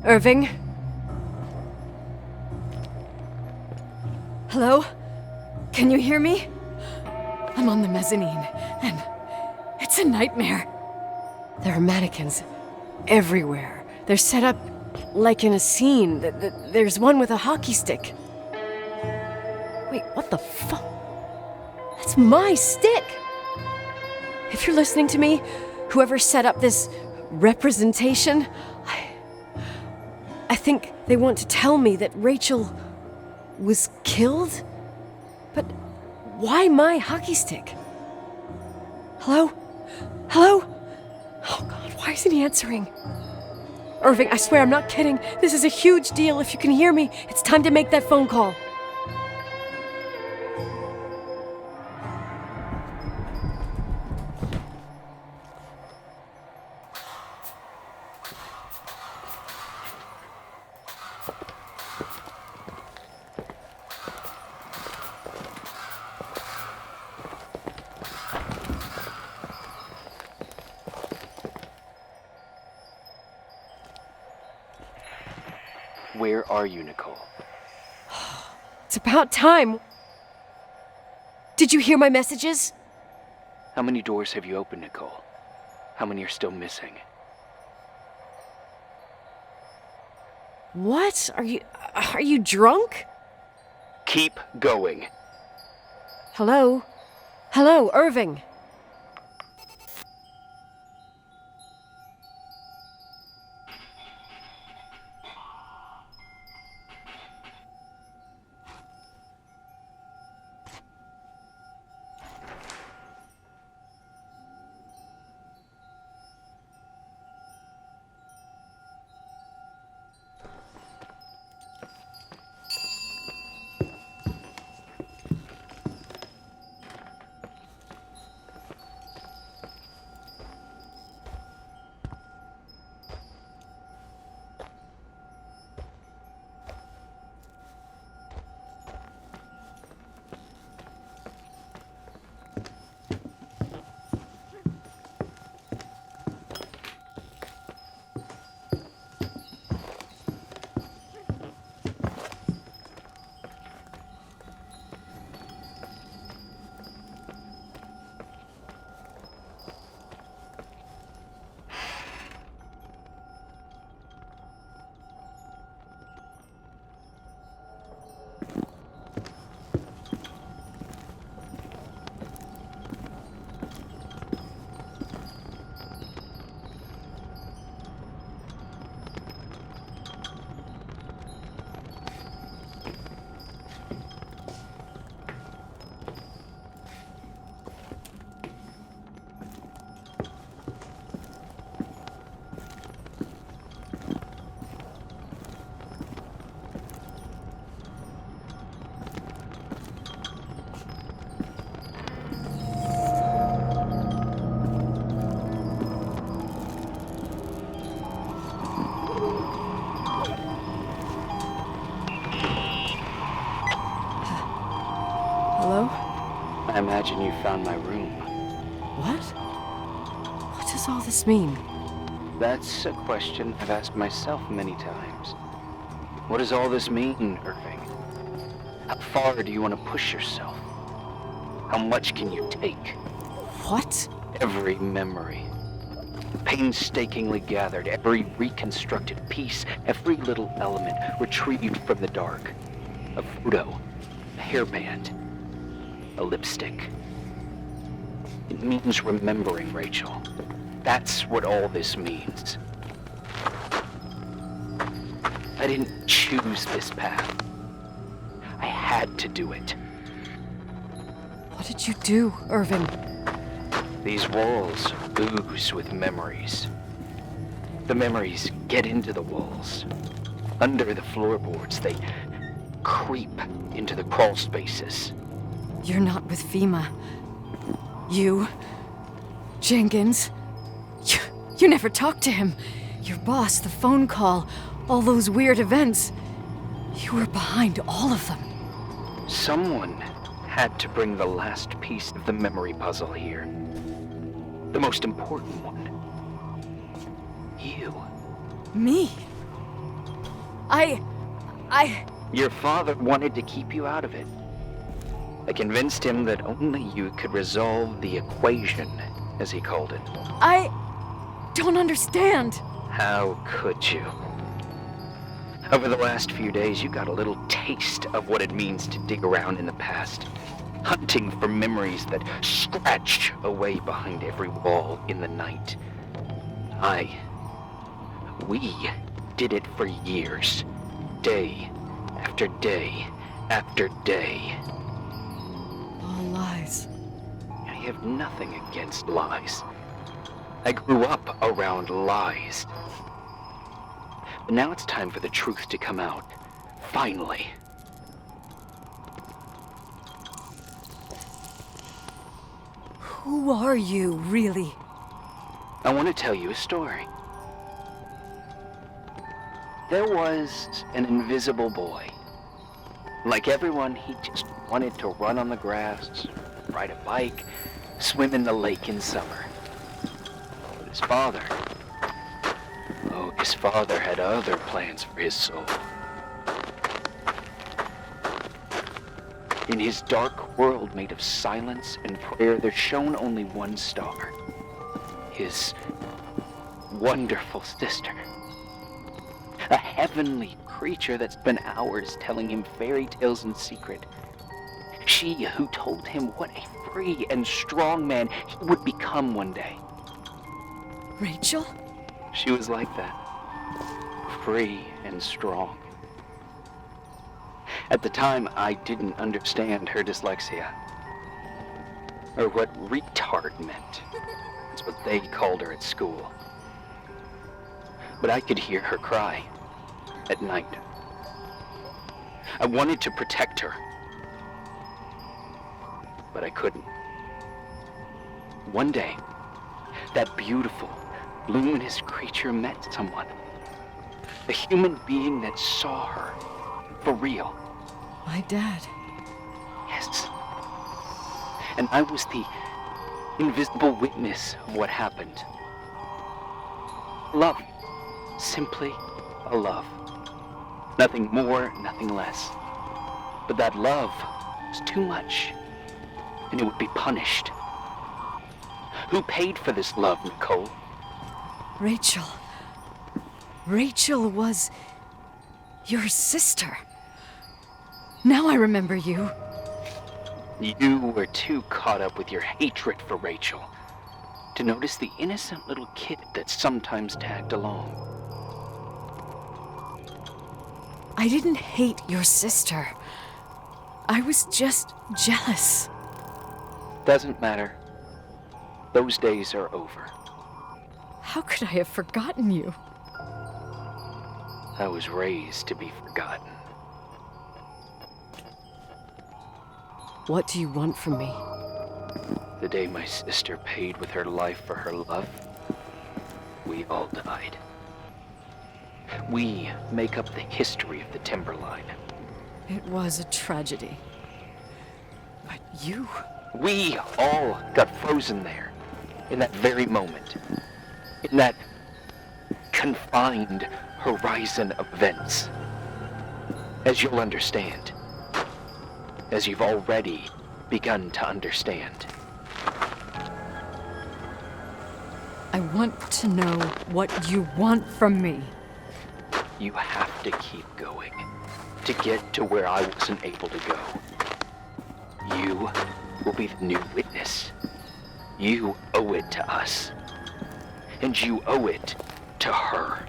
Speaker 2: Irving? Hello? Can you hear me? I'm on the mezzanine, and it's a nightmare. There are mannequins everywhere. They're set up like in a scene. There's one with a hockey stick. Wait, what the fuck? That's my stick! If you're listening to me, whoever set up this representation, I think they want to tell me that Rachel was killed? But why my hockey stick? Hello? Hello? Oh God, why isn't he answering? Irving, I swear I'm not kidding. This is a huge deal. If you can hear me, it's time to make that phone call.
Speaker 7: Where are you, Nicole?
Speaker 2: It's about time. Did you hear my messages?
Speaker 7: How many doors have you opened, Nicole? How many are still missing?
Speaker 2: What? Are you drunk?
Speaker 7: Keep going.
Speaker 2: Hello? Hello, Irving. Hello?
Speaker 7: I imagine you found my room.
Speaker 2: What? What does all this mean?
Speaker 7: That's a question I've asked myself many times. What does all this mean, Irving? How far do you want to push yourself? How much can you take?
Speaker 2: What?
Speaker 7: Every memory. Painstakingly gathered, every reconstructed piece, every little element retrieved from the dark. A photo, a hairband, a lipstick. It means remembering, Rachel. That's what all this means. I didn't choose this path. I had to do it.
Speaker 2: What did you do, Irving?
Speaker 7: These walls ooze with memories. The memories get into the walls. Under the floorboards, they creep into the crawl spaces.
Speaker 2: You're not with FEMA. You... Jenkins... You never talked to him. Your boss, the phone call, all those weird events. You were behind all of them.
Speaker 7: Someone had to bring the last piece of the memory puzzle here. The most important one. You.
Speaker 2: Me?
Speaker 7: Your father wanted to keep you out of it. I convinced him that only you could resolve the equation, as he called it.
Speaker 12: I don't understand.
Speaker 7: How could you? Over the last few days, you got a little taste of what it means to dig around in the past, hunting for memories that scratch away behind every wall in the night. We did it for years, day after day after day.
Speaker 2: All lies.
Speaker 7: I have nothing against lies. I grew up around lies. But now it's time for the truth to come out. Finally.
Speaker 12: Who are you, really?
Speaker 7: I want to tell you a story. There was an invisible boy. Like everyone, he just wanted to run on the grass, ride a bike, swim in the lake in summer. But his father had other plans for his soul. In his dark world made of silence and prayer, there shone only one star. His wonderful sister. A heavenly creature that spent hours telling him fairy tales in secret. She who told him what a free and strong man he would become one day.
Speaker 12: Rachel?
Speaker 7: She was like that. Free and strong. At the time, I didn't understand her dyslexia. Or what retard meant. That's what they called her at school. But I could hear her cry. At night. I wanted to protect her. But I couldn't. One day, that beautiful, luminous creature met someone. A human being that saw her. For real.
Speaker 2: My dad.
Speaker 7: Yes. And I was the invisible witness of what happened. Love. Simply a love. Nothing more, nothing less. But that love was too much, and it would be punished. Who paid for this love, Nicole?
Speaker 12: Rachel. Rachel was your sister. Now I remember you.
Speaker 7: You were too caught up with your hatred for Rachel to notice the innocent little kid that sometimes tagged along.
Speaker 12: I didn't hate your sister. I was just jealous.
Speaker 7: Doesn't matter. Those days are over.
Speaker 2: How could I have forgotten you?
Speaker 7: I was raised to be forgotten.
Speaker 2: What do you want from me?
Speaker 7: The day my sister paid with her life for her love, we all died. We make up the history of the Timberline.
Speaker 2: It was a tragedy. But you...
Speaker 7: We all got frozen there, in that very moment. In that confined horizon of events. As you'll understand. As you've already begun to understand.
Speaker 2: I want to know what you want from me.
Speaker 7: You have to keep going to get to where I wasn't able to go. You will be the new witness. You owe it to us. And you owe it to her.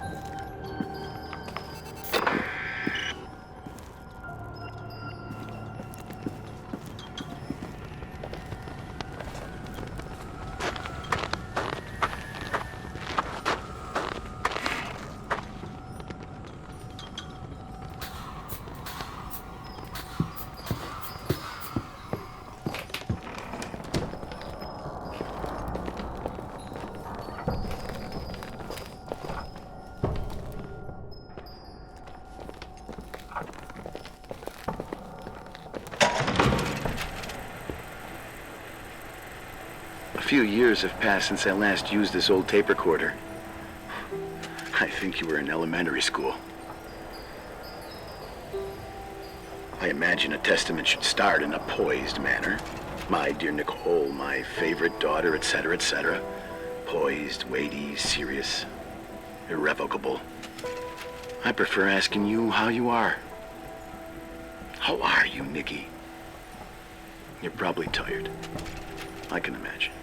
Speaker 9: A few years have passed since I last used this old tape recorder. I think you were in elementary school. I imagine a testament should start in a poised manner. My dear Nicole, my favorite daughter, etc., etc. Poised, weighty, serious, irrevocable. I prefer asking you how you are. How are you, Nikki? You're probably tired. I can imagine.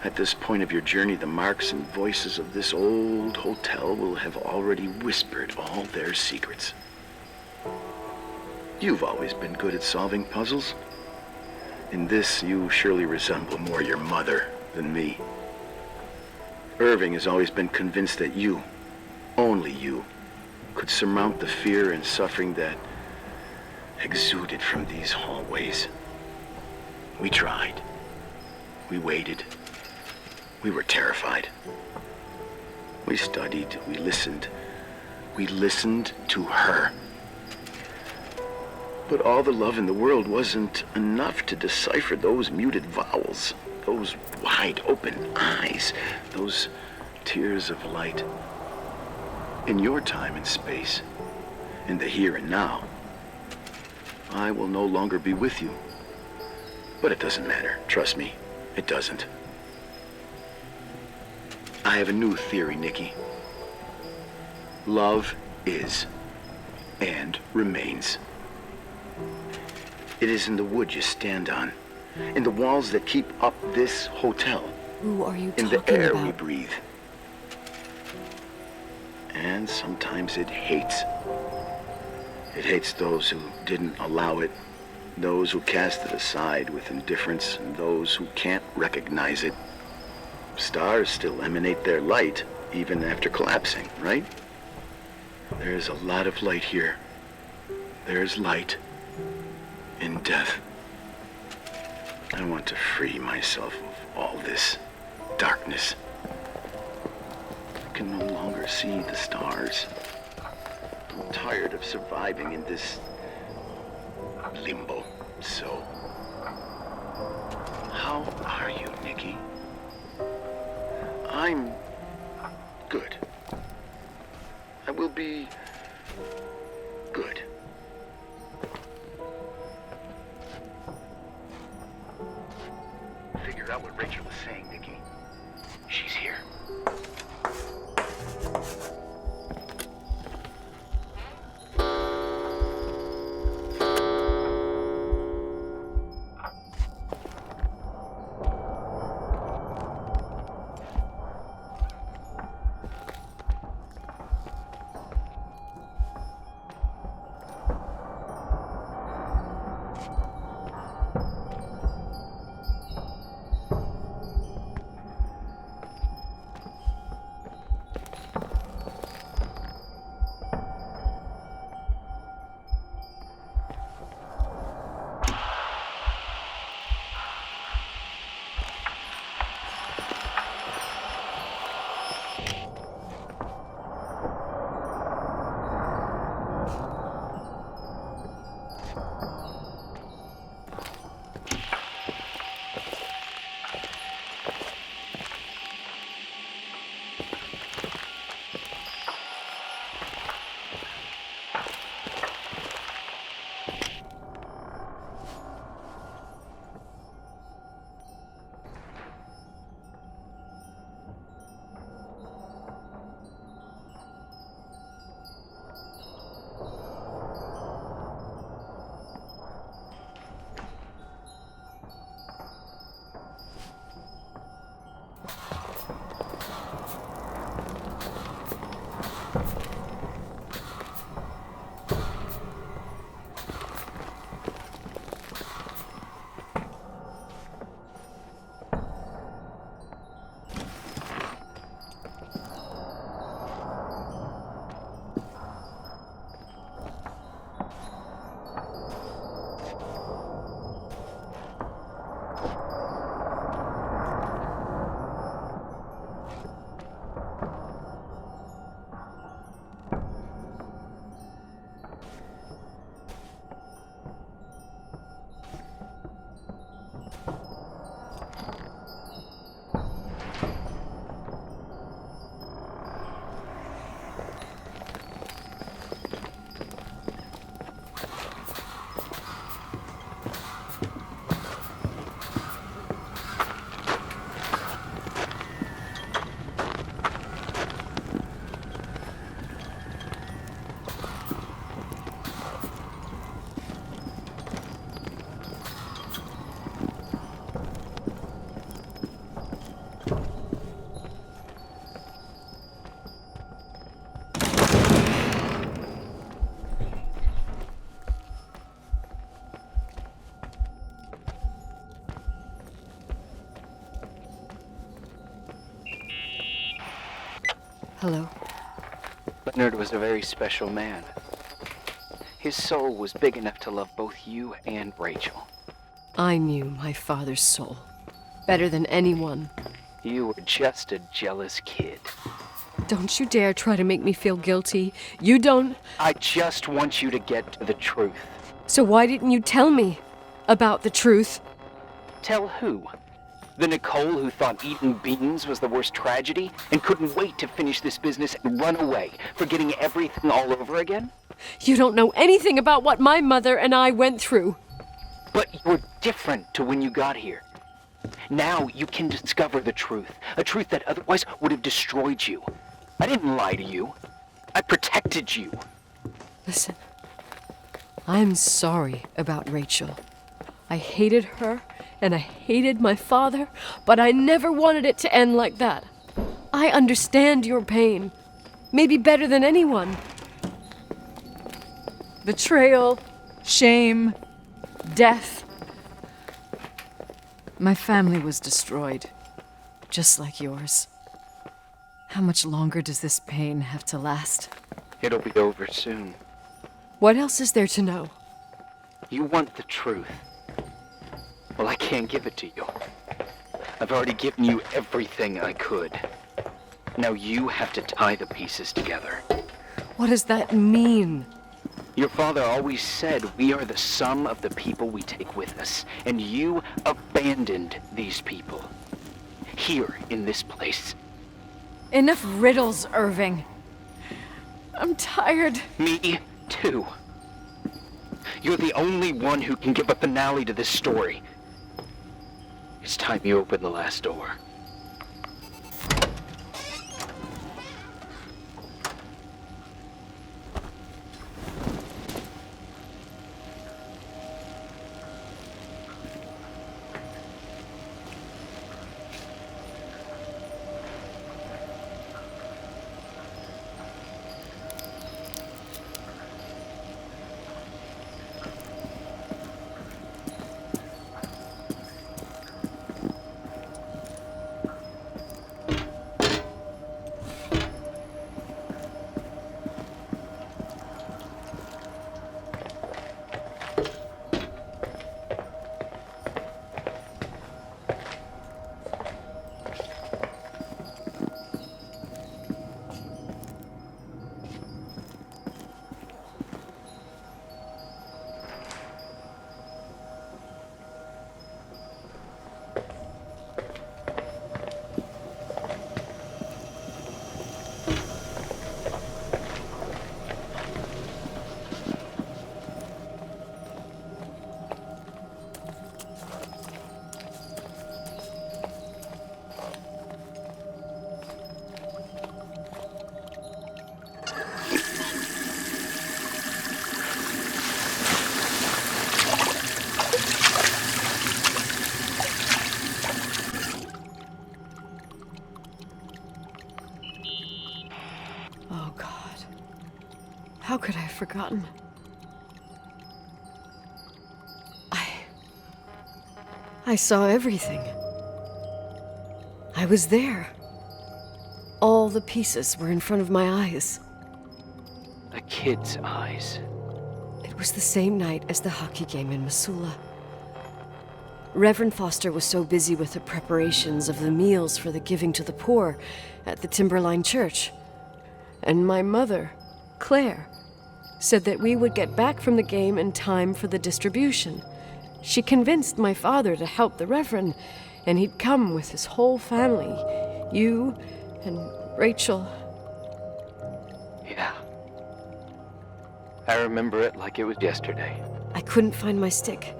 Speaker 9: At this point of your journey, the marks and voices of this old hotel will have already whispered all their secrets. You've always been good at solving puzzles. In this, you surely resemble more your mother than me. Irving has always been convinced that you, only you, could surmount the fear and suffering that exuded from these hallways. We tried. We waited. We were terrified. We studied. We listened. We listened to her. But all the love in the world wasn't enough to decipher those muted vowels, those wide open eyes, those tears of light. In your time and space, in the here and now, I will no longer be with you. But it doesn't matter. Trust me, it doesn't. I have a new theory, Nikki. Love is and remains. It is in the wood you stand on, in the walls that keep up this hotel,
Speaker 2: Who are you
Speaker 9: in
Speaker 2: talking
Speaker 9: the air
Speaker 2: about?
Speaker 9: we breathe. And sometimes it hates. It hates those who didn't allow it, those who cast it aside with indifference, and those who can't recognize it. Stars still emanate their light, even after collapsing, right? There's a lot of light here. There's light in death. I want to free myself of all this darkness. I can no longer see the stars. I'm tired of surviving in this limbo. So, how are you, Nikki? I'm good. I will be good. Figure out what Rachel is saying, Nikki. She's here.
Speaker 2: Hello.
Speaker 7: Leonard was a very special man. His soul was big enough to love both you and Rachel.
Speaker 2: I knew my father's soul better than anyone.
Speaker 7: You were just a jealous kid.
Speaker 2: Don't you dare try to make me feel guilty. You don't...
Speaker 7: I just want you to get to the truth.
Speaker 2: So why didn't you tell me about the truth?
Speaker 7: Tell who? The Nicole who thought eating beans was the worst tragedy and couldn't wait to finish this business and run away, forgetting everything all over again?
Speaker 2: You don't know anything about what my mother and I went through.
Speaker 7: But you're different to when you got here. Now you can discover the truth, a truth that otherwise would have destroyed you. I didn't lie to you. I protected you.
Speaker 2: Listen, I'm sorry about Rachel. I hated her, and I hated my father, but I never wanted it to end like that. I understand your pain, maybe better than anyone. Betrayal, shame, death. My family was destroyed, just like yours. How much longer does this pain have to last?
Speaker 7: It'll be over soon.
Speaker 2: What else is there to know?
Speaker 7: You want the truth. Well, I can't give it to you. I've already given you everything I could. Now you have to tie the pieces together.
Speaker 2: What does that mean?
Speaker 7: Your father always said we are the sum of the people we take with us, and you abandoned these people. Here, in this place.
Speaker 12: Enough riddles, Irving. I'm tired.
Speaker 7: Me, too. You're the only one who can give a finale to this story. It's time you open the last door.
Speaker 2: How could I have forgotten? I saw everything. I was there. All the pieces were in front of my eyes.
Speaker 7: A kid's eyes.
Speaker 2: It was the same night as the hockey game in Missoula. Reverend Foster was so busy with the preparations of the meals for the giving to the poor at the Timberline Church. And my mother, Claire, said that we would get back from the game in time for the distribution. She convinced my father to help the Reverend, and he'd come with his whole family. You and Rachel.
Speaker 7: Yeah. I remember it like it was yesterday.
Speaker 2: I couldn't find my stick.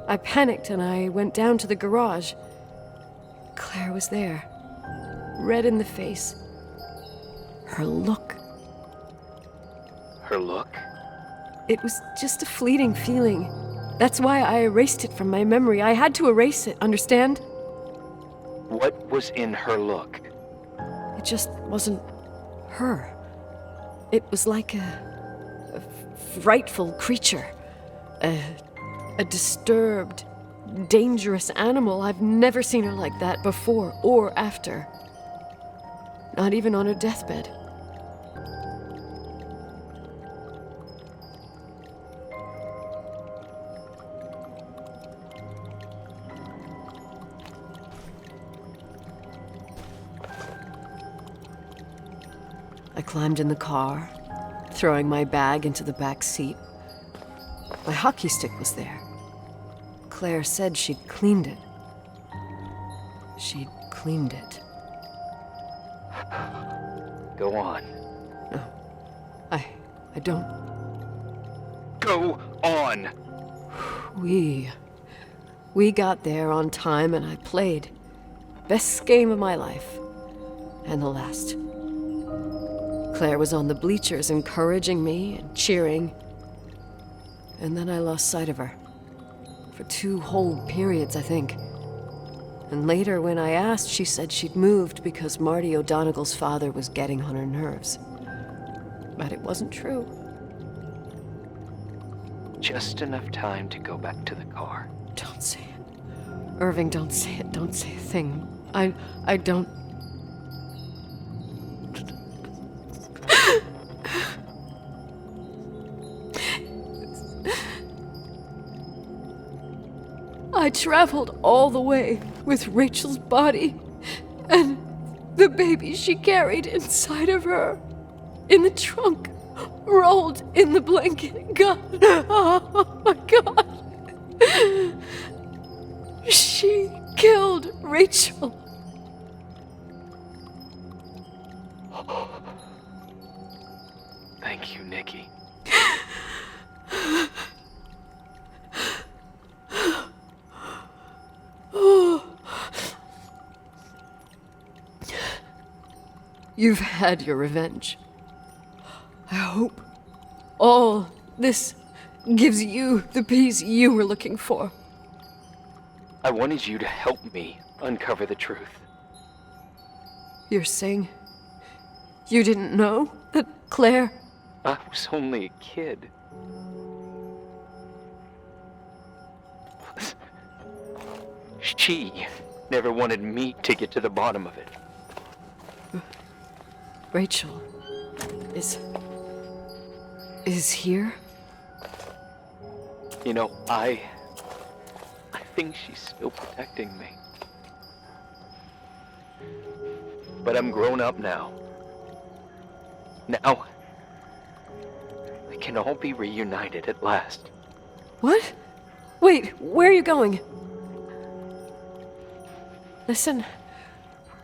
Speaker 2: I panicked and I went down to the garage. Claire was there, red in the face. Her look.
Speaker 7: Her look?
Speaker 2: It was just a fleeting feeling. That's why I erased it from my memory. I had to erase it, understand?
Speaker 7: What was in her look?
Speaker 2: It just wasn't her. It was like a frightful creature. A disturbed, dangerous animal. I've never seen her like that before or after. Not even on her deathbed. I climbed in the car, throwing my bag into the back seat. My hockey stick was there. Claire said she'd cleaned it. She'd cleaned it.
Speaker 7: Go on.
Speaker 2: No, I don't.
Speaker 7: Go on!
Speaker 2: We got there on time and I played. Best game of my life. And the last. Claire was on the bleachers encouraging me and cheering. And then I lost sight of her. For 2 whole periods, I think. And later, when I asked, she said she'd moved because Marty O'Donegal's father was getting on her nerves. But it wasn't true.
Speaker 7: Just enough time to go back to the car.
Speaker 2: Don't say it. Irving, don't say it. Don't say a thing. I don't... I traveled all the way with Rachel's body and the baby she carried inside of her in the trunk, rolled in the blanket. God, oh my God. She killed Rachel.
Speaker 7: Thank you, Nikki.
Speaker 2: You've had your revenge. I hope all this gives you the peace you were looking for.
Speaker 7: I wanted you to help me uncover the truth.
Speaker 2: You're saying you didn't know that Claire...
Speaker 7: I was only a kid. She never wanted me to get to the bottom of it.
Speaker 2: Rachel is here?
Speaker 7: You know, I think she's still protecting me. But I'm grown up now. Now, we can all be reunited at last.
Speaker 2: What? Wait, where are you going? Listen,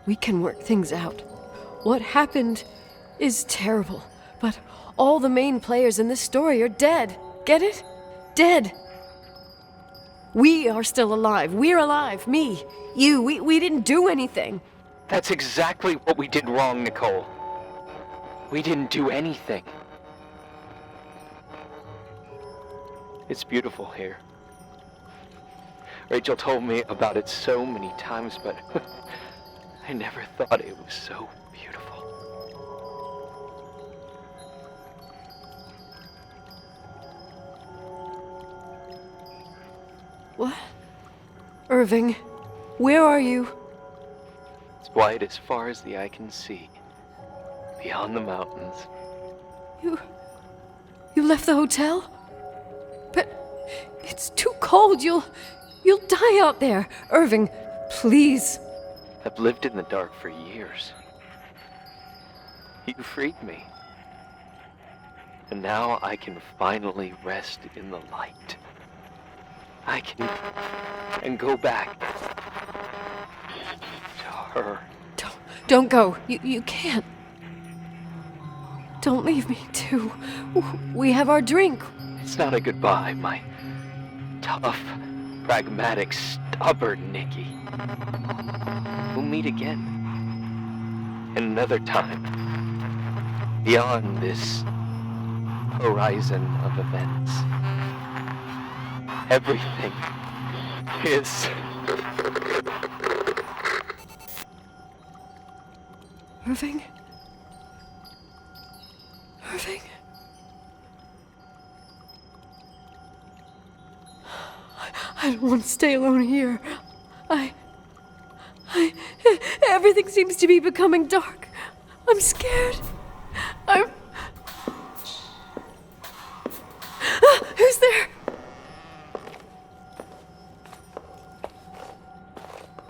Speaker 2: we can work things out. What happened is terrible, but all the main players in this story are dead. Get it? Dead. We are still alive. We're alive. Me, you, we didn't do anything.
Speaker 7: That's exactly what we did wrong, Nicole. We didn't do anything. It's beautiful here. Rachel told me about it so many times, but I never thought it was so beautiful.
Speaker 2: What? Irving, where are you?
Speaker 7: It's white as far as the eye can see, beyond the mountains.
Speaker 2: You left the hotel? But it's too cold. You'll die out there. Irving, please.
Speaker 7: I've lived in the dark for years. You freed me. And now I can finally rest in the light. I can go back to her.
Speaker 2: Don't go. You can't. Don't leave me, too. We have our drink.
Speaker 7: It's not a goodbye, my tough, pragmatic, stubborn Nikki. We'll meet again. Another time. Beyond this horizon of events. Everything is...
Speaker 2: Irving? Irving? I don't want to stay alone here. Everything seems to be becoming dark. I'm scared. Who's there?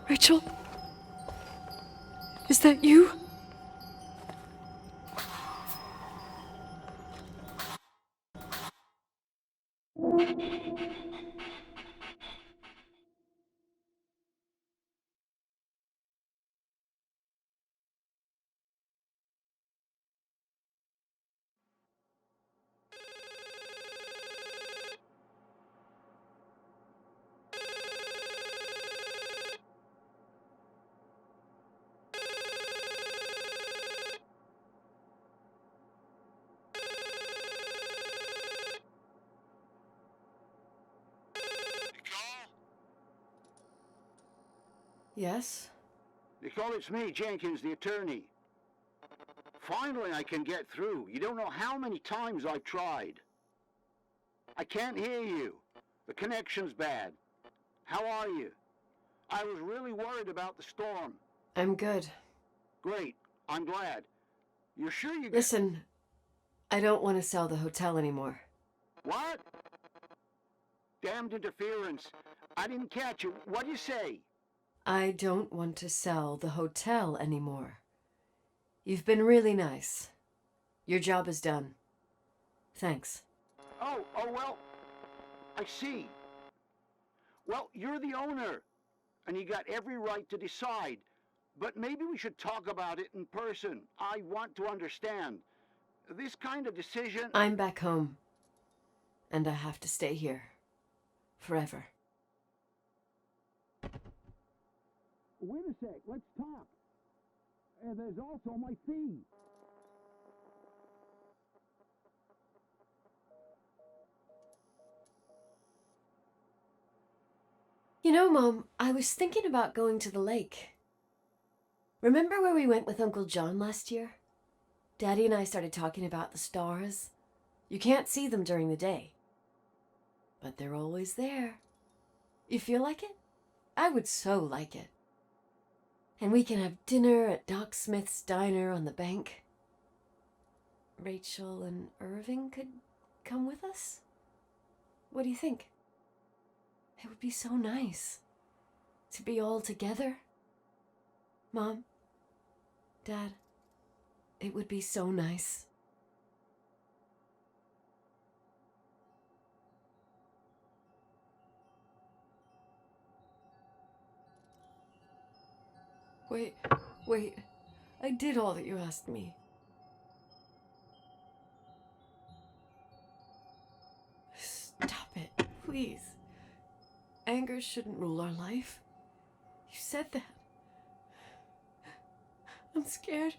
Speaker 2: Rachel? Is that you? Yes?
Speaker 6: Nicole, it's me, Jenkins, the attorney. Finally, I can get through. You don't know how many times I've tried. I can't hear you. The connection's bad. How are you? I was really worried about the storm.
Speaker 2: I'm good.
Speaker 6: Great. I'm glad. You're sure you...
Speaker 2: Listen, I don't want to sell the hotel anymore.
Speaker 6: What? Damned interference. I didn't catch you. What'd you say?
Speaker 2: I don't want to sell the hotel anymore. You've been really nice. Your job is done. Thanks.
Speaker 6: Oh, well, I see. Well, you're the owner, and you got every right to decide. But maybe we should talk about it in person. I want to understand. This kind of decision...
Speaker 2: I'm back home, and I have to stay here. Forever.
Speaker 6: Wait a sec, let's talk. There's also my fee.
Speaker 2: You know, Mom, I was thinking about going to the lake. Remember where we went with Uncle John last year? Daddy and I started talking about the stars. You can't see them during the day, but they're always there. You feel like it? I would so like it. And we can have dinner at Doc Smith's diner on the bank. Rachel and Irving could come with us? What do you think? It would be so nice to be all together. Mom, Dad, it would be so nice. Wait. I did all that you asked me. Stop it, please. Anger shouldn't rule our life. You said that. I'm scared.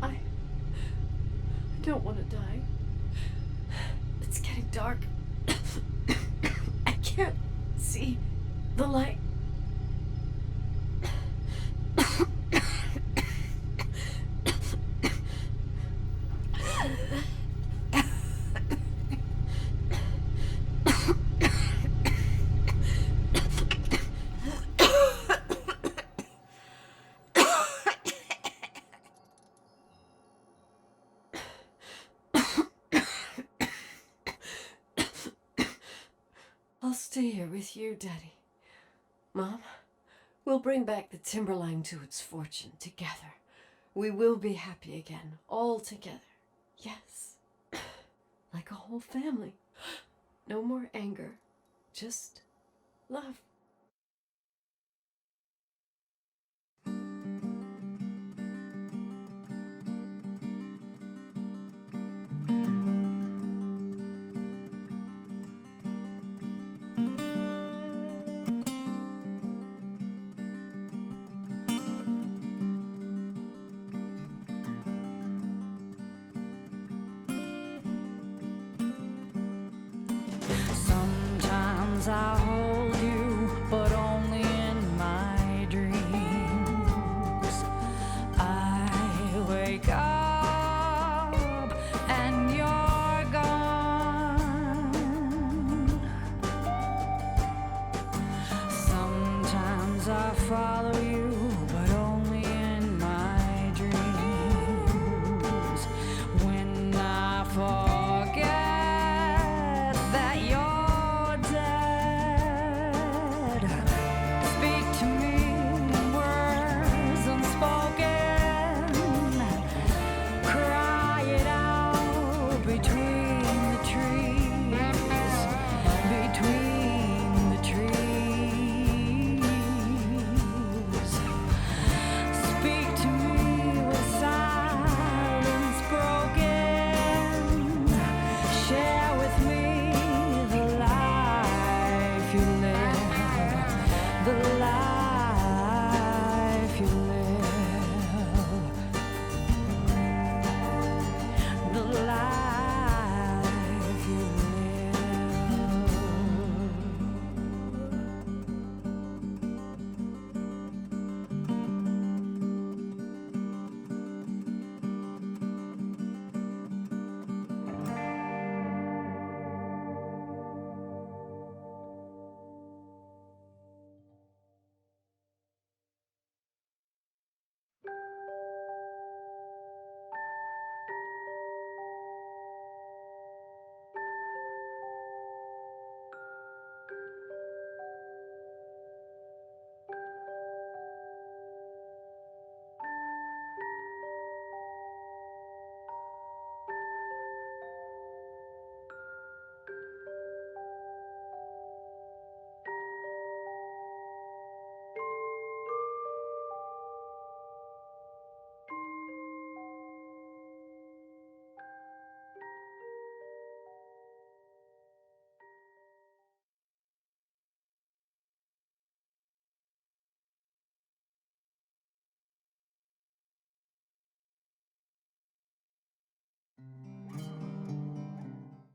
Speaker 2: I don't want to die. It's getting dark. I can't see the light. I'll stay here with you, Daddy. Mom, we'll bring back the Timberline to its fortune together. We will be happy again, all together. Yes. Like a whole family. No more anger, just love.
Speaker 13: Sometimes I hold you, but only in my dreams. I wake up and you're gone. Sometimes I follow you, but only in my dreams. When I forget that you're dead, speak to me in words unspoken. Cry it out between the trees, between the trees. Speak to me with silence broken. Share with me the life you live.